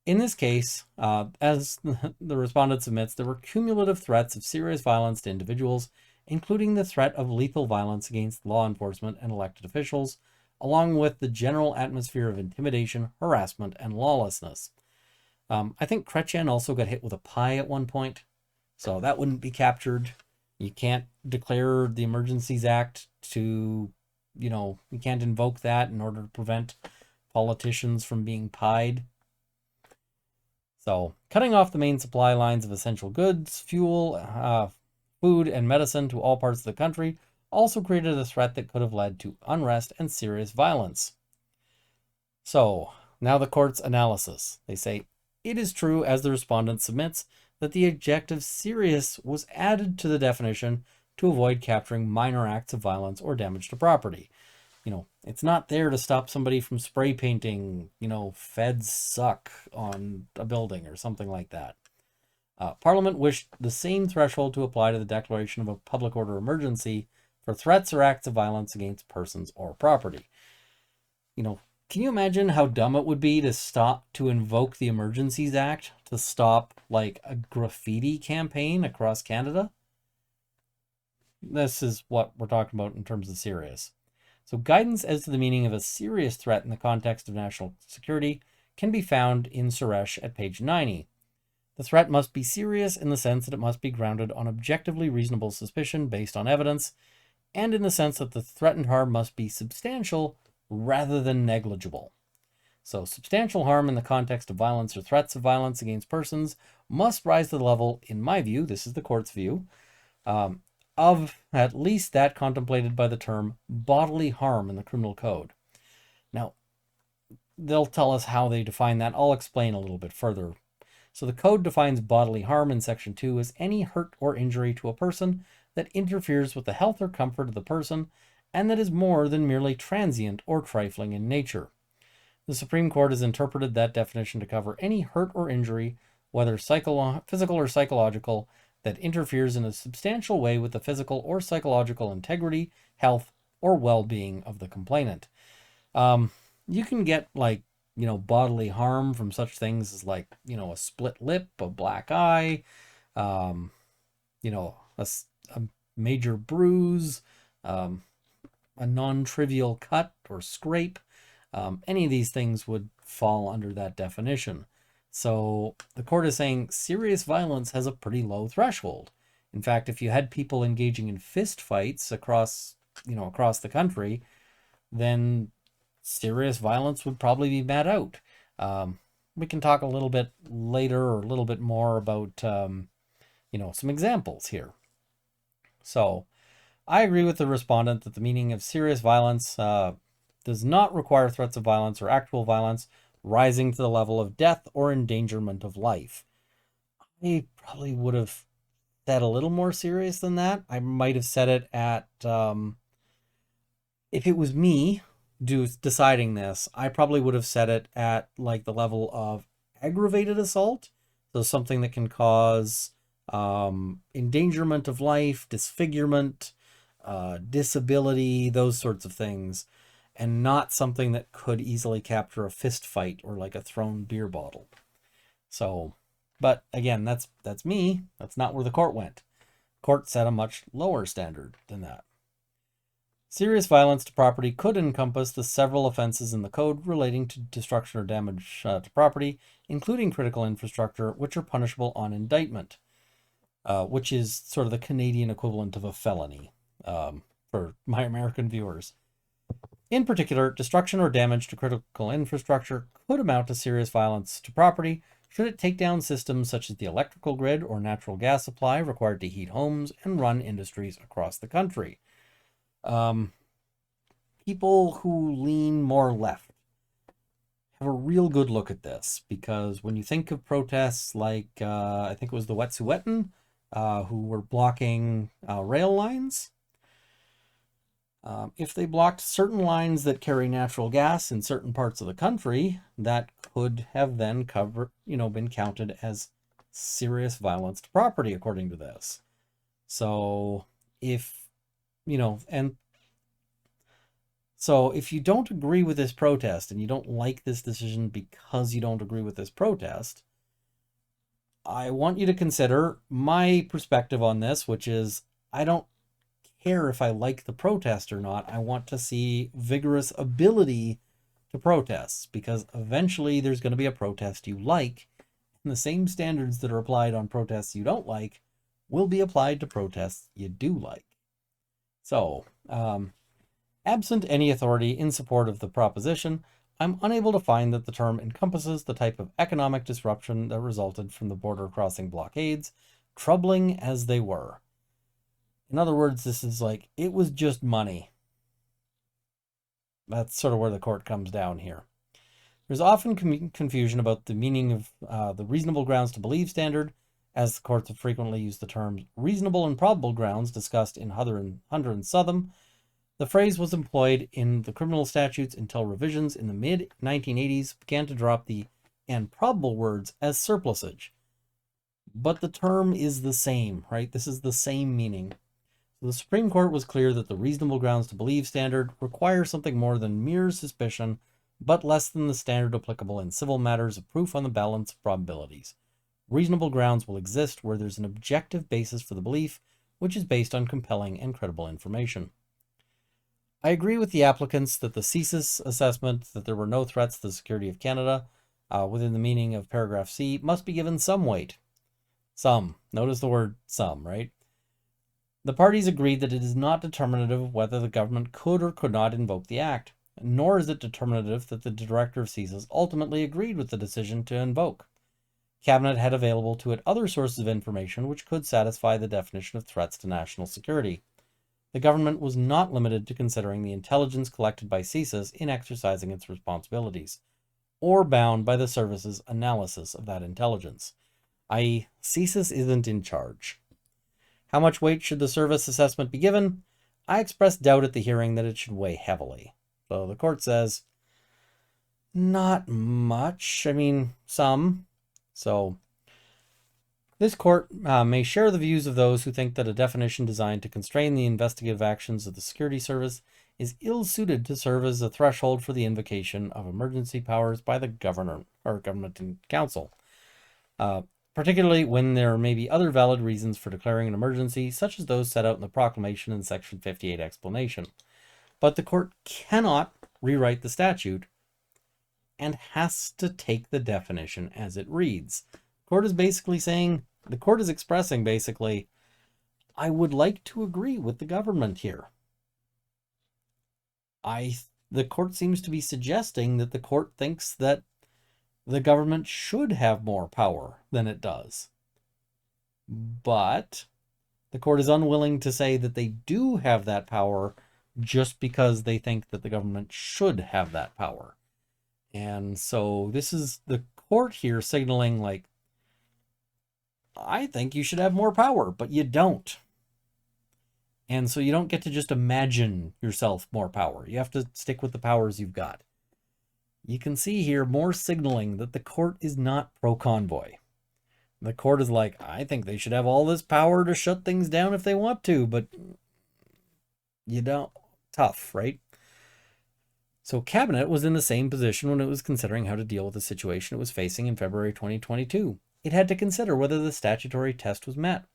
In this case, as the respondent admits, there were cumulative threats of serious violence to individuals, including the threat of lethal violence against law enforcement and elected officials, along with the general atmosphere of intimidation, harassment, and lawlessness. I think Chrétien also got hit with a pie at one point, so that wouldn't be captured. You can't declare the Emergencies Act to, you can't invoke that in order to prevent politicians from being pied. So, cutting off the main supply lines of essential goods, fuel, food, and medicine to all parts of the country also created a threat that could have led to unrest and serious violence. So, now the court's analysis. They say, it is true, as the respondent submits, that the adjective serious was added to the definition to avoid capturing minor acts of violence or damage to property. It's not there to stop somebody from spray painting, feds suck on a building or something like that. Parliament wished the same threshold to apply to the declaration of a public order emergency for threats or acts of violence against persons or property. Can you imagine how dumb it would be to invoke the Emergencies Act to stop like a graffiti campaign across Canada? This is what we're talking about in terms of serious. So guidance as to the meaning of a serious threat in the context of national security can be found in Suresh at page 90. The threat must be serious in the sense that it must be grounded on objectively reasonable suspicion based on evidence, and in the sense that the threatened harm must be substantial rather than negligible. So substantial harm in the context of violence or threats of violence against persons must rise to the level, in my view, this is the court's view, of at least that contemplated by the term bodily harm in the criminal code. Now, they'll tell us how they define that. I'll explain a little bit further. So the code defines bodily harm in section 2 as any hurt or injury to a person that interferes with the health or comfort of the person and that is more than merely transient or trifling in nature. The Supreme Court has interpreted that definition to cover any hurt or injury, whether physical or psychological, that interferes in a substantial way with the physical or psychological integrity, health, or well-being of the complainant. You can get bodily harm from such things as a split lip, a black eye, a major bruise, a non-trivial cut or scrape. Any of these things would fall under that definition. So the court is saying serious violence has a pretty low threshold. In fact, if you had people engaging in fist fights across the country, then serious violence would probably be met out. We can talk a little bit later or a little bit more about, some examples here. So I agree with the respondent that the meaning of serious violence does not require threats of violence or actual violence rising to the level of death or endangerment of life. I probably would have said a little more serious than that. I might have said it at, if it was me deciding this, I probably would have said it at the level of aggravated assault. So something that can cause endangerment of life, disfigurement, disability, those sorts of things, and not something that could easily capture a fist fight or a thrown beer bottle. So, but again, that's me. That's not where the court went. Court set a much lower standard than that. Serious violence to property could encompass the several offenses in the code relating to destruction or damage to property, including critical infrastructure, which are punishable on indictment, which is sort of the Canadian equivalent of a felony for my American viewers. In particular, destruction or damage to critical infrastructure could amount to serious violence to property should it take down systems such as the electrical grid or natural gas supply required to heat homes and run industries across the country. People who lean more left have a real good look at this, because when you think of protests like, I think it was the Wet'suwet'en, who were blocking rail lines, if they blocked certain lines that carry natural gas in certain parts of the country, that could have then been counted as serious violence to property, according to this. So if you don't agree with this protest and you don't like this decision because you don't agree with this protest, I want you to consider my perspective on this, which is I don't care if I like the protest or not. I want to see vigorous ability to protest, because eventually there's going to be a protest you like, and the same standards that are applied on protests you don't like will be applied to protests you do like. So, absent any authority in support of the proposition, I'm unable to find that the term encompasses the type of economic disruption that resulted from the border crossing blockades, troubling as they were. In other words, this is it was just money. That's sort of where the court comes down here. There's often confusion about the meaning of the reasonable grounds to believe standard, as the courts have frequently used the terms reasonable and probable grounds discussed in Hunter and Southam. The phrase was employed in the criminal statutes until revisions in the mid-1980s began to drop the and probable words as surplusage. But the term is the same, right? This is the same meaning. So the Supreme Court was clear that the reasonable grounds to believe standard requires something more than mere suspicion but less than the standard applicable in civil matters of proof on the balance of probabilities. Reasonable grounds will exist where there's an objective basis for the belief, which is based on compelling and credible information. I agree with the applicants that the CSIS assessment that there were no threats to the security of Canada, within the meaning of paragraph C, must be given some weight. Some. Notice the word some, right? The parties agreed that it is not determinative of whether the government could or could not invoke the act, nor is it determinative that the director of CSIS ultimately agreed with the decision to invoke. Cabinet had available to it other sources of information which could satisfy the definition of threats to national security. The government was not limited to considering the intelligence collected by CSIS in exercising its responsibilities, or bound by the service's analysis of that intelligence, i.e., CSIS isn't in charge. How much weight should the service assessment be given? I expressed doubt at the hearing that it should weigh heavily. So the court says, not much. I mean, some. So this court may share the views of those who think that a definition designed to constrain the investigative actions of the security service is ill-suited to serve as a threshold for the invocation of emergency powers by the governor or government and council, particularly when there may be other valid reasons for declaring an emergency, such as those set out in the proclamation and Section 58 explanation. But the court cannot rewrite the statute and has to take the definition as it reads. The court is expressing basically, I would like to agree with the government here. The court seems to be suggesting that the court thinks that the government should have more power than it does. But the court is unwilling to say that they do have that power just because they think that the government should have that power. And so this is the court here signaling like, I think you should have more power, but you don't. And so you don't get to just imagine yourself more power. You have to stick with the powers you've got. You can see here more signaling that the court is not pro-Convoy. The court is like, I think they should have all this power to shut things down if they want to, but you don't. Tough, right? So Cabinet was in the same position when it was considering how to deal with the situation it was facing in February 2022. It had to consider whether the statutory test was met.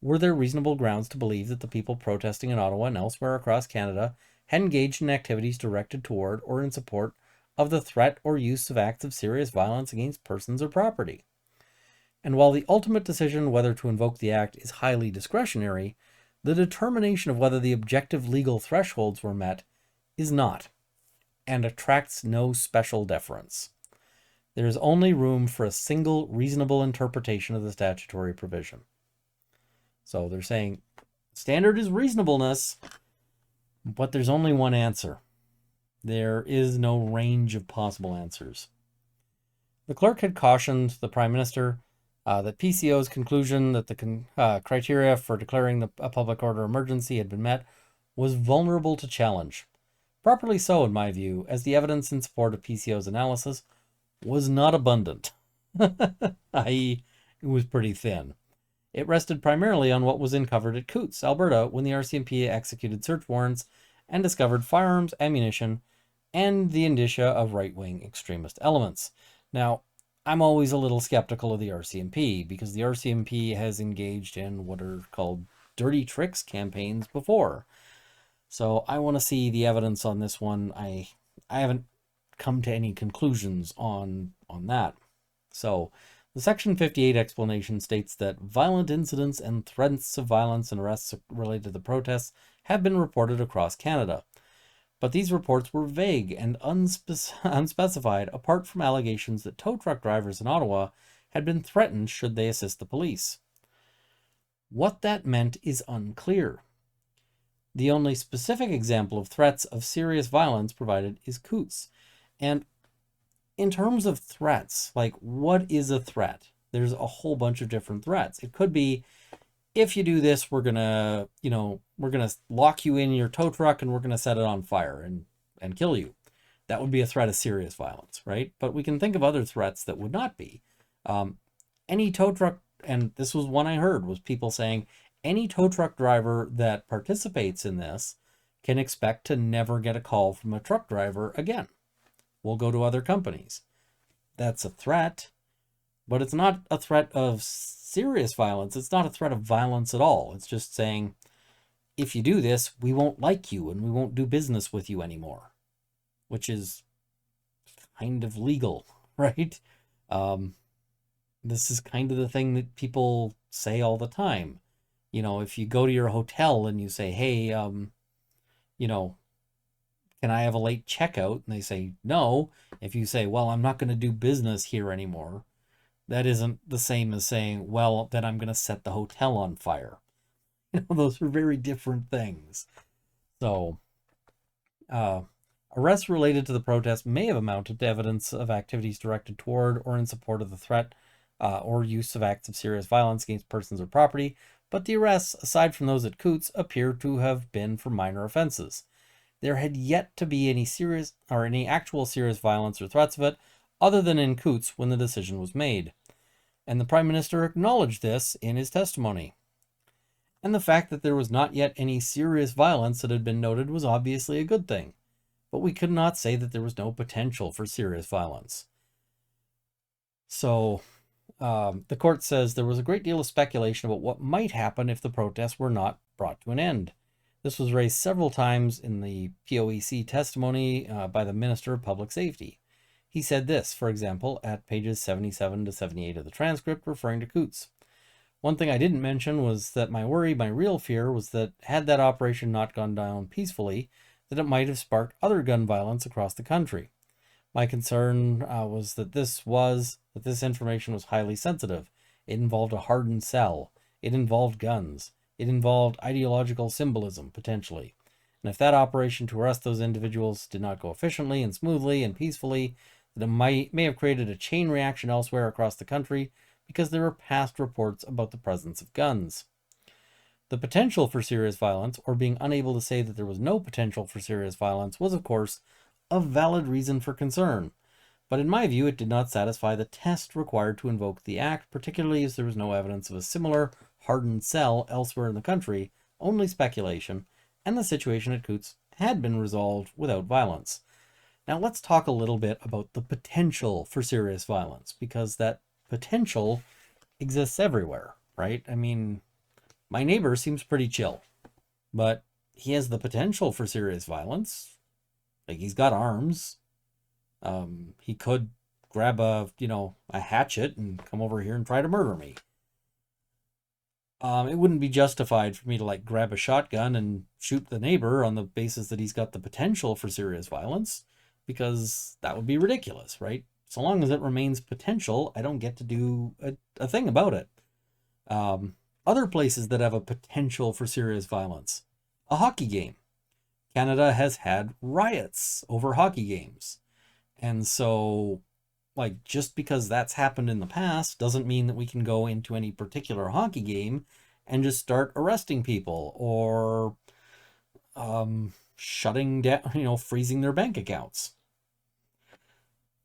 Were there reasonable grounds to believe that the people protesting in Ottawa and elsewhere across Canada had engaged in activities directed toward or in support of the threat or use of acts of serious violence against persons or property? And while the ultimate decision whether to invoke the act is highly discretionary, the determination of whether the objective legal thresholds were met is not, and attracts no special deference. There is only room for a single reasonable interpretation of the statutory provision. So they're saying standard is reasonableness, but there's only one answer. There is no range of possible answers. The clerk had cautioned the Prime Minister that PCO's conclusion that the criteria for declaring a public order emergency had been met was vulnerable to challenge. Properly so, in my view, as the evidence in support of PCO's analysis was not abundant, i.e., it was pretty thin. It rested primarily on what was uncovered at Coutts, Alberta, when the RCMP executed search warrants and discovered firearms, ammunition, and the indicia of right-wing extremist elements. Now, I'm always a little skeptical of the RCMP because the RCMP has engaged in what are called dirty tricks campaigns before. So I want to see the evidence on this one. I haven't come to any conclusions on that. So the Section 58 explanation states that violent incidents and threats of violence and arrests related to the protests have been reported across Canada. But these reports were vague and unspecified, apart from allegations that tow truck drivers in Ottawa had been threatened should they assist the police. What that meant is unclear. The only specific example of threats of serious violence provided is Coutts. And in terms of threats, like what is a threat? There's a whole bunch of different threats. It could be, if you do this, we're gonna lock you in your tow truck and we're gonna set it on fire and kill you. That would be a threat of serious violence, right? But we can think of other threats that would not be. Any tow truck, and this was one I heard, was people saying any tow truck driver that participates in this can expect to never get a call from a truck driver again, we'll go to other companies. That's a threat, but it's not a threat of serious violence. It's not a threat of violence at all. It's just saying, if you do this, we won't like you and we won't do business with you anymore, which is kind of legal, right? This is kind of the thing that people say all the time. You know, if you go to your hotel and you say, hey, you know, can I have a late checkout? And they say no. If you say, well, I'm not going to do business here anymore, that isn't the same as saying, well, then I'm going to set the hotel on fire. You know, those are very different things. So, arrests related to the protest may have amounted to evidence of activities directed toward or in support of the threat or use of acts of serious violence against persons or property, but the arrests, aside from those at Coutts, appear to have been for minor offenses. There had yet to be any serious or any actual serious violence or threats of it, other than in Coutts when the decision was made. And the Prime Minister acknowledged this in his testimony. And the fact that there was not yet any serious violence that had been noted was obviously a good thing. But we could not say that there was no potential for serious violence. So, the court says there was a great deal of speculation about what might happen if the protests were not brought to an end. This was raised several times in the POEC testimony by the Minister of Public Safety. He said this, for example, at pages 77 to 78 of the transcript, referring to Coutts. One thing I didn't mention was that my real fear, was that had that operation not gone down peacefully, that it might have sparked other gun violence across the country. My concern was that this information was highly sensitive. It involved a hardened cell. It involved guns. It involved ideological symbolism, potentially. And if that operation to arrest those individuals did not go efficiently and smoothly and peacefully, then it may have created a chain reaction elsewhere across the country, because there were past reports about the presence of guns. The potential for serious violence, or being unable to say that there was no potential for serious violence, was, of course, a valid reason for concern. But in my view, it did not satisfy the test required to invoke the act, particularly as there was no evidence of a similar hardened cell elsewhere in the country, only speculation, and the situation at Coutts had been resolved without violence. Now let's talk a little bit about the potential for serious violence, because that potential exists everywhere, right? I mean, my neighbor seems pretty chill, but he has the potential for serious violence. Like, he's got arms. He could grab a hatchet and come over here and try to murder me. It wouldn't be justified for me to like grab a shotgun and shoot the neighbor on the basis that he's got the potential for serious violence, because that would be ridiculous, right? So long as it remains potential, I don't get to do a thing about it. Other places that have a potential for serious violence. A hockey game. Canada has had riots over hockey games. And so, like, just because that's happened in the past doesn't mean that we can go into any particular hockey game and just start arresting people or shutting down, freezing their bank accounts.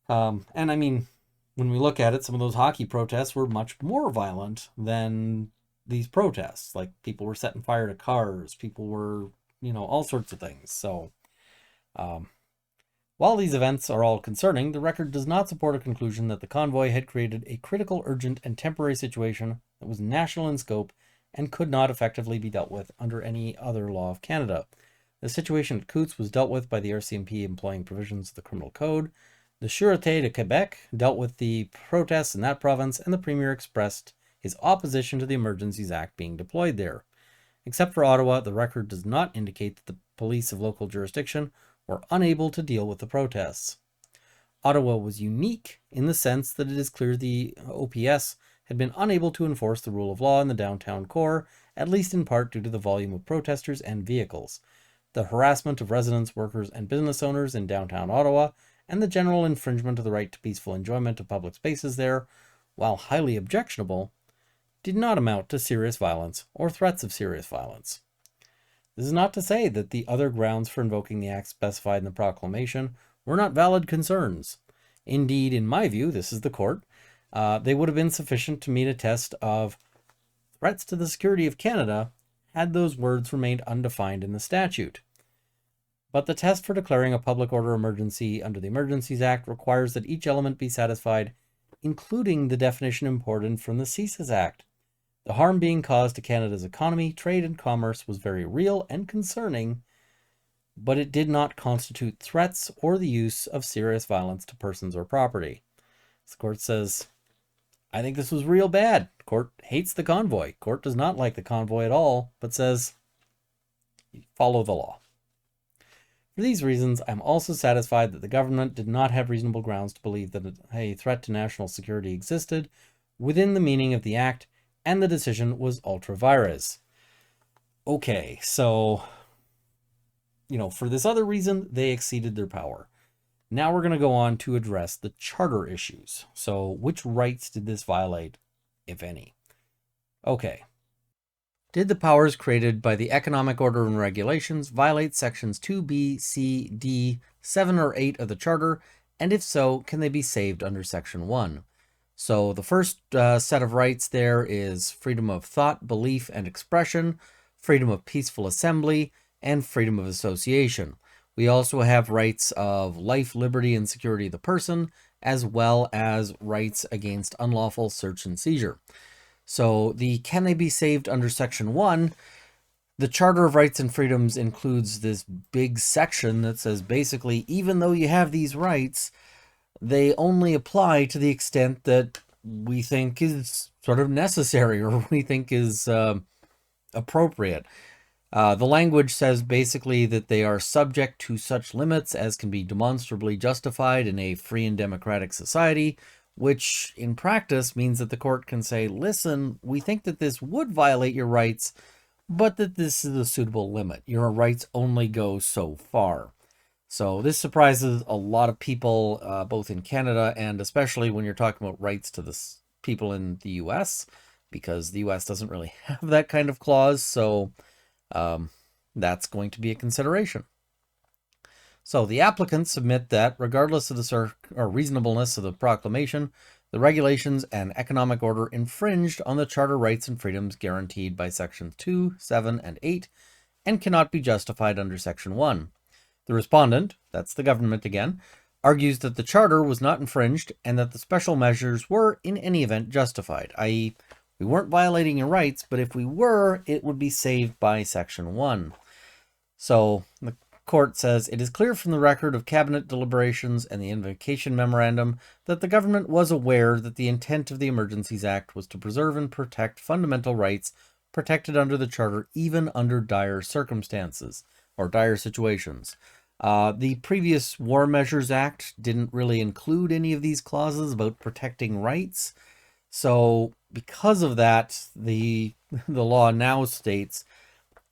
And I mean, when we look at it, some of those hockey protests were much more violent than these protests. Like, people were setting fire to cars, people were, all sorts of things. So, while these events are all concerning, the record does not support a conclusion that the convoy had created a critical, urgent, and temporary situation that was national in scope and could not effectively be dealt with under any other law of Canada. The situation at Coutts was dealt with by the RCMP employing provisions of the Criminal Code. The Sûreté de Québec dealt with the protests in that province, and the Premier expressed his opposition to the Emergencies Act being deployed there. Except for Ottawa, the record does not indicate that the police of local jurisdiction were unable to deal with the protests. Ottawa was unique in the sense that it is clear the OPS had been unable to enforce the rule of law in the downtown core, at least in part due to the volume of protesters and vehicles, the harassment of residents, workers, and business owners in downtown Ottawa, and the general infringement of the right to peaceful enjoyment of public spaces there, while highly objectionable, did not amount to serious violence or threats of serious violence. This is not to say that the other grounds for invoking the act specified in the proclamation were not valid concerns. Indeed, in my view, this is the court, they would have been sufficient to meet a test of threats to the security of Canada had those words remained undefined in the statute. But the test for declaring a public order emergency under the Emergencies Act requires that each element be satisfied, including the definition imported from the CESAS Act. The harm being caused to Canada's economy, trade, and commerce was very real and concerning, but it did not constitute threats or the use of serious violence to persons or property. The court says, I think this was real bad. Court hates the convoy. Court does not like the convoy at all, but says, follow the law. For these reasons, I'm also satisfied that the government did not have reasonable grounds to believe that a threat to national security existed within the meaning of the Act, and the decision was ultra vires. Okay, so, for this other reason, they exceeded their power. Now we're going to go on to address the charter issues. So which rights did this violate, if any? Okay. Did the powers created by the Economic Order and Regulations violate sections 2B, C, D, 7, or 8 of the Charter? And if so, can they be saved under section 1? So the first set of rights there is freedom of thought, belief, and expression, freedom of peaceful assembly, and freedom of association. We also have rights of life, liberty, and security of the person, as well as rights against unlawful search and seizure. So can they be saved under section 1? The Charter of Rights and Freedoms includes this big section that says basically, even though you have these rights, they only apply to the extent that we think is sort of necessary or we think is appropriate. The language says basically that they are subject to such limits as can be demonstrably justified in a free and democratic society, which in practice means that the court can say, listen, we think that this would violate your rights, but that this is a suitable limit. Your rights only go so far. So this surprises a lot of people, both in Canada and especially when you're talking about rights to the people in the US, because the US doesn't really have that kind of clause. So that's going to be a consideration. So the applicants submit that regardless of the reasonableness of the proclamation, the regulations and economic order infringed on the charter rights and freedoms guaranteed by sections 2, 7, and 8, and cannot be justified under section 1. The respondent, that's the government again, argues that the charter was not infringed and that the special measures were in any event justified, i.e., we weren't violating your rights, but if we were, it would be saved by section 1. So the court says, it is clear from the record of cabinet deliberations and the invocation memorandum that the government was aware that the intent of the Emergencies Act was to preserve and protect fundamental rights protected under the Charter, even under dire circumstances or dire situations. The previous War Measures Act didn't really include any of these clauses about protecting rights. So because of that, the law now states,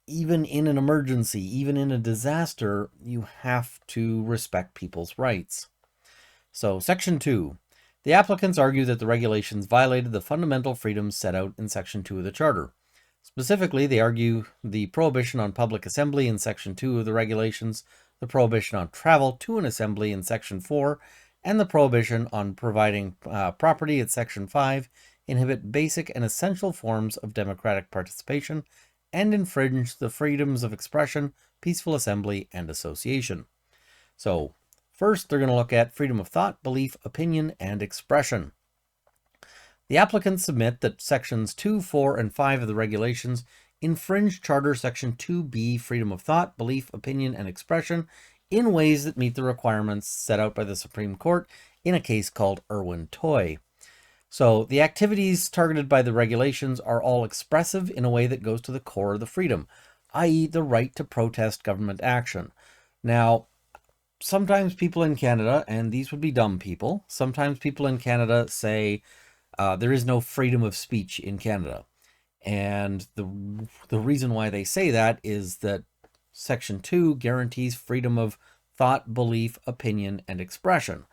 even in an emergency, even in a disaster, you have to respect people's rights. So section 2, the applicants argue that the regulations violated the fundamental freedoms set out in section 2 of the Charter. Specifically, they argue the prohibition on public assembly in section 2 of the regulations, the prohibition on travel to an assembly in section 4, and the prohibition on providing property at section 5 inhibit basic and essential forms of democratic participation and infringe the freedoms of expression, peaceful assembly, and association. So first, they're going to look at freedom of thought, belief, opinion, and expression. The applicants submit that sections 2, 4, and 5 of the regulations infringe Charter section 2B, freedom of thought, belief, opinion, and expression in ways that meet the requirements set out by the Supreme Court in a case called Irwin Toy. So the activities targeted by the regulations are all expressive in a way that goes to the core of the freedom, i.e. the right to protest government action. Now, sometimes people in Canada, and these would be dumb people, sometimes people in Canada say there is no freedom of speech in Canada. And the reason why they say that is that Section 2 guarantees freedom of thought, belief, opinion, and expression.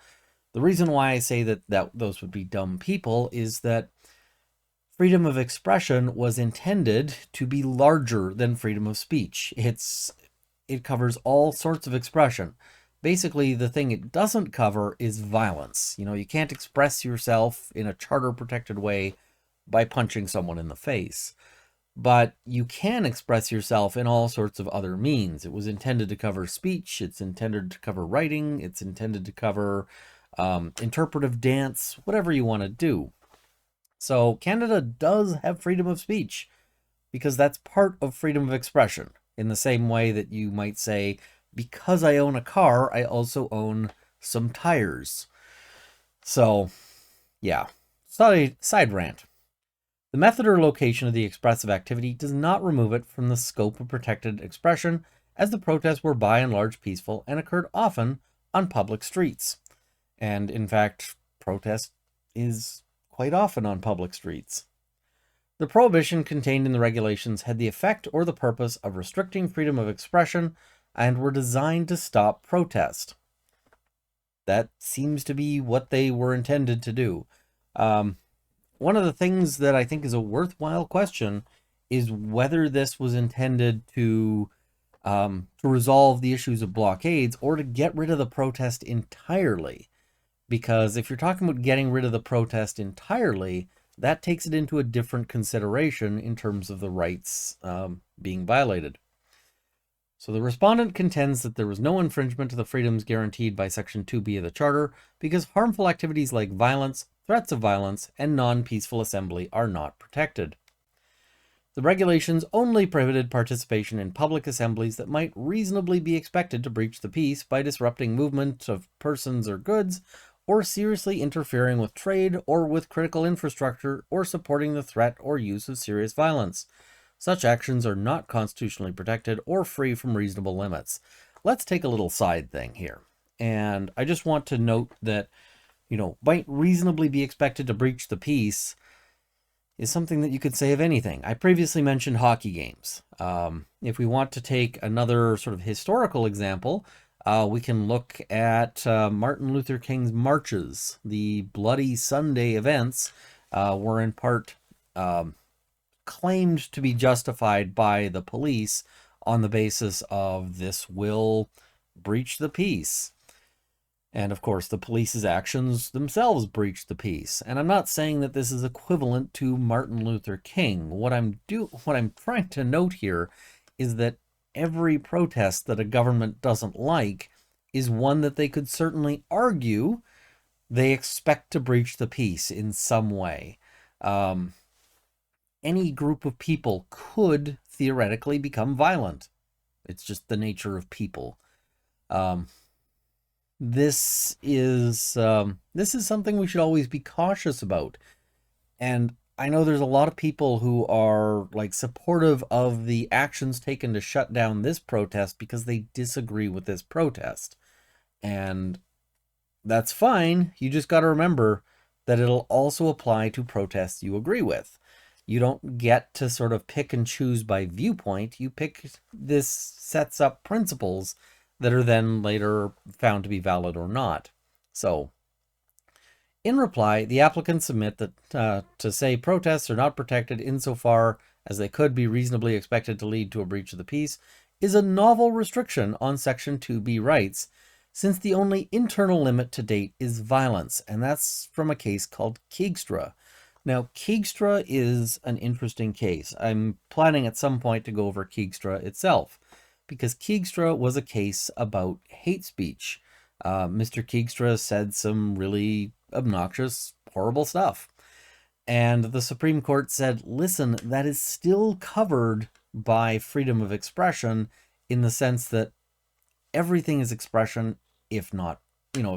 The reason why I say that those would be dumb people is that freedom of expression was intended to be larger than freedom of speech. It covers all sorts of expression. Basically, the thing it doesn't cover is violence. You can't express yourself in a charter-protected way by punching someone in the face. but you can express yourself in all sorts of other means. It was intended to cover speech, it's intended to cover writing, it's intended to cover interpretive dance, whatever you want to do. So Canada does have freedom of speech because that's part of freedom of expression, in the same way that you might say, because I own a car, I also own some tires. So, yeah. Side rant. The method or location of the expressive activity does not remove it from the scope of protected expression, as the protests were by and large peaceful and occurred often on public streets. And in fact, protest is quite often on public streets. The prohibition contained in the regulations had the effect or the purpose of restricting freedom of expression and were designed to stop protest. That seems to be what they were intended to do. One of the things that I think is a worthwhile question is whether this was intended to resolve the issues of blockades or to get rid of the protest entirely. Because if you're talking about getting rid of the protest entirely, that takes it into a different consideration in terms of the rights being violated. So the respondent contends that there was no infringement of the freedoms guaranteed by Section 2B of the Charter because harmful activities like violence, threats of violence, and non-peaceful assembly are not protected. The regulations only prohibited participation in public assemblies that might reasonably be expected to breach the peace by disrupting movement of persons or goods, or seriously interfering with trade or with critical infrastructure, or supporting the threat or use of serious violence. Such actions are not constitutionally protected or free from reasonable limits. Let's take a little side thing here. And I just want to note that, might reasonably be expected to breach the peace is something that you could say of anything. I previously mentioned hockey games. If we want to take another sort of historical example, we can look at Martin Luther King's marches. The Bloody Sunday events were in part claimed to be justified by the police on the basis of this will breach the peace. And of course, the police's actions themselves breached the peace. And I'm not saying that this is equivalent to Martin Luther King. What I'm trying to note here is that every protest that a government doesn't like is one that they could certainly argue they expect to breach the peace in some way. Any group of people could theoretically become violent. It's just the nature of people. This is something we should always be cautious about. And I know there's a lot of people who are supportive of the actions taken to shut down this protest because they disagree with this protest. And that's fine. You just got to remember that it'll also apply to protests you agree with. You don't get to sort of pick and choose by viewpoint. This sets up principles that are then later found to be valid or not. So, in reply, the applicants submit that to say protests are not protected insofar as they could be reasonably expected to lead to a breach of the peace is a novel restriction on Section 2B rights, since the only internal limit to date is violence, and that's from a case called Keegstra. Now, Keegstra is an interesting case. I'm planning at some point to go over Keegstra itself, because Keegstra was a case about hate speech. Mr. Keegstra said some really obnoxious, horrible stuff. And the Supreme Court said, listen, that is still covered by freedom of expression in the sense that everything is expression, if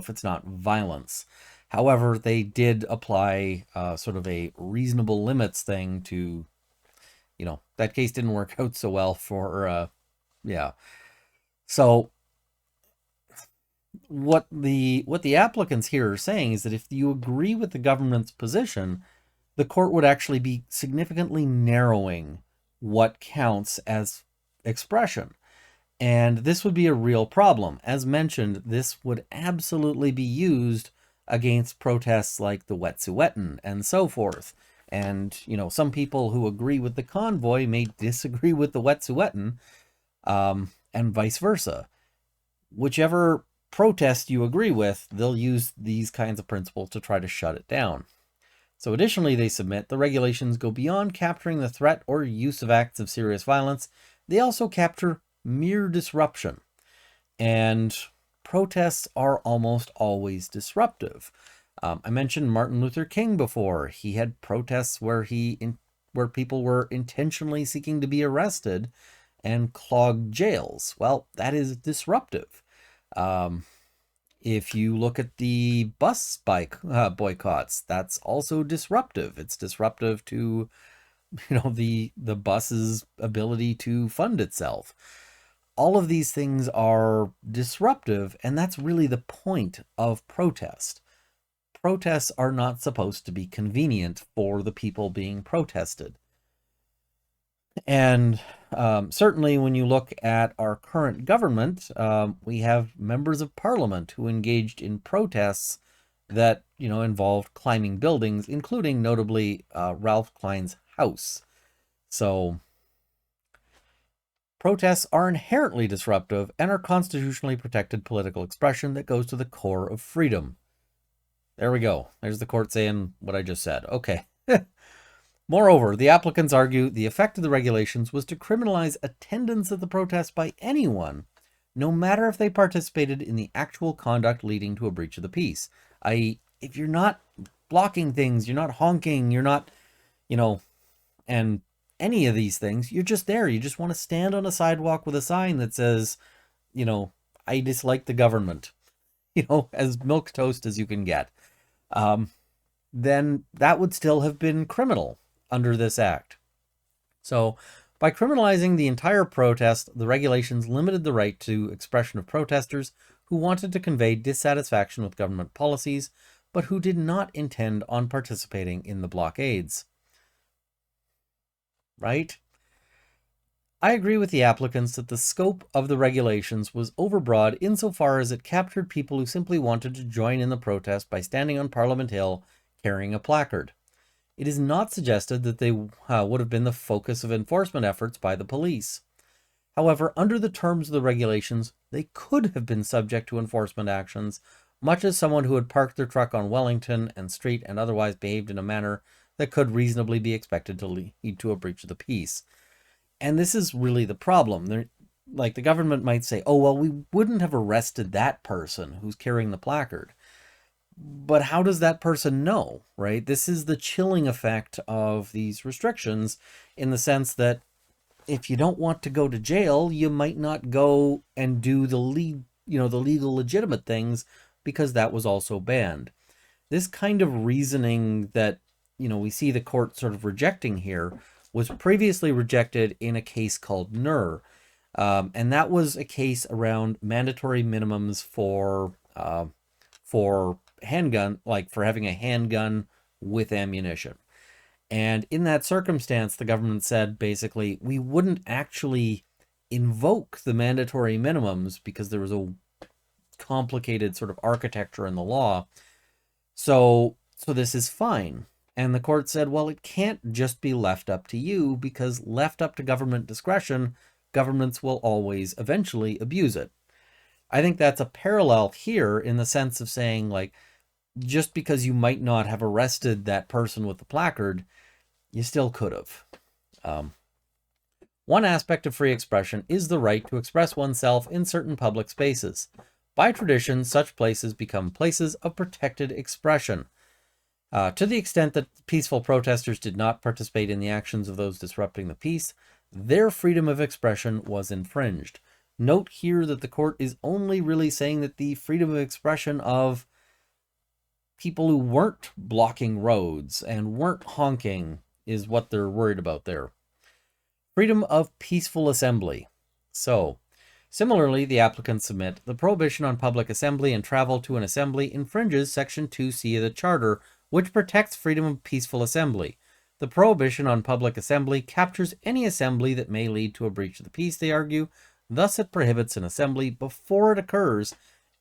it's not violence. However, they did apply sort of a reasonable limits thing to, that case didn't work out so well for, yeah. So what the applicants here are saying is that if you agree with the government's position, the court would actually be significantly narrowing what counts as expression. And this would be a real problem. As mentioned, this would absolutely be used against protests like the Wet'suwet'en and so forth. And, some people who agree with the Convoy may disagree with the Wet'suwet'en, and vice versa. Whichever protest you agree with, they'll use these kinds of principles to try to shut it down. So additionally, they submit the regulations go beyond capturing the threat or use of acts of serious violence. They also capture mere disruption. And protests are almost always disruptive. I mentioned Martin Luther King before. He had protests where where people were intentionally seeking to be arrested and clog jails. Well, that is disruptive. If you look at the bus boycotts, that's also disruptive. It's disruptive to, the bus's ability to fund itself. All of these things are disruptive, and that's really the point of protest. Protests are not supposed to be convenient for the people being protested. And certainly when you look at our current government, we have members of parliament who engaged in protests that, involved climbing buildings, including notably Ralph Klein's house. So protests are inherently disruptive and are constitutionally protected political expression that goes to the core of freedom. There we go. There's the court saying what I just said. Okay. Moreover, the applicants argue the effect of the regulations was to criminalize attendance at the protest by anyone, no matter if they participated in the actual conduct leading to a breach of the peace. I.e., if you're not blocking things, you're not honking, you're not, and any of these things, you're just there. You just want to stand on a sidewalk with a sign that says, I dislike the government, as milquetoast as you can get. Then that would still have been criminal under this act. So by criminalizing the entire protest, the regulations limited the right to expression of protesters who wanted to convey dissatisfaction with government policies, but who did not intend on participating in the blockades. Right? I agree with the applicants that the scope of the regulations was overbroad insofar as it captured people who simply wanted to join in the protest by standing on Parliament Hill carrying a placard. It is not suggested that they would have been the focus of enforcement efforts by the police. However, under the terms of the regulations, they could have been subject to enforcement actions, much as someone who had parked their truck on Wellington and Street and otherwise behaved in a manner that could reasonably be expected to lead to a breach of the peace. And this is really the problem. The government might say, oh, well, we wouldn't have arrested that person who's carrying the placard. But how does that person know, right? This is the chilling effect of these restrictions in the sense that if you don't want to go to jail, you might not go and do the legal legitimate things because that was also banned. This kind of reasoning that, we see the court sort of rejecting here was previously rejected in a case called Nur. And that was a case around mandatory minimums for handgun, like for having a handgun with ammunition. And in that circumstance, the government said basically, we wouldn't actually invoke the mandatory minimums because there was a complicated sort of architecture in the law. So this is fine. And the court said, well, it can't just be left up to you because left up to government discretion, governments will always eventually abuse it. I think that's a parallel here in the sense of saying, just because you might not have arrested that person with the placard, you still could have. One aspect of free expression is the right to express oneself in certain public spaces. By tradition, such places become places of protected expression. To the extent that peaceful protesters did not participate in the actions of those disrupting the peace, their freedom of expression was infringed. Note here that the court is only really saying that the freedom of expression of people who weren't blocking roads and weren't honking is what they're worried about there. Freedom of peaceful assembly. So, similarly, the applicants submit the prohibition on public assembly and travel to an assembly infringes Section 2C of the Charter, which protects freedom of peaceful assembly. The prohibition on public assembly captures any assembly that may lead to a breach of the peace, they argue. Thus, it prohibits an assembly before it occurs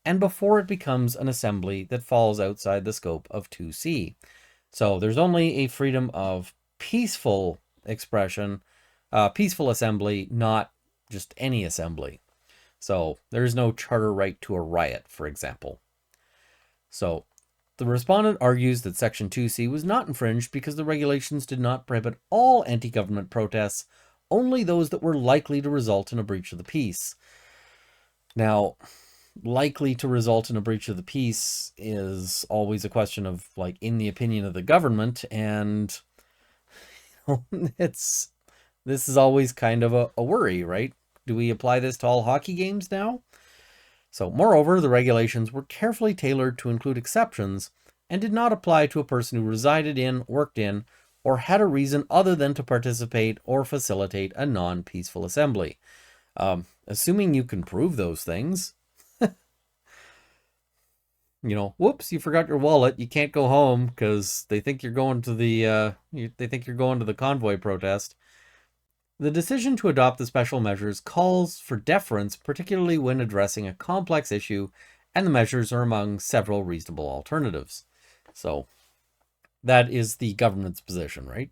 and before it becomes an assembly that falls outside the scope of 2C. So there's only a freedom of peaceful expression, peaceful assembly, not just any assembly. So there's no charter right to a riot, for example. So The respondent argues that Section 2C was not infringed because the regulations did not prohibit all anti-government protests, only those that were likely to result in a breach of the peace. Now, likely to result in a breach of the peace is always a question of, like, in the opinion of the government, and this is always kind of a worry, right? Do we apply this to all hockey games now? So, moreover, the regulations were carefully tailored to include exceptions and did not apply to a person who resided in, worked in, or had a reason other than to participate or facilitate a non-peaceful assembly. Assuming you can prove those things, whoops, you forgot your wallet. You can't go home because they think you're going to the Convoy protest. The decision to adopt the special measures calls for deference, particularly when addressing a complex issue, and the measures are among several reasonable alternatives. So that is the government's position, right?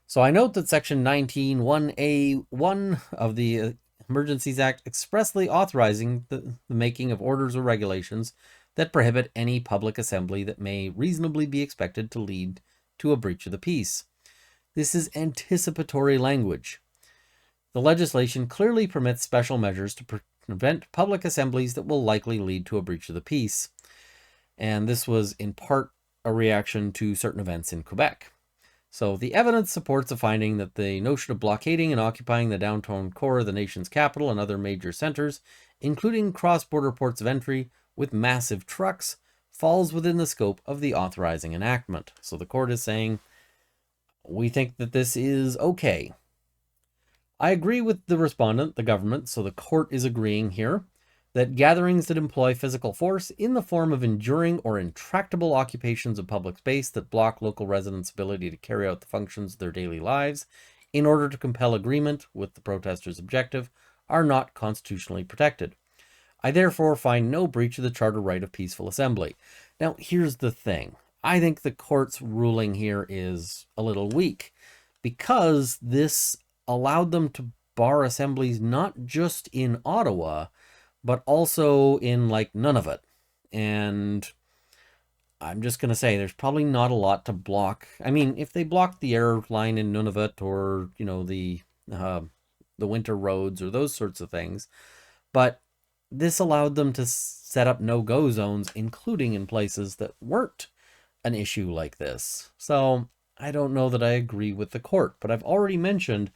So I note that Section 19(1)(a)(1) of the Emergencies Act expressly authorizing the making of orders or regulations that prohibit any public assembly that may reasonably be expected to lead to a breach of the peace. This is anticipatory language. The legislation clearly permits special measures to prevent public assemblies that will likely lead to a breach of the peace. And this was in part a reaction to certain events in Quebec. So the evidence supports the finding that the notion of blockading and occupying the downtown core of the nation's capital and other major centers, including cross-border ports of entry with massive trucks, falls within the scope of the authorizing enactment. So the court is saying, we think that this is okay. I agree with the respondent, the government, so the court is agreeing here, that gatherings that employ physical force in the form of enduring or intractable occupations of public space that block local residents' ability to carry out the functions of their daily lives in order to compel agreement with the protesters' objective are not constitutionally protected. I therefore find no breach of the charter right of peaceful assembly. Now, here's the thing. I think the court's ruling here is a little weak because this allowed them to bar assemblies not just in Ottawa, but also in, like, Nunavut. And I'm just going to say there's probably not a lot to block. I mean, if they blocked the airline in Nunavut or, the winter roads or those sorts of things, but this allowed them to set up no-go zones, including in places that weren't an issue like this. So I don't know that I agree with the court, but I've already mentioned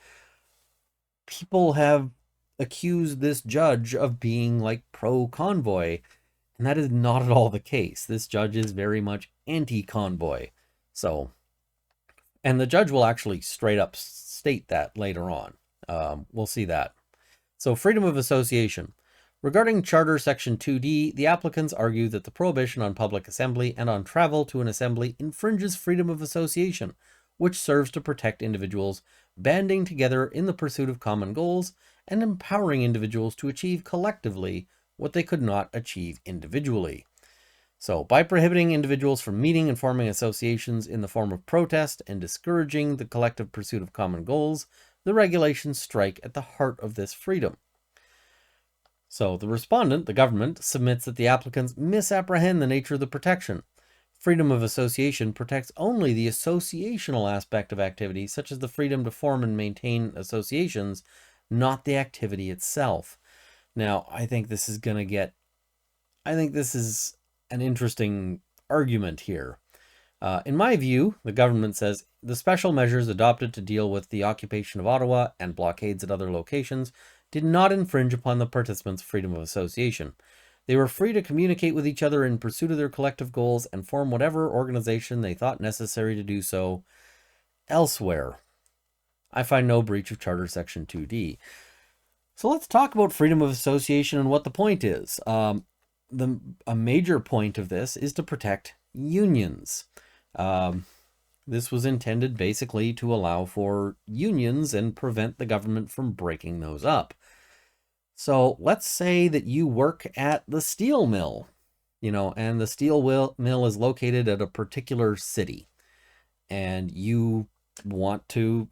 people have accused this judge of being, like, pro-Convoy, and that is not at all the case. This judge is very much anti-Convoy. So, and the judge will actually straight up state that later on. We'll see that. So, freedom of association. Regarding Charter Section 2D, the applicants argue that the prohibition on public assembly and on travel to an assembly infringes freedom of association, which serves to protect individuals banding together in the pursuit of common goals and empowering individuals to achieve collectively what they could not achieve individually. So, by prohibiting individuals from meeting and forming associations in the form of protest and discouraging the collective pursuit of common goals, the regulations strike at the heart of this freedom. So, the respondent, the government, submits that the applicants misapprehend the nature of the protection. Freedom of association protects only the associational aspect of activity, such as the freedom to form and maintain associations, not the activity itself. Now, I think this is an interesting argument here. In my view, the government says the special measures adopted to deal with the occupation of Ottawa and blockades at other locations did not infringe upon the participants' freedom of association. They were free to communicate with each other in pursuit of their collective goals and form whatever organization they thought necessary to do so elsewhere. I find no breach of Charter Section 2D. So let's talk about freedom of association and what the point is. A major point of this is to protect unions. This was intended basically to allow for unions and prevent the government from breaking those up. So let's say that you work at the steel mill, and the steel mill is located at a particular city, and you want to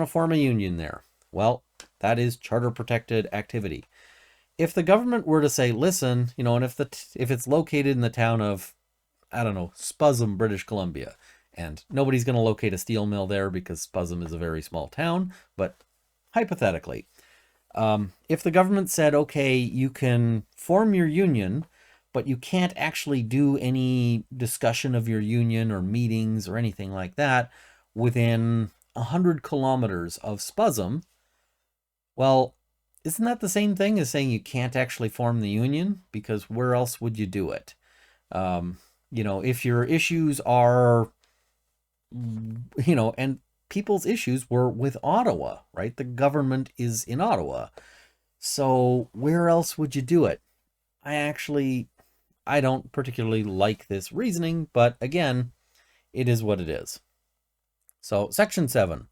form a union there. Well, that is charter protected activity. If the government were to say, listen, and if it's located in the town of I don't know, Spuzzum, British Columbia. And nobody's going to locate a steel mill there because Spuzzum is a very small town, but hypothetically, if the government said, okay, you can form your union, but you can't actually do any discussion of your union or meetings or anything like that within 100 kilometers of Spuzzum, well, isn't that the same thing as saying you can't actually form the union? Because where else would you do it? If your issues are, and people's issues were with Ottawa, right? The government is in Ottawa. So where else would you do it? I don't particularly like this reasoning, but again, it is what it is. So Section 7.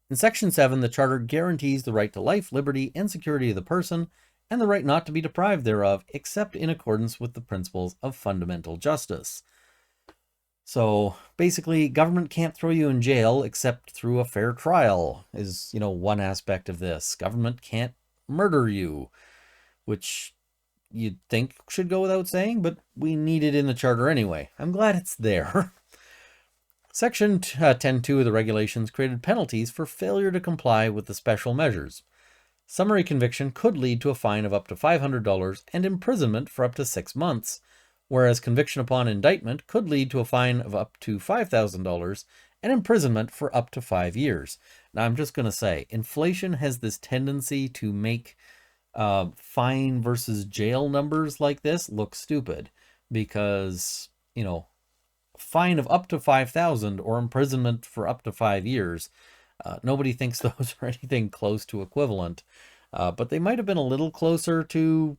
In Section 7, the Charter guarantees the right to life, liberty, and security of the person, and the right not to be deprived thereof, except in accordance with the principles of fundamental justice. So basically, government can't throw you in jail except through a fair trial, is, one aspect of this. Government can't murder you, which you'd think should go without saying, but we need it in the Charter anyway. I'm glad it's there. Section 10.2 of the regulations created penalties for failure to comply with the special measures. Summary conviction could lead to a fine of up to $500 and imprisonment for up to 6 months, whereas conviction upon indictment could lead to a fine of up to $5,000 and imprisonment for up to 5 years. Now, I'm just going to say, inflation has this tendency to make fine versus jail numbers like this look stupid because, fine of up to 5,000 or imprisonment for up to 5 years. Nobody thinks those are anything close to equivalent, but they might have been a little closer to,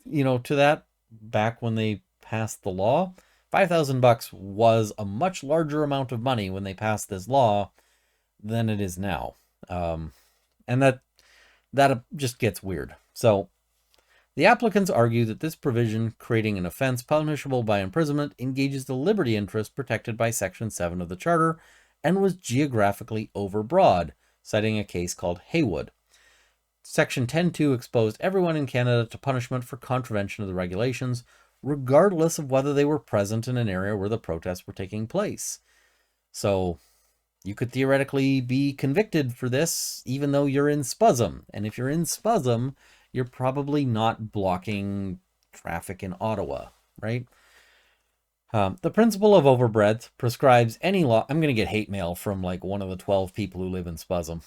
to that back when they passed the law. $5,000 was a much larger amount of money when they passed this law than it is now. And that just gets weird. So the applicants argue that this provision, creating an offense punishable by imprisonment, engages the liberty interest protected by Section 7 of the Charter and was geographically overbroad, citing a case called Haywood. Section 10.2 exposed everyone in Canada to punishment for contravention of the regulations, regardless of whether they were present in an area where the protests were taking place. So you could theoretically be convicted for this even though you're in Spuzzum. And if you're in Spuzzum, you're probably not blocking traffic in Ottawa, right? The principle of overbreadth prescribes any law. I'm going to get hate mail from like one of the 12 people who live in Spuzzum.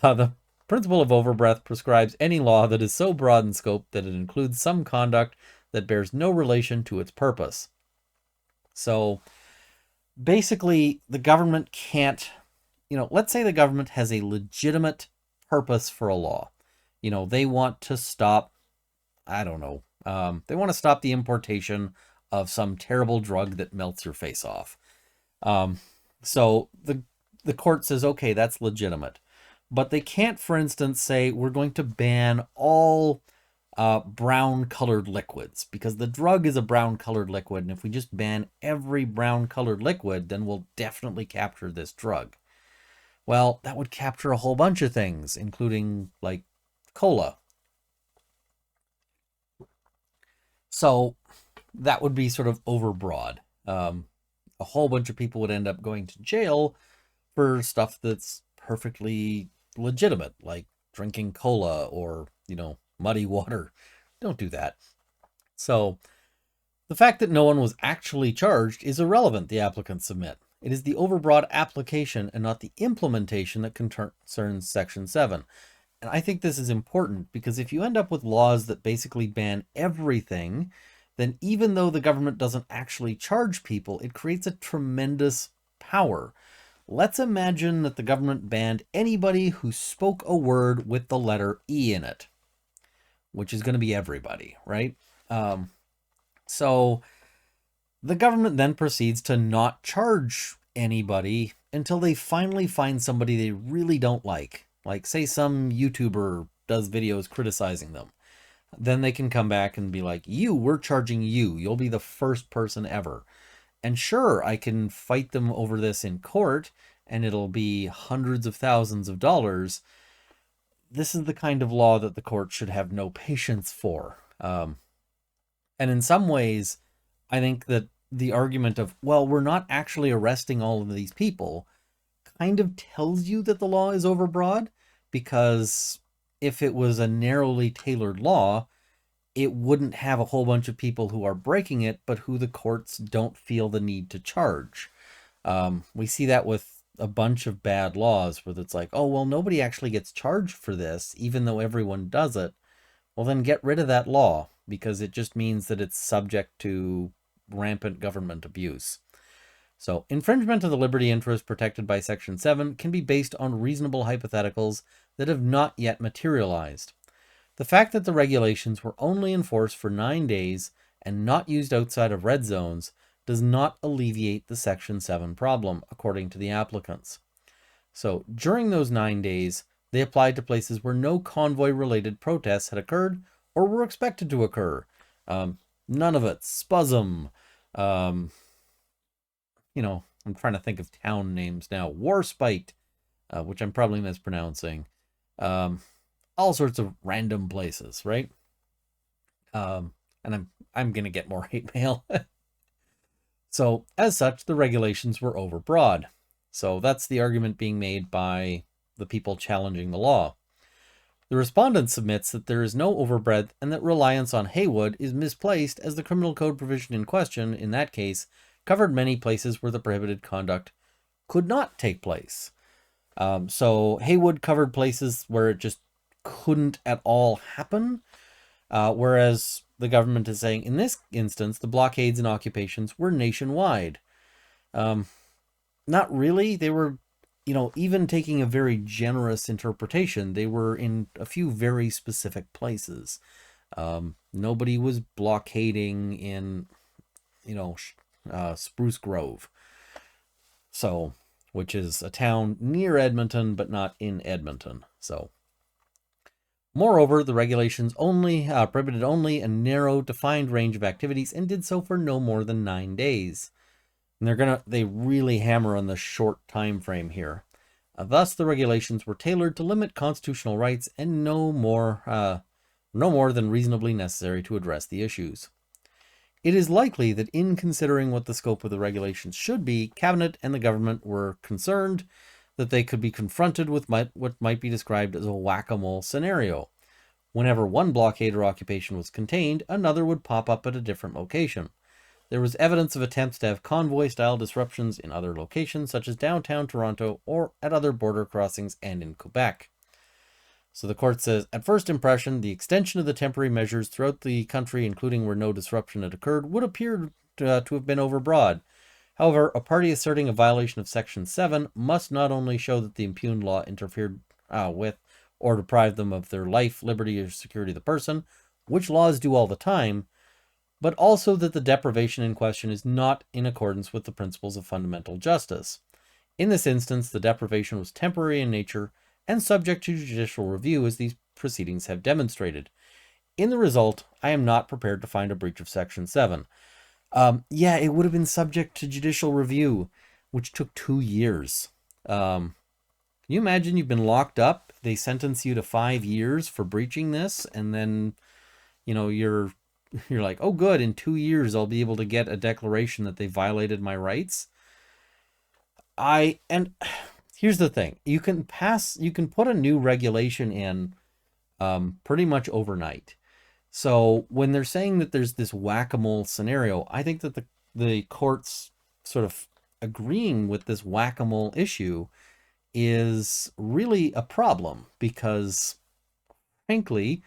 The principle of overbreadth prescribes any law that is so broad in scope that it includes some conduct that bears no relation to its purpose. So basically, the government can't, let's say the government has a legitimate purpose for a law. They want to stop, I don't know, they want to stop the importation of some terrible drug that melts your face off. So the court says, okay, that's legitimate. But they can't, for instance, say we're going to ban all brown-colored liquids because the drug is a brown-colored liquid, and if we just ban every brown-colored liquid, then we'll definitely capture this drug. Well, that would capture a whole bunch of things, including, like, cola. So that would be sort of overbroad. A whole bunch of people would end up going to jail for stuff that's perfectly legitimate, like drinking cola or, muddy water. Don't do that. So the fact that no one was actually charged is irrelevant, the applicants submit. It is the overbroad application and not the implementation that concerns Section 7. And I think this is important because if you end up with laws that basically ban everything, then even though the government doesn't actually charge people, it creates a tremendous power. Let's imagine that the government banned anybody who spoke a word with the letter E in it, which is going to be everybody, right? So the government then proceeds to not charge anybody until they finally find somebody they really don't like. Like, say some YouTuber does videos criticizing them. Then they can come back and be like, we're charging you. You'll be the first person ever. And sure, I can fight them over this in court, and it'll be hundreds of thousands of dollars. This is the kind of law that the court should have no patience for. And in some ways, I think that the argument of, well, we're not actually arresting all of these people kind of tells you that the law is overbroad, because if it was a narrowly tailored law, it wouldn't have a whole bunch of people who are breaking it, but who the courts don't feel the need to charge. We see that with a bunch of bad laws where it's like, oh, well, nobody actually gets charged for this, even though everyone does it. Well, then get rid of that law, because it just means that it's subject to rampant government abuse. So, infringement of the liberty interest protected by Section 7 can be based on reasonable hypotheticals that have not yet materialized. The fact that the regulations were only enforced for 9 days and not used outside of red zones does not alleviate the Section 7 problem, according to the applicants. So, during those 9 days, they applied to places where no convoy-related protests had occurred or were expected to occur. None of it. Spuzum. I'm trying to think of town names now. Warspite, which I'm probably mispronouncing. All sorts of random places, right? And I'm gonna get more hate mail. So, as such, the regulations were overbroad. So that's the argument being made by the people challenging the law. The respondent submits that there is no overbreadth and that reliance on Haywood is misplaced, as the criminal code provision in question, in that case, covered many places where the prohibited conduct could not take place. So Haywood covered places where it just couldn't at all happen, whereas the government is saying in this instance the blockades and occupations were nationwide. Not really. They were, even taking a very generous interpretation, they were in a few very specific places. Nobody was blockading in, Spruce Grove. So, which is a town near Edmonton, but not in Edmonton. So, moreover, the regulations only prohibited only a narrow, defined range of activities and did so for no more than 9 days. And they really hammer on the short time frame here. Thus, the regulations were tailored to limit constitutional rights and no more than reasonably necessary to address the issues. It is likely that in considering what the scope of the regulations should be, Cabinet and the government were concerned that they could be confronted with what might be described as a whack-a-mole scenario. Whenever one blockade or occupation was contained, another would pop up at a different location. There was evidence of attempts to have convoy-style disruptions in other locations, such as downtown Toronto or at other border crossings and in Quebec. So the court says, at first impression, the extension of the temporary measures throughout the country, including where no disruption had occurred, would appear to have been overbroad. However, a party asserting a violation of Section 7 must not only show that the impugned law interfered with or deprived them of their life, liberty, or security of the person, which laws do all the time, but also that the deprivation in question is not in accordance with the principles of fundamental justice. In this instance, the deprivation was temporary in nature and subject to judicial review, as these proceedings have demonstrated. In the result, I am not prepared to find a breach of Section 7. It would have been subject to judicial review, which took 2 years. Can you imagine you've been locked up, they sentence you to 5 years for breaching this, and then, you're like, oh good, in 2 years I'll be able to get a declaration that they violated my rights. And here's the thing, you can put a new regulation in pretty much overnight. So when they're saying that there's this whack-a-mole scenario, I think that the courts sort of agreeing with this whack-a-mole issue is really a problem, because frankly,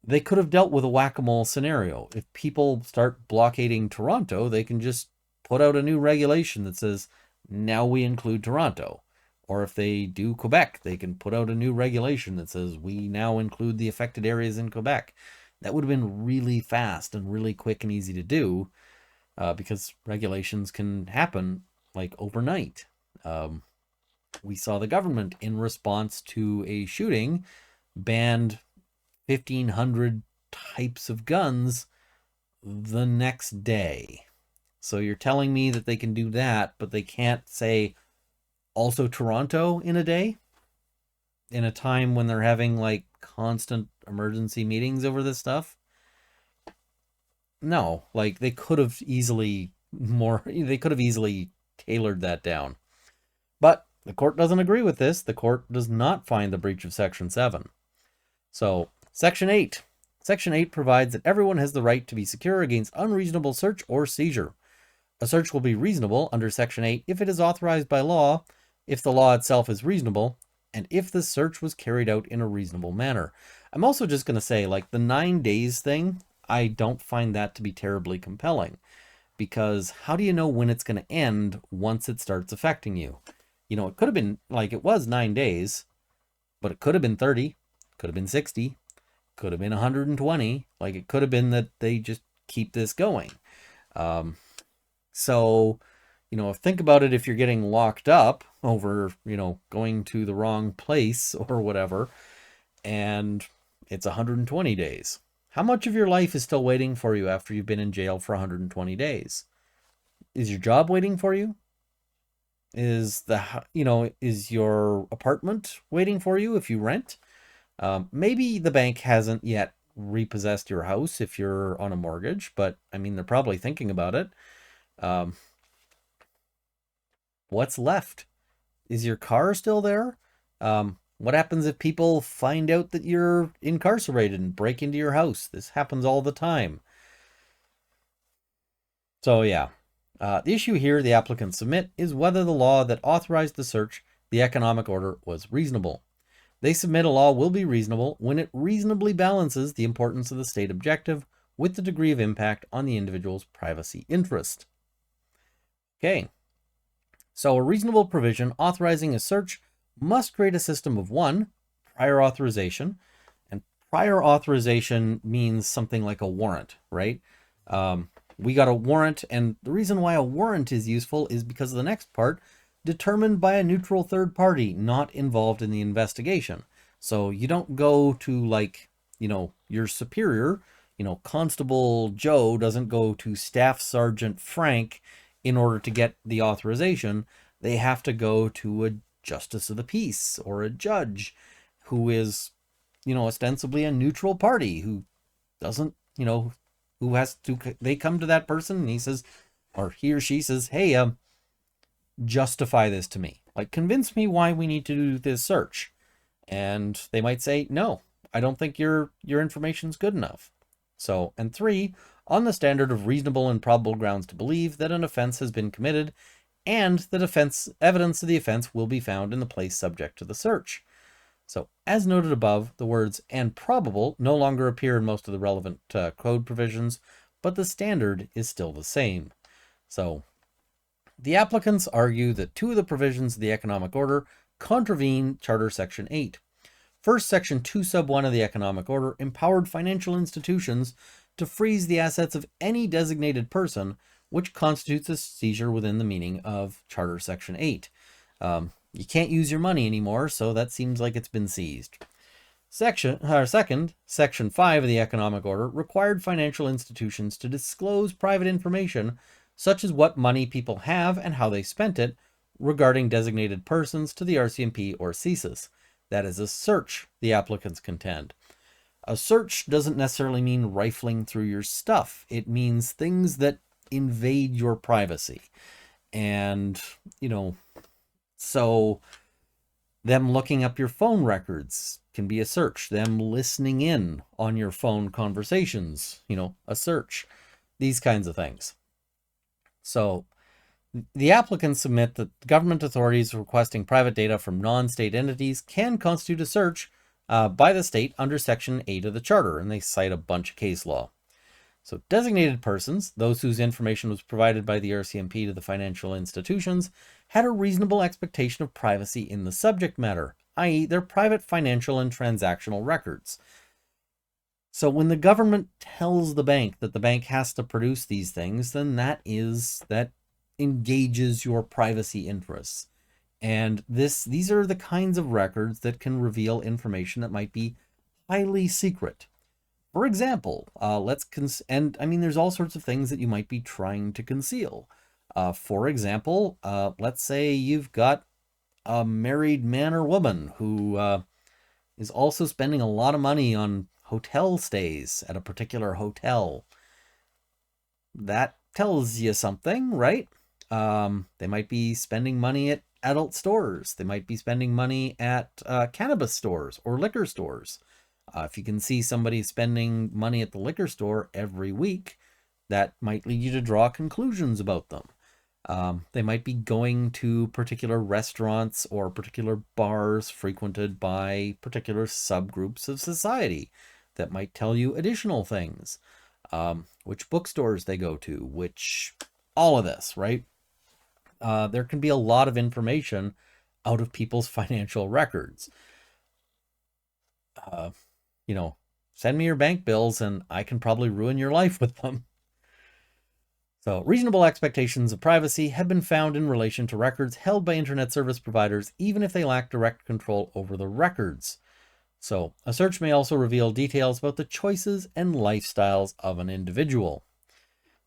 they could have dealt with a whack-a-mole scenario. If people start blockading Toronto, they can just put out a new regulation that says, now we include Toronto. Or if they do Quebec, they can put out a new regulation that says, we now include the affected areas in Quebec. That would have been really fast and really quick and easy to do, because regulations can happen like overnight. We saw the government, in response to a shooting, banned 1,500 types of guns the next day. So you're telling me that they can do that, but they can't say also Toronto in a day? In a time when they're having like constant emergency meetings over this stuff? No, like they could have easily tailored that down. But the court doesn't agree with this. The court does not find the breach of Section 7. So, Section 8. Section 8 provides that everyone has the right to be secure against unreasonable search or seizure. A search will be reasonable under Section 8 if it is authorized by law, if the law itself is reasonable, and if the search was carried out in a reasonable manner. I'm also just going to say, like, the 9 days thing, I don't find that to be terribly compelling, because how do you know when it's going to end once it starts affecting you? You know, it could have been, like, it was 9 days, but it could have been 30, could have been 60, could have been 120. Like, it could have been that they just keep this going. So, you know, think about it. If you're getting locked up over, you know, going to the wrong place or whatever, and it's 120 days, how much of your life is still waiting for you after you've been in jail for 120 days? Is your job waiting for you? Is is your apartment waiting for you if you rent? Maybe the bank hasn't yet repossessed your house if you're on a mortgage, but I mean, they're probably thinking about it. Um, what's left? Is your car still there? What happens if people find out that you're incarcerated and break into your house? This happens all the time. So, yeah. The issue here the applicants submit is whether the law that authorized the search, the economic order, was reasonable. They submit a law will be reasonable when it reasonably balances the importance of the state objective with the degree of impact on the individual's privacy interest. Okay, so a reasonable provision authorizing a search must create a system of 1, prior authorization, and prior authorization means something like a warrant, right? We got a warrant, and the reason why a warrant is useful is because of the next part, determined by a neutral third party not involved in the investigation. So you don't go to, like, you know, your superior, you know, Constable Joe doesn't go to Staff Sergeant Frank in order to get the authorization. They have to go to a justice of the peace or a judge who is, you know, ostensibly a neutral party who doesn't, you know, who has to, they come to that person and he says, or he or she says, hey, justify this to me. Like, convince me why we need to do this search. And they might say, no, I don't think your information's good enough. So, and 3, on the standard of reasonable and probable grounds to believe that an offense has been committed and that evidence of the offense will be found in the place subject to the search. So, as noted above, the words and probable no longer appear in most of the relevant code provisions, but the standard is still the same. So, the applicants argue that 2 of the provisions of the economic order contravene Charter Section 8. First, Section 2 sub 1 of the economic order empowered financial institutions to freeze the assets of any designated person, which constitutes a seizure within the meaning of Charter Section 8. You can't use your money anymore, so that seems like it's been seized. Second, Section 5 of the economic order required financial institutions to disclose private information, such as what money people have and how they spent it, regarding designated persons to the RCMP or CSIS. That is a search, the applicants contend. A search doesn't necessarily mean rifling through your stuff. It means things that invade your privacy. And, you know, so them looking up your phone records can be a search. Them listening in on your phone conversations, you know, a search. These kinds of things. So the applicants submit that government authorities requesting private data from non-state entities can constitute a search by the state under Section 8 of the Charter, and they cite a bunch of case law. So designated persons, those whose information was provided by the RCMP to the financial institutions, had a reasonable expectation of privacy in the subject matter, i.e. their private financial and transactional records. So when the government tells the bank that the bank has to produce these things, then that engages your privacy interests. And these are the kinds of records that can reveal information that might be highly secret. For example, there's all sorts of things that you might be trying to conceal. For example, let's say you've got a married man or woman who is also spending a lot of money on hotel stays at a particular hotel. That tells you something, right? They might be spending money at adult stores. They might be spending money at cannabis stores or liquor stores. If you can see somebody spending money at the liquor store every week, that might lead you to draw conclusions about them. They might be going to particular restaurants or particular bars frequented by particular subgroups of society. That might tell you additional things. Which bookstores they go to, all of this, right? There can be a lot of information out of people's financial records. You know, send me your bank bills and I can probably ruin your life with them. So, reasonable expectations of privacy have been found in relation to records held by internet service providers, even if they lack direct control over the records. So, a search may also reveal details about the choices and lifestyles of an individual.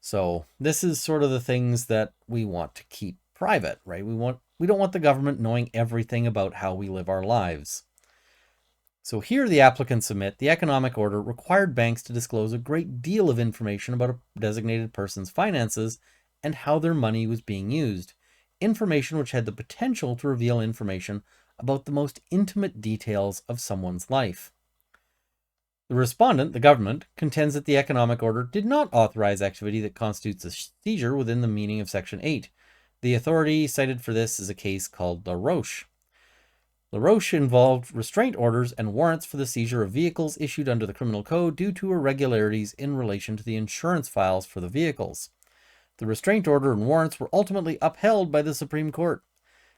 So, this is sort of the things that we want to keep private, right? We don't want the government knowing everything about how we live our lives. So here the applicants submit the economic order required banks to disclose a great deal of information about a designated person's finances and how their money was being used, information which had the potential to reveal information about the most intimate details of someone's life. The respondent, the government, contends that the economic order did not authorize activity that constitutes a seizure within the meaning of Section 8. The authority cited for this is a case called LaRoche. LaRoche involved restraint orders and warrants for the seizure of vehicles issued under the Criminal Code due to irregularities in relation to the insurance files for the vehicles. The restraint order and warrants were ultimately upheld by the Supreme Court.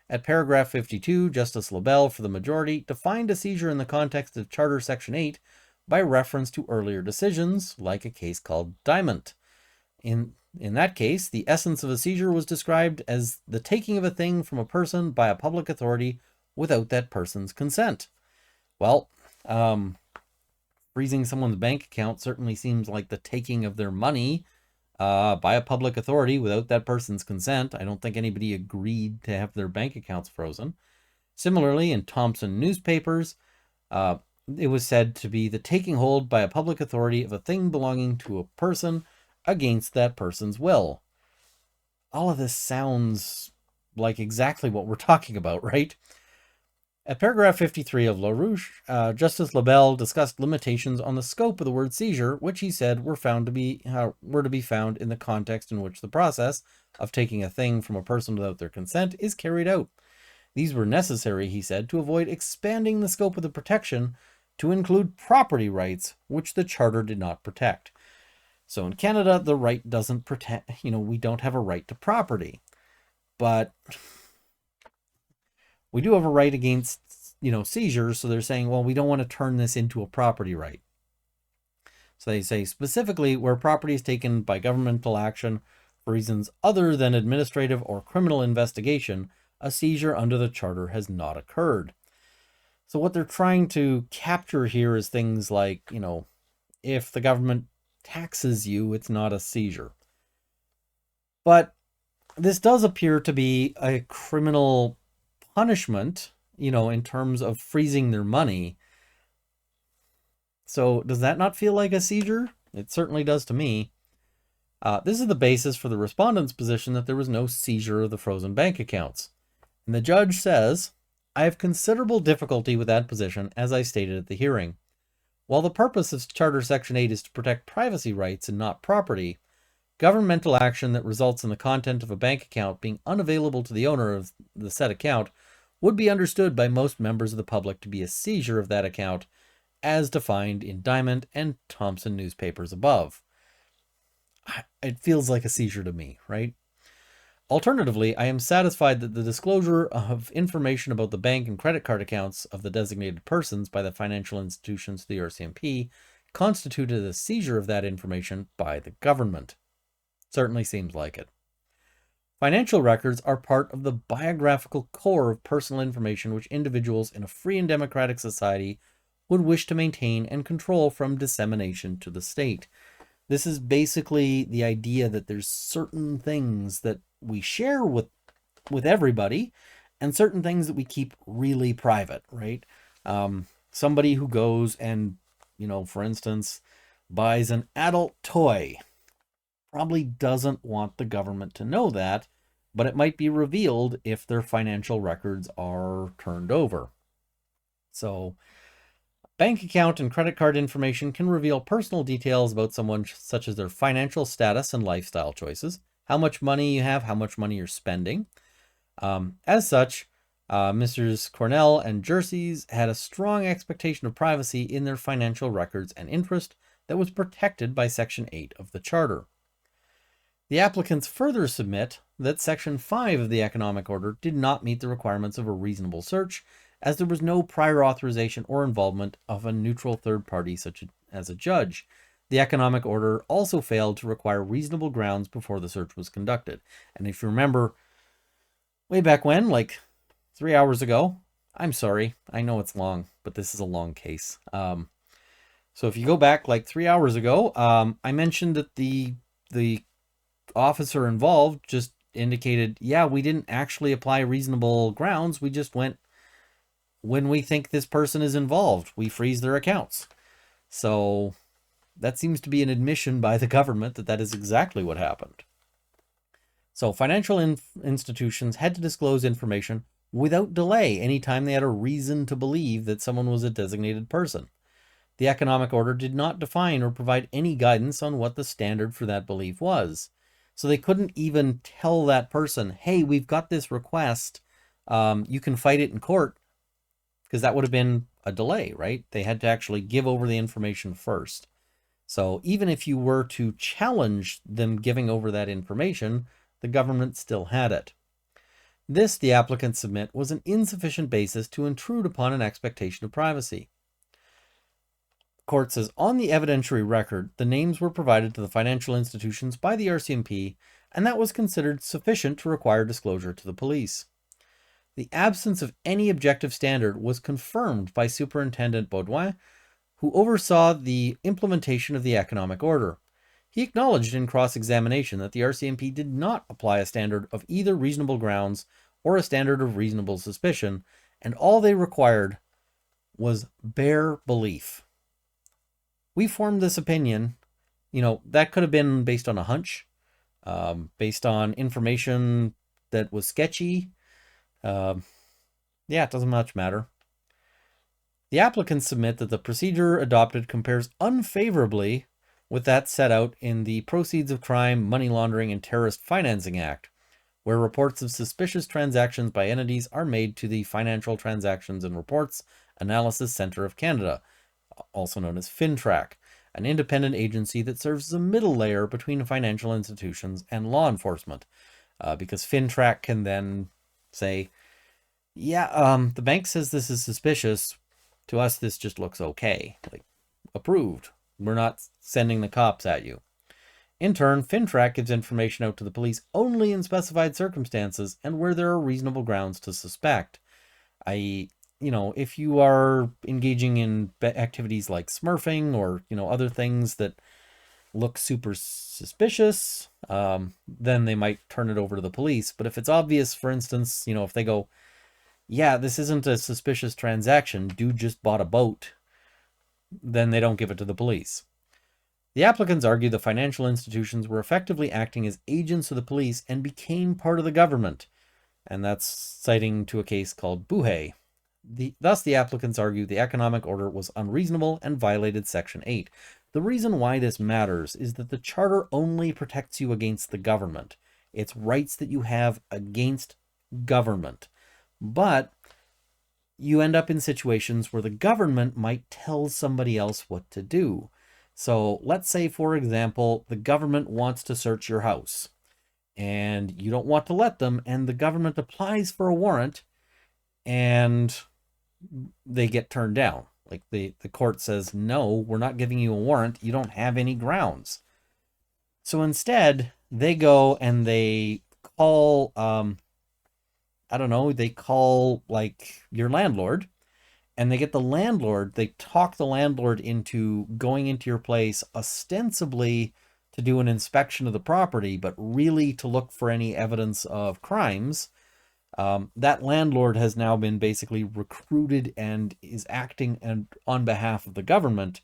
At paragraph 52, Justice LaBelle, for the majority, defined a seizure in the context of Charter Section 8 by reference to earlier decisions, like a case called Diamond. In that case, the essence of a seizure was described as the taking of a thing from a person by a public authority without that person's consent. Well, freezing someone's bank account certainly seems like the taking of their money by a public authority without that person's consent. I don't think anybody agreed to have their bank accounts frozen. Similarly, in Thompson newspapers, it was said to be the taking hold by a public authority of a thing belonging to a person against that person's will. All of this sounds like exactly what we're talking about, right? At paragraph 53 of LaRoche, Justice LaBelle discussed limitations on the scope of the word seizure, which he said were to be found in the context in which the process of taking a thing from a person without their consent is carried out. These were necessary, he said, to avoid expanding the scope of the protection to include property rights, which the Charter did not protect. So in Canada, the right doesn't protect, we don't have a right to property. But we do have a right against, seizures. So they're saying, well, we don't want to turn this into a property right. So they say specifically where property is taken by governmental action for reasons other than administrative or criminal investigation, a seizure under the Charter has not occurred. So what they're trying to capture here is things like, if the government taxes you, it's not a seizure. But this does appear to be a criminal punishment, in terms of freezing their money. So does that not feel like a seizure? It certainly does to me. This is the basis for the respondent's position that there was no seizure of the frozen bank accounts. And the judge says, I have considerable difficulty with that position, as I stated at the hearing. While the purpose of Charter Section 8 is to protect privacy rights and not property, governmental action that results in the content of a bank account being unavailable to the owner of the said account would be understood by most members of the public to be a seizure of that account, as defined in Diamond and Thompson newspapers above. It feels like a seizure to me, right? Alternatively, I am satisfied that the disclosure of information about the bank and credit card accounts of the designated persons by the financial institutions of the RCMP constituted a seizure of that information by the government. Certainly seems like it. Financial records are part of the biographical core of personal information which individuals in a free and democratic society would wish to maintain and control from dissemination to the state. This is basically the idea that there's certain things that we share with everybody and certain things that we keep really private, right? Somebody who goes and, for instance, buys an adult toy probably doesn't want the government to know that, but it might be revealed if their financial records are turned over. So, bank account and credit card information can reveal personal details about someone, such as their financial status and lifestyle choices, how much money you have, how much money you're spending. As such, Messrs. Cornell and Jerseys had a strong expectation of privacy in their financial records and interest that was protected by Section 8 of the Charter. The applicants further submit that Section 5 of the Economic Order did not meet the requirements of a reasonable search, as there was no prior authorization or involvement of a neutral third party such as a judge. The Economic Order also failed to require reasonable grounds before the search was conducted. And if you remember, way back when, like 3 hours ago, I'm sorry, I know it's long, but this is a long case. So if you go back like 3 hours ago, I mentioned that the officer involved just indicated, yeah, we didn't actually apply reasonable grounds. We just went, when we think this person is involved, we freeze their accounts. So that seems to be an admission by the government that that is exactly what happened. So financial institutions had to disclose information without delay anytime they had a reason to believe that someone was a designated person. The Economic Order did not define or provide any guidance on what the standard for that belief was. So they couldn't even tell that person, hey, we've got this request, you can fight it in court, because that would have been a delay, right? They had to actually give over the information first. So even if you were to challenge them giving over that information, the government still had it. This, the applicants submit, was an insufficient basis to intrude upon an expectation of privacy. Court says, on the evidentiary record, the names were provided to the financial institutions by the RCMP, and that was considered sufficient to require disclosure to the police. The absence of any objective standard was confirmed by Superintendent Baudouin, who oversaw the implementation of the Economic Order. He acknowledged in cross-examination that the RCMP did not apply a standard of either reasonable grounds or a standard of reasonable suspicion, and all they required was bare belief. We formed this opinion, that could have been based on a hunch, based on information that was sketchy. It doesn't much matter. The applicants submit that the procedure adopted compares unfavorably with that set out in the Proceeds of Crime, Money Laundering, and Terrorist Financing Act, where reports of suspicious transactions by entities are made to the Financial Transactions and Reports Analysis Centre of Canada, also known as FINTRAC, an independent agency that serves as a middle layer between financial institutions and law enforcement, because FINTRAC can then say, the bank says this is suspicious. To us, this just looks okay. Like, approved. We're not sending the cops at you. In turn, FINTRAC gives information out to the police only in specified circumstances and where there are reasonable grounds to suspect, i.e., if you are engaging in activities like smurfing or, other things that look super suspicious, then they might turn it over to the police. But if it's obvious, for instance, if they go, yeah, this isn't a suspicious transaction, dude just bought a boat, then they don't give it to the police. The applicants argue the financial institutions were effectively acting as agents of the police and became part of the government, and that's citing to a case called Buhay. Thus, the applicants argue the Economic Order was unreasonable and violated Section 8. The reason why this matters is that the Charter only protects you against the government. It's rights that you have against government. But you end up in situations where the government might tell somebody else what to do. So let's say, for example, the government wants to search your house and you don't want to let them, and the government applies for a warrant and they get turned down. Like the court says, no, we're not giving you a warrant. You don't have any grounds. So instead, they go and they call, they call like your landlord, and they get the landlord, they talk the landlord into going into your place ostensibly to do an inspection of the property, but really to look for any evidence of crimes. That landlord has now been basically recruited and is acting on behalf of the government,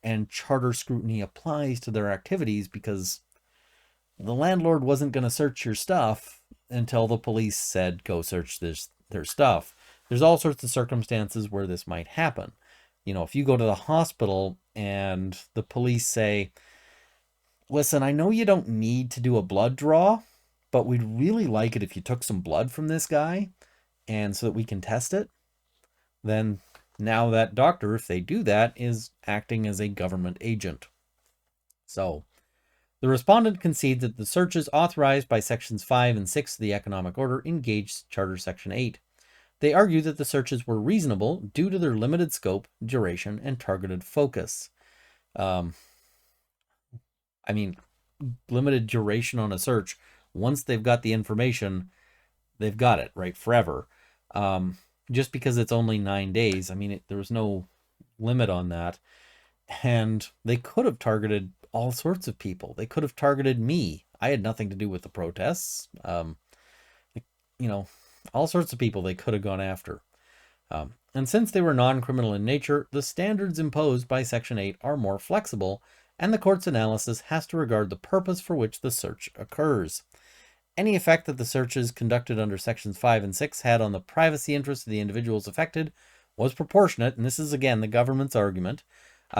and charter scrutiny applies to their activities because the landlord wasn't going to search your stuff until the police said go search their stuff. There's all sorts of circumstances where this might happen. If you go to the hospital and the police say, listen, I know you don't need to do a blood draw, but we'd really like it if you took some blood from this guy and so that we can test it, then now that doctor, if they do that, is acting as a government agent. So the respondent concedes that the searches authorized by Sections 5 and 6 of the Economic Order engaged Charter Section 8. They argue that the searches were reasonable due to their limited scope, duration, and targeted focus. Limited duration on a search. Once they've got the information, they've got it, right, forever. Just because it's only 9 days, there was no limit on that. And they could have targeted all sorts of people. They could have targeted me. I had nothing to do with the protests. All sorts of people they could have gone after. And since they were non-criminal in nature, the standards imposed by Section 8 are more flexible, and the court's analysis has to regard the purpose for which the search occurs. Any effect that the searches conducted under Sections 5 and 6 had on the privacy interests of the individuals affected was proportionate, and this is again the government's argument,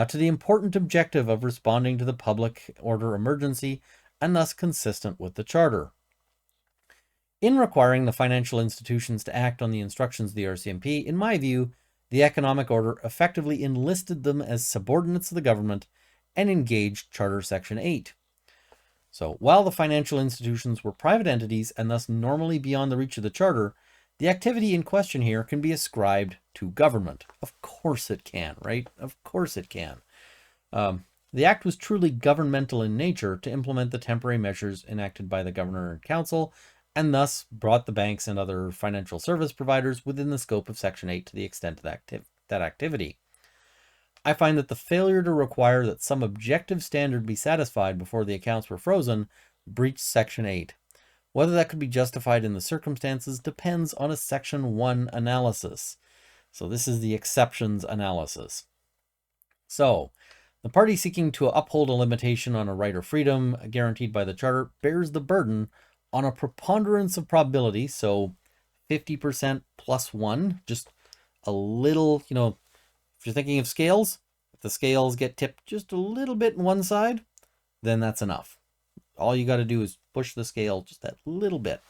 to the important objective of responding to the public order emergency, and thus consistent with the Charter. In requiring the financial institutions to act on the instructions of the RCMP, in my view, the Economic Order effectively enlisted them as subordinates of the government and engaged Charter Section 8. So, while the financial institutions were private entities and thus normally beyond the reach of the Charter, the activity in question here can be ascribed to government. Of course it can, right? Of course it can. The act was truly governmental in nature to implement the temporary measures enacted by the Governor and Council, and thus brought the banks and other financial service providers within the scope of Section 8 to the extent of that activity. I find that the failure to require that some objective standard be satisfied before the accounts were frozen breached Section 8. Whether that could be justified in the circumstances depends on a Section 1 analysis. So this is the exceptions analysis. So, the party seeking to uphold a limitation on a right or freedom guaranteed by the Charter bears the burden on a preponderance of probability, so 50% plus 1, just a little, if you're thinking of scales, if the scales get tipped just a little bit on one side, then that's enough. All you got to do is push the scale just that little bit.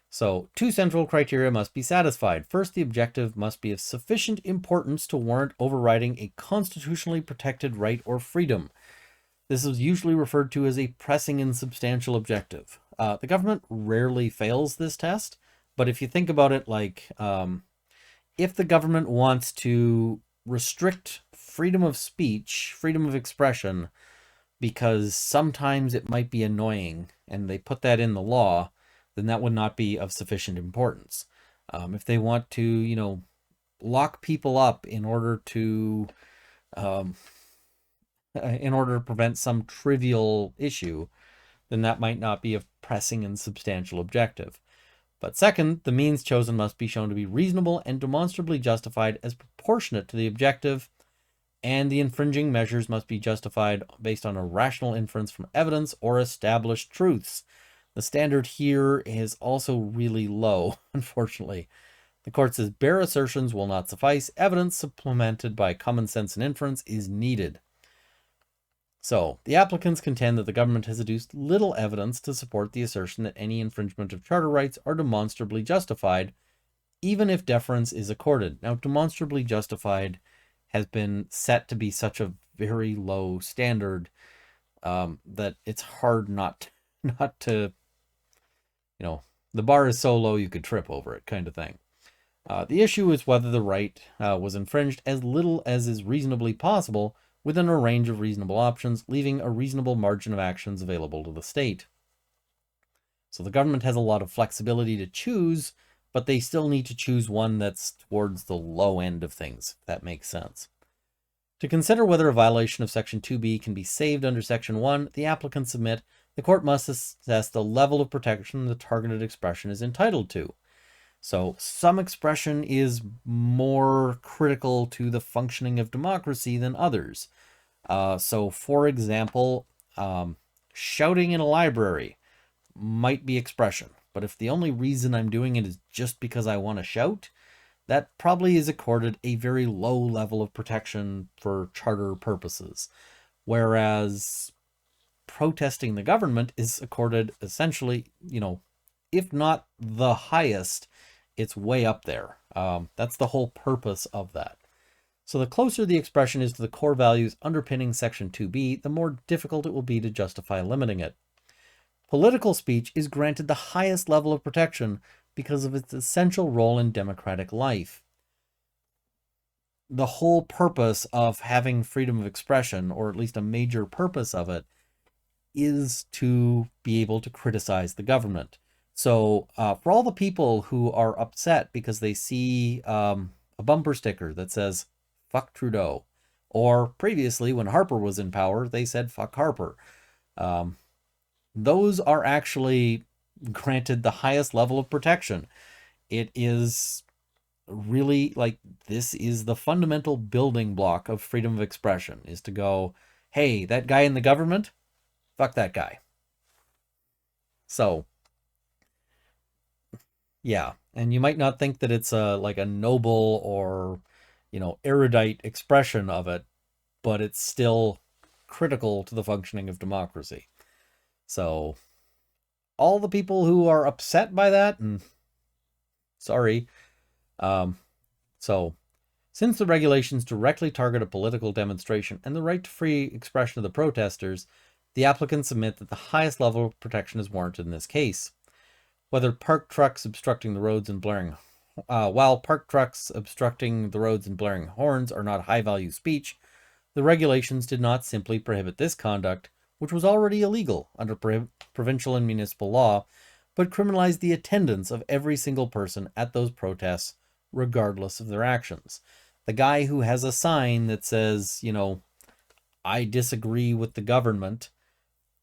So, two central criteria must be satisfied. First, the objective must be of sufficient importance to warrant overriding a constitutionally protected right or freedom. This is usually referred to as a pressing and substantial objective. The government rarely fails this test, but if you think about it like, if the government wants to restrict freedom of speech, freedom of expression, because sometimes it might be annoying, and they put that in the law, then that would not be of sufficient importance. If they want to, lock people up in order to prevent some trivial issue, then that might not be a pressing and substantial objective. But second, the means chosen must be shown to be reasonable and demonstrably justified as proportionate to the objective, and the infringing measures must be justified based on a rational inference from evidence or established truths. The standard here is also really low, unfortunately. The court says bare assertions will not suffice. Evidence supplemented by common sense and inference is needed. So, the applicants contend that the government has adduced little evidence to support the assertion that any infringement of charter rights are demonstrably justified, even if deference is accorded. Now, demonstrably justified has been set to be such a very low standard that it's hard not to, the bar is so low you could trip over it, kind of thing. The issue is whether the right was infringed as little as is reasonably possible within a range of reasonable options, leaving a reasonable margin of actions available to the state. So the government has a lot of flexibility to choose, but they still need to choose one that's towards the low end of things, if that makes sense. To consider whether a violation of Section 2B can be saved under Section 1, the applicants submit the court must assess the level of protection the targeted expression is entitled to. So some expression is more critical to the functioning of democracy than others. So for example, Shouting in a library might be expression, but if the only reason I'm doing it is just because I want to shout, that probably is accorded a very low level of protection for charter purposes. Whereas protesting the government is accorded essentially, if not the highest, it's way up there. That's the whole purpose of that. So the closer the expression is to the core values underpinning Section 2B, the more difficult it will be to justify limiting it. Political speech is granted the highest level of protection because of its essential role in democratic life. The whole purpose of having freedom of expression, or at least a major purpose of it, is to be able to criticize the government. So for all the people who are upset because they see a bumper sticker that says, fuck Trudeau, or previously when Harper was in power, they said, fuck Harper. Those are actually granted the highest level of protection. It is really like, this is the fundamental building block of freedom of expression, is to go, hey, that guy in the government, fuck that guy. So, yeah. And you might not think that it's like a noble or, erudite expression of it, but it's still critical to the functioning of democracy. So, all the people who are upset by that, and sorry. So, since the regulations directly target a political demonstration and the right to free expression of the protesters, the applicants submit that the highest level of protection is warranted in this case. Whether parked trucks obstructing the roads and blaring, while parked trucks obstructing the roads and blaring horns are not high-value speech, the regulations did not simply prohibit this conduct, which was already illegal under provincial and municipal law, but criminalized the attendance of every single person at those protests, regardless of their actions. The guy who has a sign that says, I disagree with the government,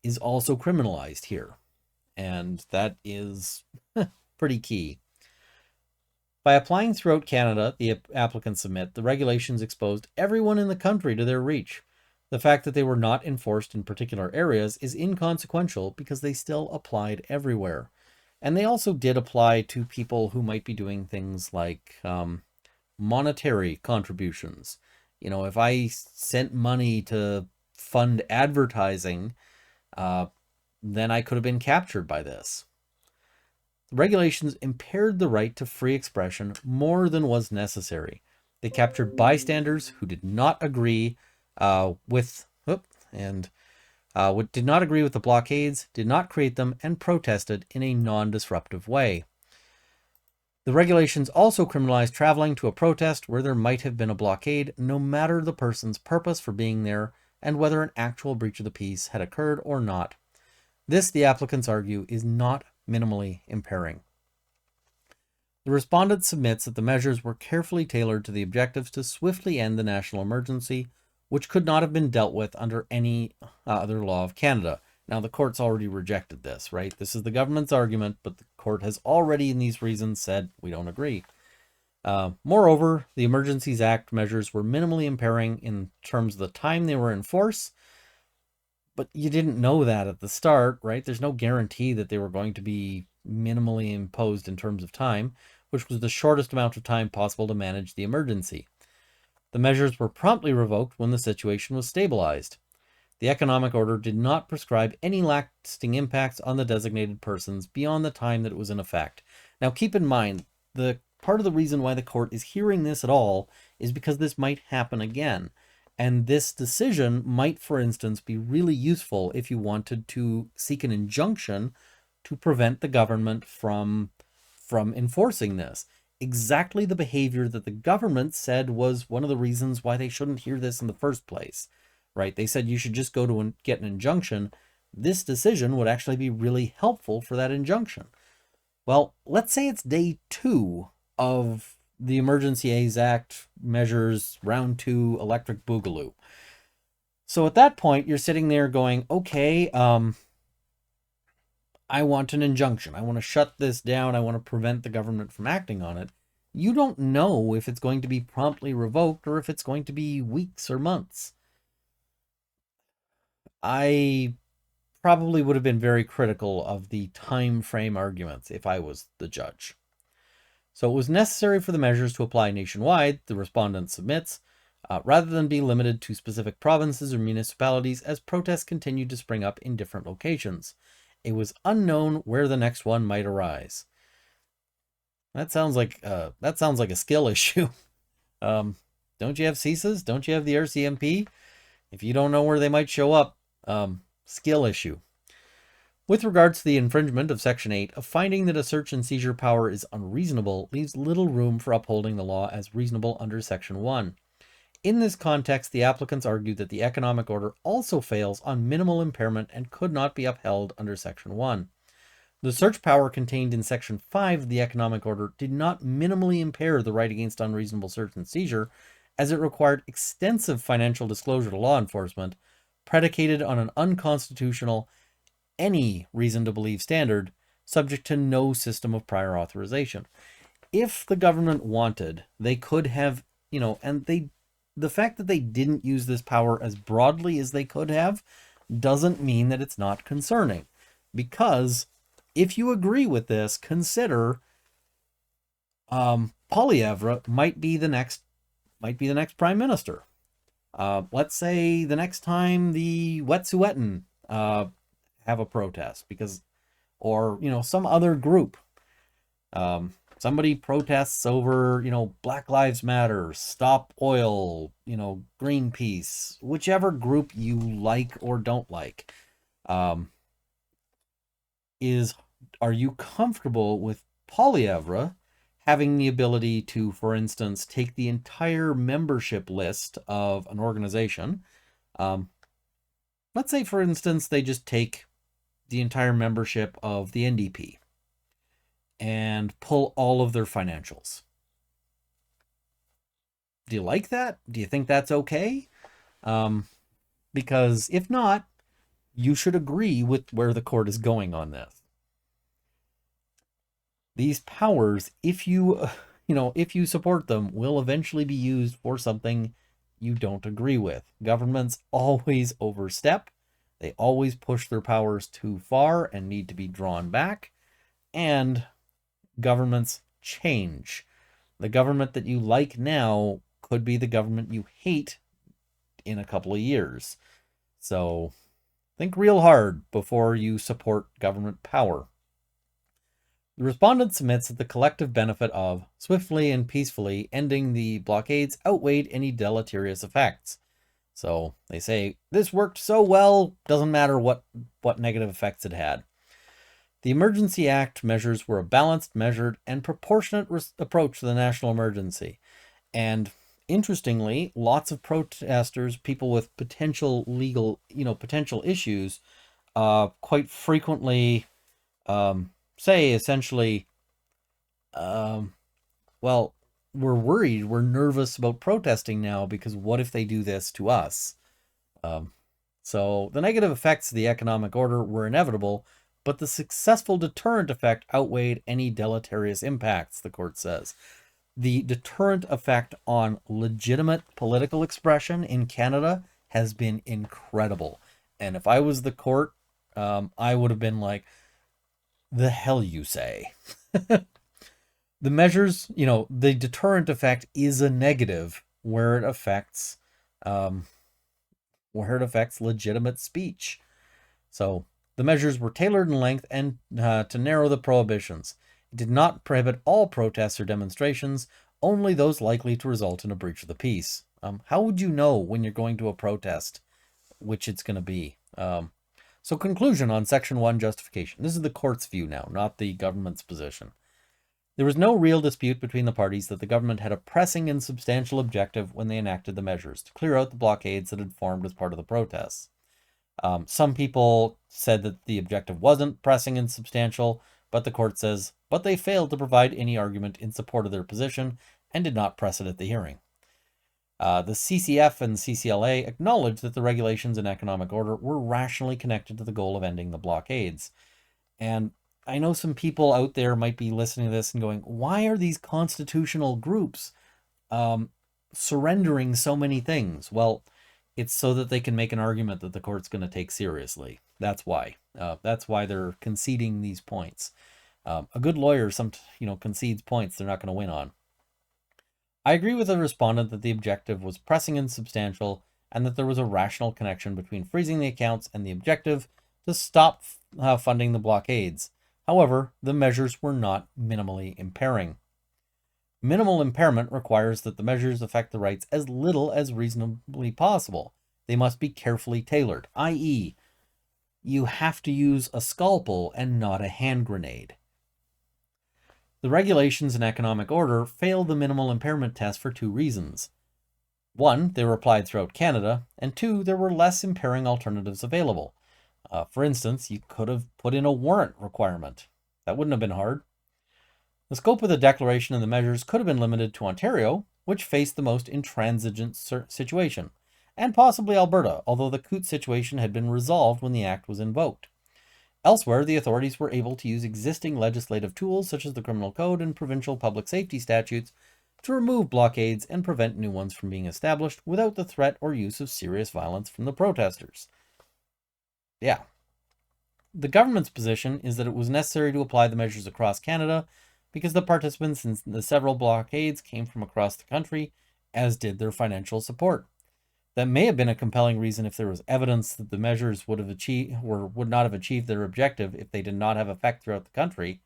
is also criminalized here. And that is pretty key. By applying throughout Canada, the applicants submit, the regulations exposed everyone in the country to their reach. The fact that they were not enforced in particular areas is inconsequential because they still applied everywhere. And they also did apply to people who might be doing things like monetary contributions. If I sent money to fund advertising, then I could have been captured by this. The regulations impaired the right to free expression more than was necessary. They captured bystanders who did not agree did not agree with the blockades, did not create them, and protested in a non-disruptive way. The regulations also criminalized traveling to a protest where there might have been a blockade, no matter the person's purpose for being there and whether an actual breach of the peace had occurred or not. This, the applicants argue, is not minimally impairing. The respondent submits that the measures were carefully tailored to the objectives to swiftly end the national emergency, which could not have been dealt with under any other law of Canada. Now, the court's already rejected this, right? This is the government's argument, but the court has already, in these reasons, said we don't agree. Moreover, the Emergencies Act measures were minimally impairing in terms of the time they were in force, but you didn't know that at the start, right? There's no guarantee that they were going to be minimally imposed in terms of time, which was the shortest amount of time possible to manage the emergency. The measures were promptly revoked when the situation was stabilized. The economic order did not prescribe any lasting impacts on the designated persons beyond the time that it was in effect. Now, keep in mind, the part of the reason why the court is hearing this at all is because this might happen again. And this decision might, for instance, be really useful if you wanted to seek an injunction to prevent the government from enforcing this. Exactly the behavior that the government said was one of the reasons why they shouldn't hear this in the first place, right? They said you should just go to get an injunction. This decision would actually be really helpful for that injunction. Well, let's say it's day 2 of the Emergencies Act measures round 2 electric boogaloo. So at that point, you're sitting there going, okay, I want an injunction. I want to shut this down. I want to prevent the government from acting on it. You don't know if it's going to be promptly revoked or if it's going to be weeks or months. I probably would have been very critical of the time frame arguments if I was the judge. So it was necessary for the measures to apply nationwide, the respondent submits, rather than be limited to specific provinces or municipalities, as protests continued to spring up in different locations. It was unknown where the next one might arise. That sounds like a skill issue. Don't you have CISAs? Don't you have the RCMP? If you don't know where they might show up, skill issue. With regards to the infringement of Section 8, a finding that a search and seizure power is unreasonable leaves little room for upholding the law as reasonable under Section 1. In this context, the applicants argued that the economic order also fails on minimal impairment and could not be upheld under Section 1. The search power contained in Section 5 of the economic order did not minimally impair the right against unreasonable search and seizure, as it required extensive financial disclosure to law enforcement, predicated on an unconstitutional any reason to believe standard, subject to no system of prior authorization. If the government wanted, they could have, the fact that they didn't use this power as broadly as they could have doesn't mean that it's not concerning. Because if you agree with this, consider Poilievre might be the next prime minister. Let's say the next time the Wet'suwet'en have a protest or some other group, somebody protests over Black Lives Matter, Stop Oil, Greenpeace, whichever group you like or don't like. Are you comfortable with Poilievre having the ability to, for instance, take the entire membership list of an organization? Let's say, for instance, they just take the entire membership of the NDP and pull all of their financials. Do you like that? Do you think that's okay? Because if not, you should agree with where the court is going on this. These powers, if you support them, will eventually be used for something you don't agree with. Governments always overstep. They always push their powers too far and need to be drawn back. And governments change. The government that you like now could be the government you hate in a couple of years. So think real hard before you support government power. The respondent submits that the collective benefit of swiftly and peacefully ending the blockades outweighed any deleterious effects. So they say, this worked so well, doesn't matter what negative effects it had. The Emergency Act measures were a balanced, measured, and proportionate approach to the national emergency. And interestingly, lots of protesters, people with potential issues, quite frequently say essentially, well, we're worried, we're nervous about protesting now because what if they do this to us? So the negative effects of the economic order were inevitable, but the successful deterrent effect outweighed any deleterious impacts, the court says. The deterrent effect on legitimate political expression in Canada has been incredible. And if I was the court, I would have been like, the hell you say? The measures, the deterrent effect is a negative where it affects legitimate speech. So the measures were tailored in length and to narrow the prohibitions. It did not prohibit all protests or demonstrations, only those likely to result in a breach of the peace. How would you know when you're going to a protest which it's going to be? So conclusion on Section 1 justification. This is the court's view now, not the government's position. There was no real dispute between the parties that the government had a pressing and substantial objective when they enacted the measures to clear out the blockades that had formed as part of the protests. Some people said that the objective wasn't pressing and substantial, but the court says, but they failed to provide any argument in support of their position and did not press it at the hearing. The CCF and CCLA acknowledged that the regulations and economic order were rationally connected to the goal of ending the blockades. And I know some people out there might be listening to this and going, why are these constitutional groups surrendering so many things? Well, it's so that they can make an argument that the court's going to take seriously. That's why. That's why they're conceding these points. A good lawyer, concedes points they're not going to win on. I agree with the respondent that the objective was pressing and substantial, and that there was a rational connection between freezing the accounts and the objective to stop funding the blockades. However, the measures were not minimally impairing. Minimal impairment requires that the measures affect the rights as little as reasonably possible. They must be carefully tailored, i.e., you have to use a scalpel and not a hand grenade. The regulations in economic order fail the minimal impairment test for two reasons. One, they were applied throughout Canada, and two, there were less impairing alternatives available. For instance, you could have put in a warrant requirement. That wouldn't have been hard. The scope of the declaration and the measures could have been limited to Ontario, which faced the most intransigent situation, and possibly Alberta, although the Coot situation had been resolved when the Act was invoked. Elsewhere, the authorities were able to use existing legislative tools such as the Criminal Code and provincial public safety statutes to remove blockades and prevent new ones from being established without the threat or use of serious violence from the protesters. Yeah. The government's position is that it was necessary to apply the measures across Canada because the participants in the several blockades came from across the country, as did their financial support. That may have been a compelling reason if there was evidence that the measures would not have achieved their objective if they did not have effect throughout the country,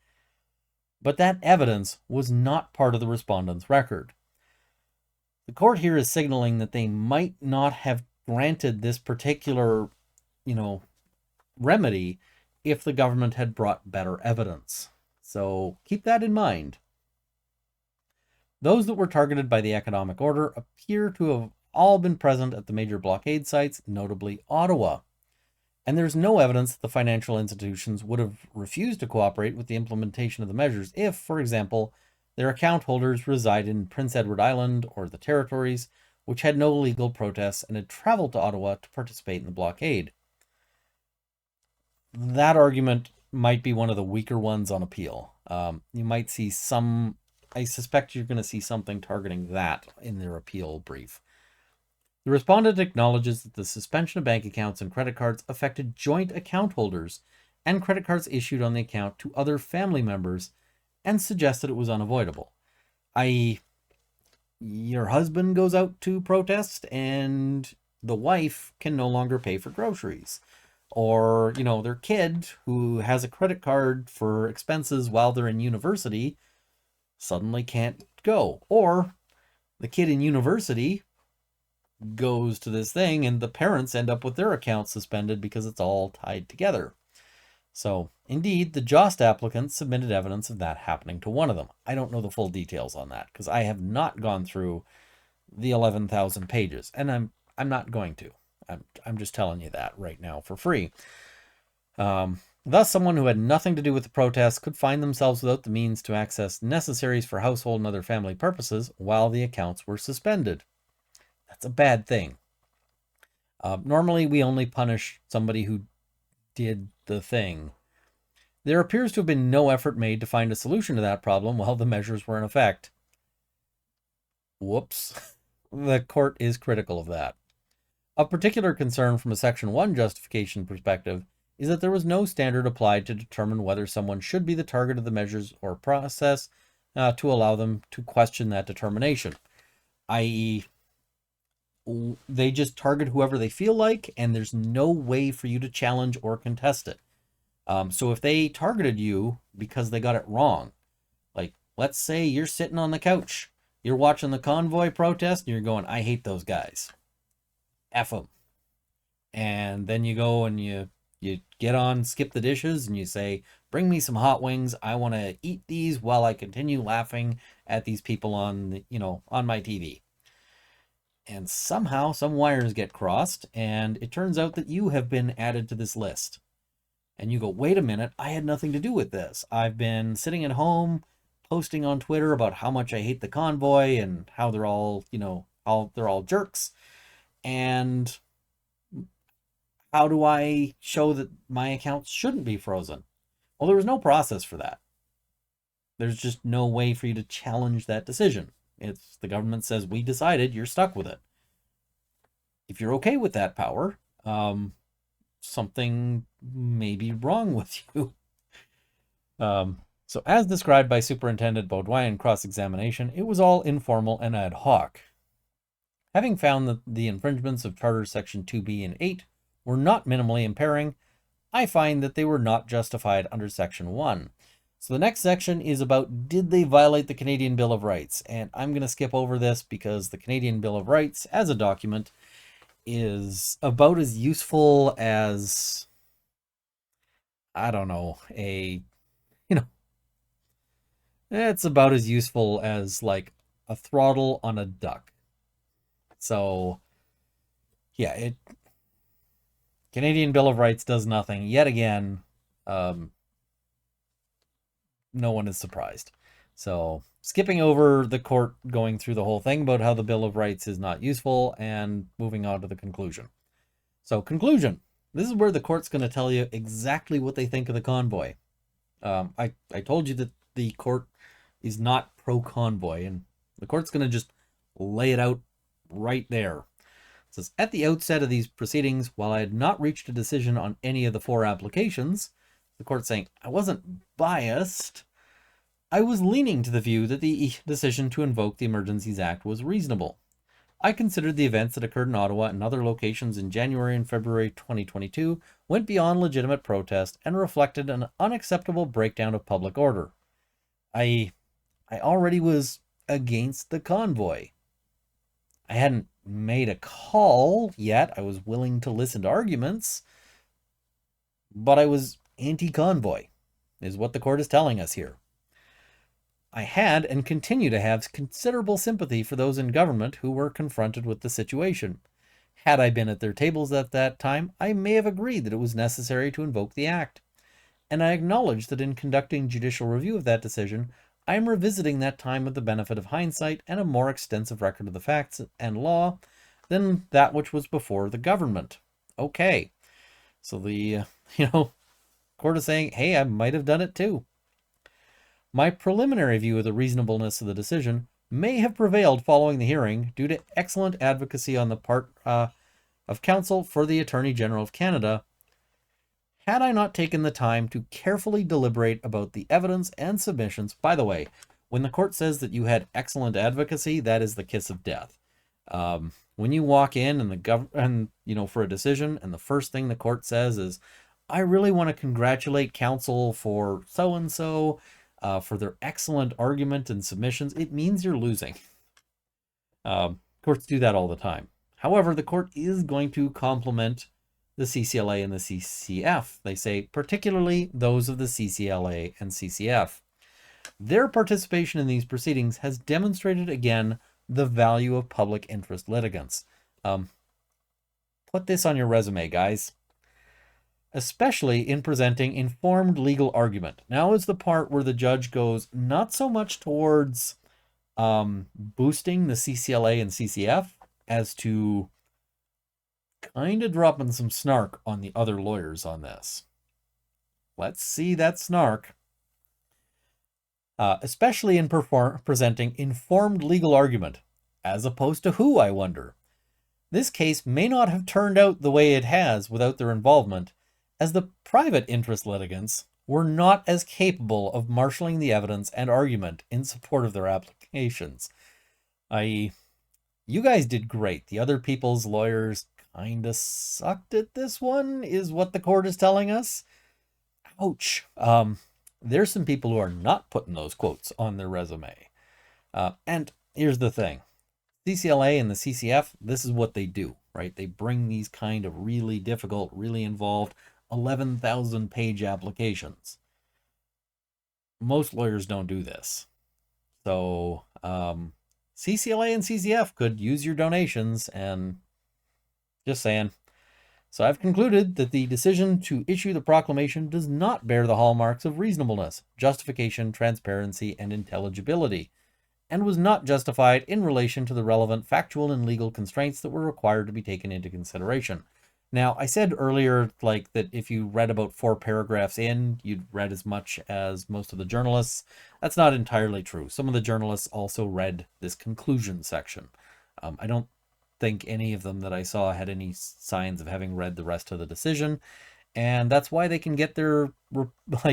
but that evidence was not part of the respondent's record. The court here is signaling that they might not have granted this particular, remedy if the government had brought better evidence. So keep that in mind. Those that were targeted by the economic order appear to have all been present at the major blockade sites, notably Ottawa. And there's no evidence that the financial institutions would have refused to cooperate with the implementation of the measures if, for example, their account holders reside in Prince Edward Island or the Territories, which had no legal protests and had traveled to Ottawa to participate in the blockade. That argument might be one of the weaker ones on appeal. You might see I suspect you're going to see something targeting that in their appeal brief. The respondent acknowledges that the suspension of bank accounts and credit cards affected joint account holders and credit cards issued on the account to other family members, and suggested it was unavoidable, i.e., your husband goes out to protest and the wife can no longer pay for groceries. Or, their kid who has a credit card for expenses while they're in university suddenly can't go. Or the kid in university goes to this thing and the parents end up with their account suspended because it's all tied together. So, indeed, the JOST applicants submitted evidence of that happening to one of them. I don't know the full details on that because I have not gone through the 11,000 pages, and I'm not going to. I'm just telling you that right now for free. Thus, someone who had nothing to do with the protests could find themselves without the means to access necessaries for household and other family purposes while the accounts were suspended. That's a bad thing. Normally, we only punish somebody who did the thing. There appears to have been no effort made to find a solution to that problem while the measures were in effect. Whoops. The court is critical of that. Of particular concern from a Section 1 justification perspective is that there was no standard applied to determine whether someone should be the target of the measures or process to allow them to question that determination, i.e., they just target whoever they feel like, and there's no way for you to challenge or contest it. So if they targeted you because they got it wrong, like let's say you're sitting on the couch, you're watching the Convoy protest, and you're going, I hate those guys. F them. And then you go and you get on Skip the Dishes and you say, bring me some hot wings. I want to eat these while I continue laughing at these people on my TV. And somehow some wires get crossed, and it turns out that you have been added to this list. And you go, wait a minute, I had nothing to do with this. I've been sitting at home posting on Twitter about how much I hate the Convoy and how they're all, how they're all jerks. And how do I show that my accounts shouldn't be frozen? Well, there was no process for that. There's just no way for you to challenge that decision. It's the government says, we decided, you're stuck with it. If you're okay with that power, something may be wrong with you. So as described by Superintendent Baudouin in cross-examination, it was all informal and ad hoc. Having found that the infringements of Charter Section 2B and 8 were not minimally impairing, I find that they were not justified under Section 1. So the next section is about, did they violate the Canadian Bill of Rights? And I'm going to skip over this because the Canadian Bill of Rights as a document is about as useful as, I don't know, it's about as useful as like a throttle on a duck. So yeah, Canadian Bill of Rights does nothing. Yet again, no one is surprised. So skipping over the court going through the whole thing about how the Bill of Rights is not useful and moving on to the conclusion. So conclusion. This is where the court's going to tell you exactly what they think of the convoy. I told you that the court is not pro-convoy, and the court's going to just lay it out right there. It says, at the outset of these proceedings, while I had not reached a decision on any of the 4 applications, the court saying, I wasn't biased, I was leaning to the view that the decision to invoke the Emergencies Act was reasonable. I considered the events that occurred in Ottawa and other locations in January and February 2022 went beyond legitimate protest and reflected an unacceptable breakdown of public order. I already was against the convoy. I hadn't made a call yet. I was willing to listen to arguments, but I was anti-convoy, is what the court is telling us here. I had and continue to have considerable sympathy for those in government who were confronted with the situation. Had I been at their tables at that time, I may have agreed that it was necessary to invoke the act. And I acknowledge that in conducting judicial review of that decision, I am revisiting that time with the benefit of hindsight and a more extensive record of the facts and law than that which was before the government. Okay. So the, court is saying, hey, I might have done it too. My preliminary view of the reasonableness of the decision may have prevailed following the hearing due to excellent advocacy on the part of counsel for the Attorney General of Canada, had I not taken the time to carefully deliberate about the evidence and submissions. By the way, when the court says that you had excellent advocacy, that is the kiss of death. When you walk in and for a decision, and the first thing the court says is, I really want to congratulate counsel for so-and-so, for their excellent argument and submissions, it means you're losing. Courts do that all the time. However, the court is going to compliment the CCLA and the CCF. They say, particularly those of the CCLA and CCF. Their participation in these proceedings has demonstrated again the value of public interest litigants. Put this on your resume, guys. Especially in presenting informed legal argument. Now is the part where the judge goes not so much towards boosting the CCLA and CCF as to kind of dropping some snark on the other lawyers on this. Let's see that snark. Especially in presenting informed legal argument, as opposed to who, I wonder. This case may not have turned out the way it has without their involvement, as the private interest litigants were not as capable of marshalling the evidence and argument in support of their applications. I.e., you guys did great. The other people's lawyers kind of sucked at this one, is what the court is telling us. Ouch. There's some people who are not putting those quotes on their resume. And here's the thing. CCLA and the CCF, this is what they do, right? They bring these kind of really difficult, really involved 11,000 page applications. Most lawyers don't do this. So CCLA and CCF could use your donations, and just saying. So I've concluded that the decision to issue the proclamation does not bear the hallmarks of reasonableness, justification, transparency, and intelligibility, and was not justified in relation to the relevant factual and legal constraints that were required to be taken into consideration. Now, I said earlier, that if you read about 4 paragraphs in, you'd read as much as most of the journalists. That's not entirely true. Some of the journalists also read this conclusion section. I don't think any of them that I saw had any signs of having read the rest of the decision, and that's why they can get their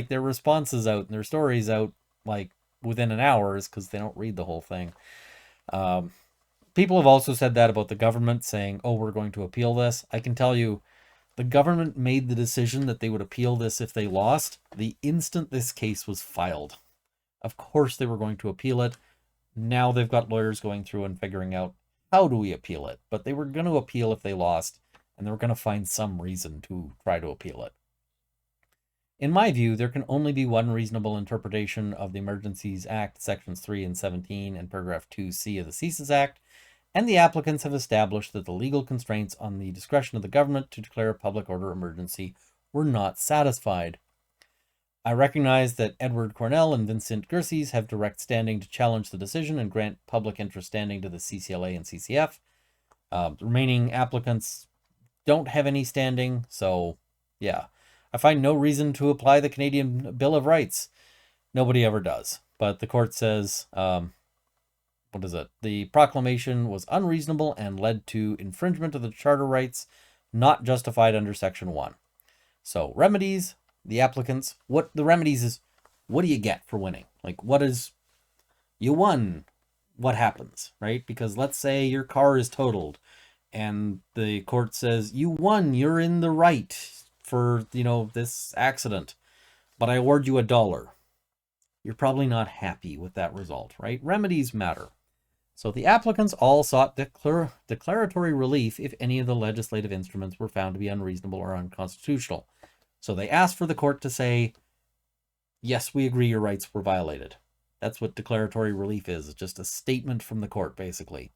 their responses out and their stories out like within an hour, is because they don't read the whole thing. People have also said that about the government, saying, "Oh, we're going to appeal this." I can tell you, the government made the decision that they would appeal this if they lost the instant this case was filed. Of course, they were going to appeal it. Now they've got lawyers going through and figuring out, how do we appeal it? But they were going to appeal if they lost, and they were going to find some reason to try to appeal it. In my view, there can only be one reasonable interpretation of the Emergencies Act, Sections 3 and 17, and Paragraph 2C of the CESAS Act, and the applicants have established that the legal constraints on the discretion of the government to declare a public order emergency were not satisfied. I recognize that Edward Cornell and Vincent Gerses have direct standing to challenge the decision and grant public interest standing to the CCLA and CCF. The remaining applicants don't have any standing, so yeah. I find no reason to apply the Canadian Bill of Rights. Nobody ever does. But the court says, what is it? The proclamation was unreasonable and led to infringement of the charter rights not justified under Section 1. So remedies, the applicants, what the remedies is, what do you get for winning? Like, what is, you won, what happens, right? Because let's say your car is totaled and the court says, you won, you're in the right for, this accident, but I award you $1. You're probably not happy with that result, right? Remedies matter. So the applicants all sought declaratory relief if any of the legislative instruments were found to be unreasonable or unconstitutional. So they asked for the court to say, yes, we agree your rights were violated. That's what declaratory relief is. It's just a statement from the court, basically.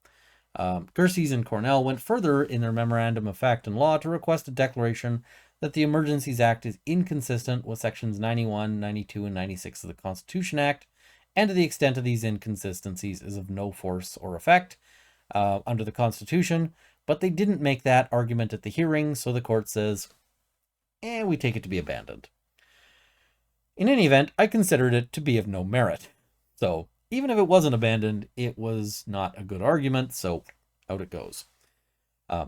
Gerses and Cornell went further in their memorandum of fact and law to request a declaration that the Emergencies Act is inconsistent with sections 91, 92, and 96 of the Constitution Act, and to the extent of these inconsistencies is of no force or effect under the Constitution, but they didn't make that argument at the hearing, so the court says, we take it to be abandoned. In any event, I considered it to be of no merit. So even if it wasn't abandoned, it was not a good argument, so out it goes.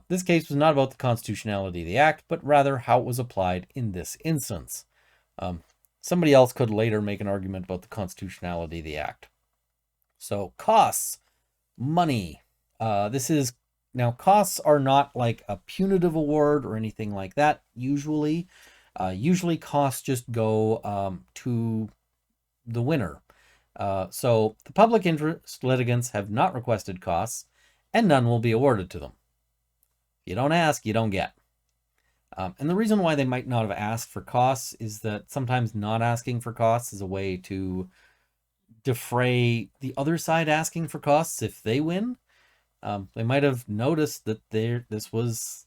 This case was not about the constitutionality of the act, but rather how it was applied in this instance. Somebody else could later make an argument about the constitutionality of the act. So costs, money. Now costs are not like a punitive award or anything like that. Usually costs just go to the winner. So the public interest litigants have not requested costs, and none will be awarded to them. If you don't ask, you don't get. And the reason why they might not have asked for costs is that sometimes not asking for costs is a way to defray the other side asking for costs if they win. They might have noticed that this was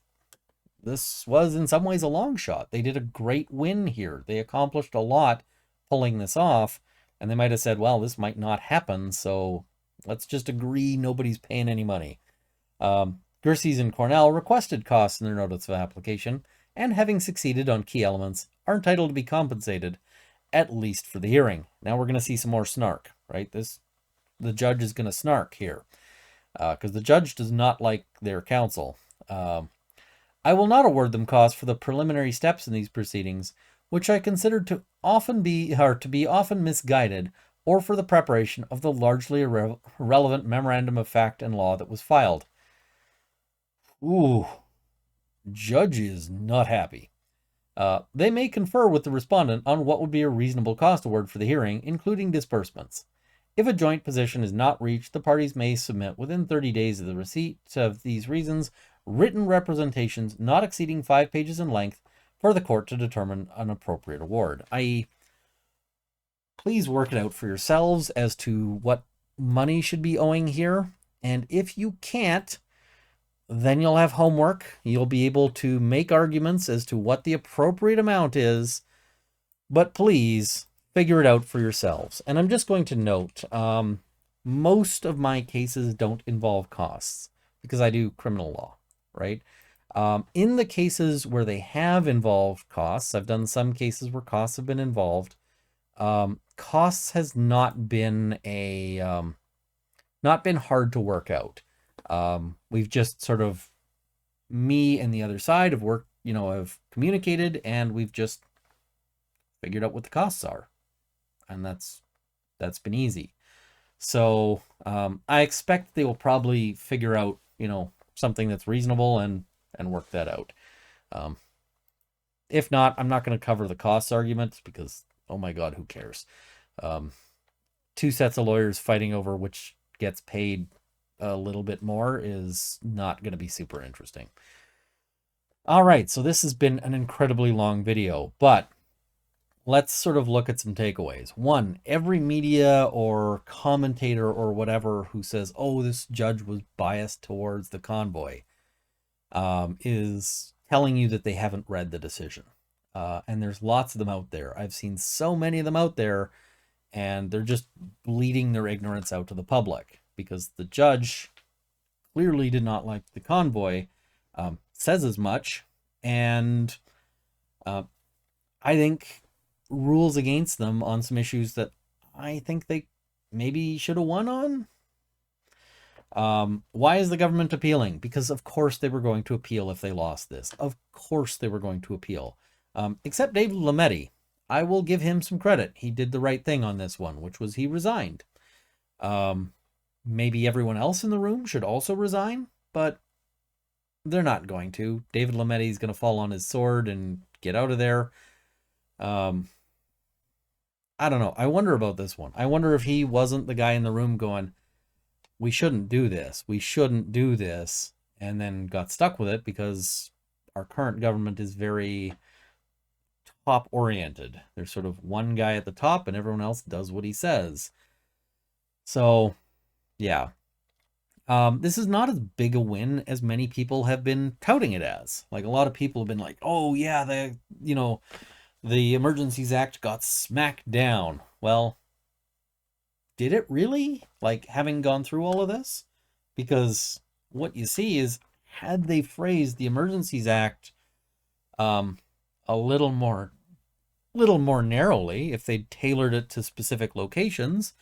in some ways a long shot. They did a great win here. They accomplished a lot pulling this off, and they might have said, well, this might not happen, so let's just agree nobody's paying any money. Gerses and Cornell requested costs in their notice of application, and having succeeded on key elements, are entitled to be compensated, at least for the hearing. Now we're going to see some more snark, right? The judge is going to snark here, because the judge does not like their counsel. I will not award them costs for the preliminary steps in these proceedings, which I consider to be often misguided, or for the preparation of the largely irrelevant memorandum of fact and law that was filed. Ooh, judge is not happy. They may confer with the respondent on what would be a reasonable cost award for the hearing, including disbursements. If a joint position is not reached, the parties may submit within 30 days of the receipt of these reasons written representations not exceeding 5 pages in length for the court to determine an appropriate award, i.e., please work it out for yourselves as to what money should be owing here, and if you can't, then you'll have homework. You'll be able to make arguments as to what the appropriate amount is, but please figure it out for yourselves. And I'm just going to note, most of my cases don't involve costs because I do criminal law, right? In the cases where they have involved costs, I've done some cases where costs have been involved. Costs has not been hard to work out. We've just sort of, me and the other side have worked, have communicated, and we've just figured out what the costs are, and that's been easy. So I expect they will probably figure out, something that's reasonable and work that out. Um, if not, I'm not going to cover the costs argument because, oh my God, who cares? Um, two sets of lawyers fighting over which gets paid a little bit more is not going to be super interesting. All right, so this has been an incredibly long video, but let's sort of look at some takeaways. One, every media or commentator or whatever who says, oh, this judge was biased towards the convoy, is telling you that they haven't read the decision. And there's lots of them out there. I've seen so many of them out there, and they're just bleeding their ignorance out to the public because the judge clearly did not like the convoy, says as much, and I think rules against them on some issues that I think they maybe should have won on. Why is the government appealing? Because of course they were going to appeal if they lost this. Of course they were going to appeal. Except David Lametti. I will give him some credit. He did the right thing on this one, which was he resigned. Maybe everyone else in the room should also resign, but they're not going to. David Lametti is going to fall on his sword and get out of there. I don't know. I wonder about this one. I wonder if he wasn't the guy in the room going, we shouldn't do this. We shouldn't do this. And then got stuck with it because our current government is very top oriented. There's sort of one guy at the top and everyone else does what he says. So, yeah. This is not as big a win as many people have been touting it as. Like, a lot of people have been like, oh yeah, the Emergencies Act got smacked down. Well, did it really? Like, having gone through all of this? Because what you see is, had they phrased the Emergencies Act a little more narrowly, if they'd tailored it to specific locations,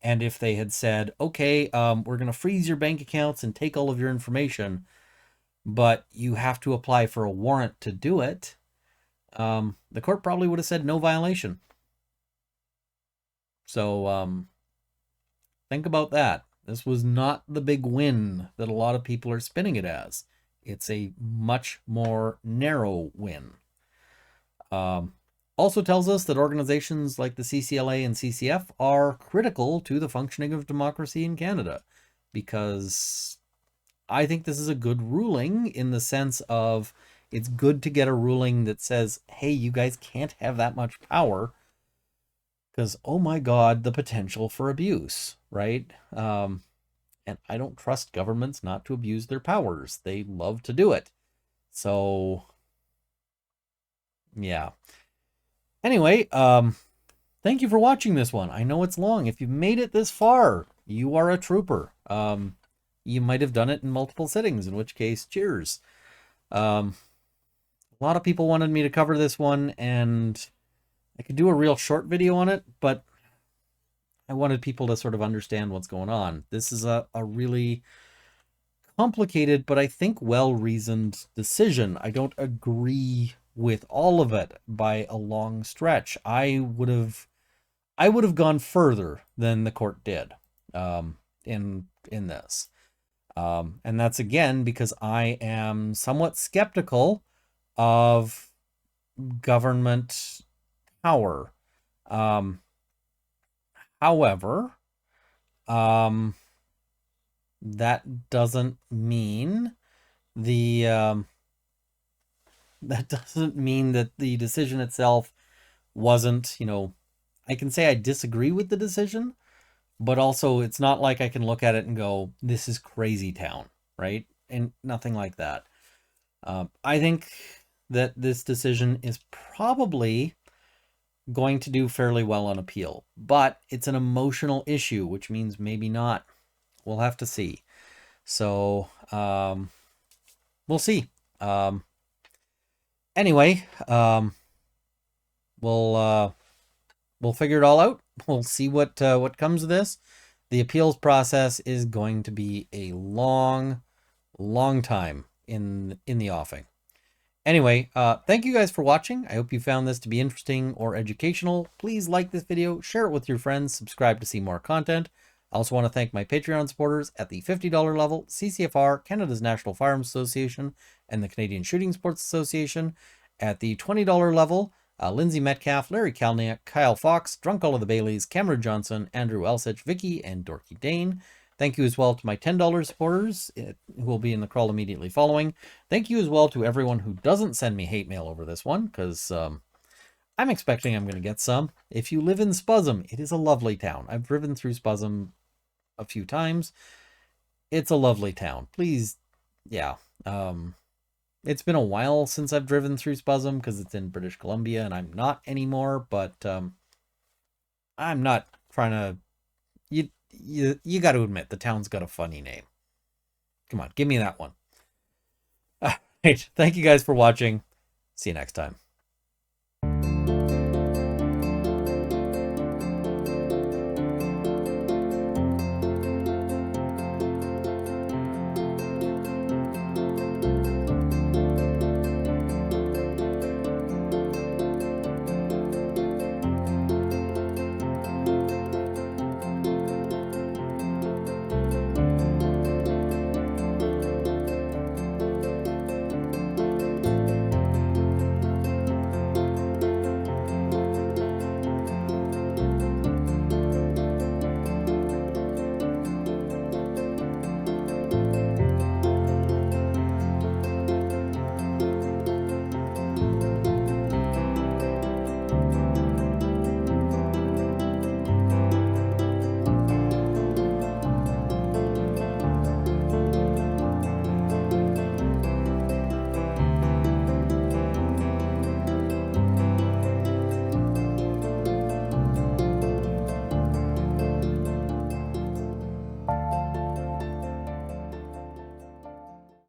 and if they had said, okay, we're going to freeze your bank accounts and take all of your information, but you have to apply for a warrant to do it, the court probably would have said no violation. So think about that. This was not the big win that a lot of people are spinning it as. It's a much more narrow win. Also tells us that organizations like the CCLA and CCF are critical to the functioning of democracy in Canada, because I think this is a good ruling in the sense of it's good to get a ruling that says, hey, you guys can't have that much power because, oh my God, the potential for abuse, right? And I don't trust governments not to abuse their powers. They love to do it. So, yeah. Anyway, thank you for watching this one. I know it's long. If you've made it this far, you are a trooper. You might have done it in multiple sittings, in which case, cheers. A lot of people wanted me to cover this one, and I could do a real short video on it, but I wanted people to sort of understand what's going on. This is a really complicated, but I think well-reasoned decision. I don't agree with all of it by a long stretch. I would have gone further than the court did in this. And that's again because I am somewhat skeptical of government power. However, that doesn't mean that the decision itself wasn't, I can say I disagree with the decision, but also it's not like I can look at it and go, this is crazy town, right? And nothing like that. I think that this decision is probably going to do fairly well on appeal, but it's an emotional issue, which means maybe not. We'll have to see. So, we'll see. Anyway, we'll figure it all out. We'll see what comes of this. The appeals process is going to be a long, long time in the offing. Anyway, thank you guys for watching. I hope you found this to be interesting or educational. Please like this video, share it with your friends, subscribe to see more content. I also want to thank my Patreon supporters at the $50 level, CCFR, Canada's National Firearms Association, and the Canadian Shooting Sports Association. At the $20 level, Lindsay Metcalf, Larry Kalniak, Kyle Fox, Drunk All of the Baileys, Cameron Johnson, Andrew Elsich, Vicky, and Dorky Dane. Thank you as well to my $10 supporters who will be in the crawl immediately following. Thank you as well to everyone who doesn't send me hate mail over this one, because I'm expecting I'm going to get some. If you live in Spuzzum, it is a lovely town. I've driven through Spuzzum a few times. It's a lovely town. Please, yeah. It's been a while since I've driven through Spuzzum because it's in British Columbia and I'm not anymore, but I'm not trying to... You got to admit, the town's got a funny name. Come on, give me that one. All right, thank you guys for watching. See you next time.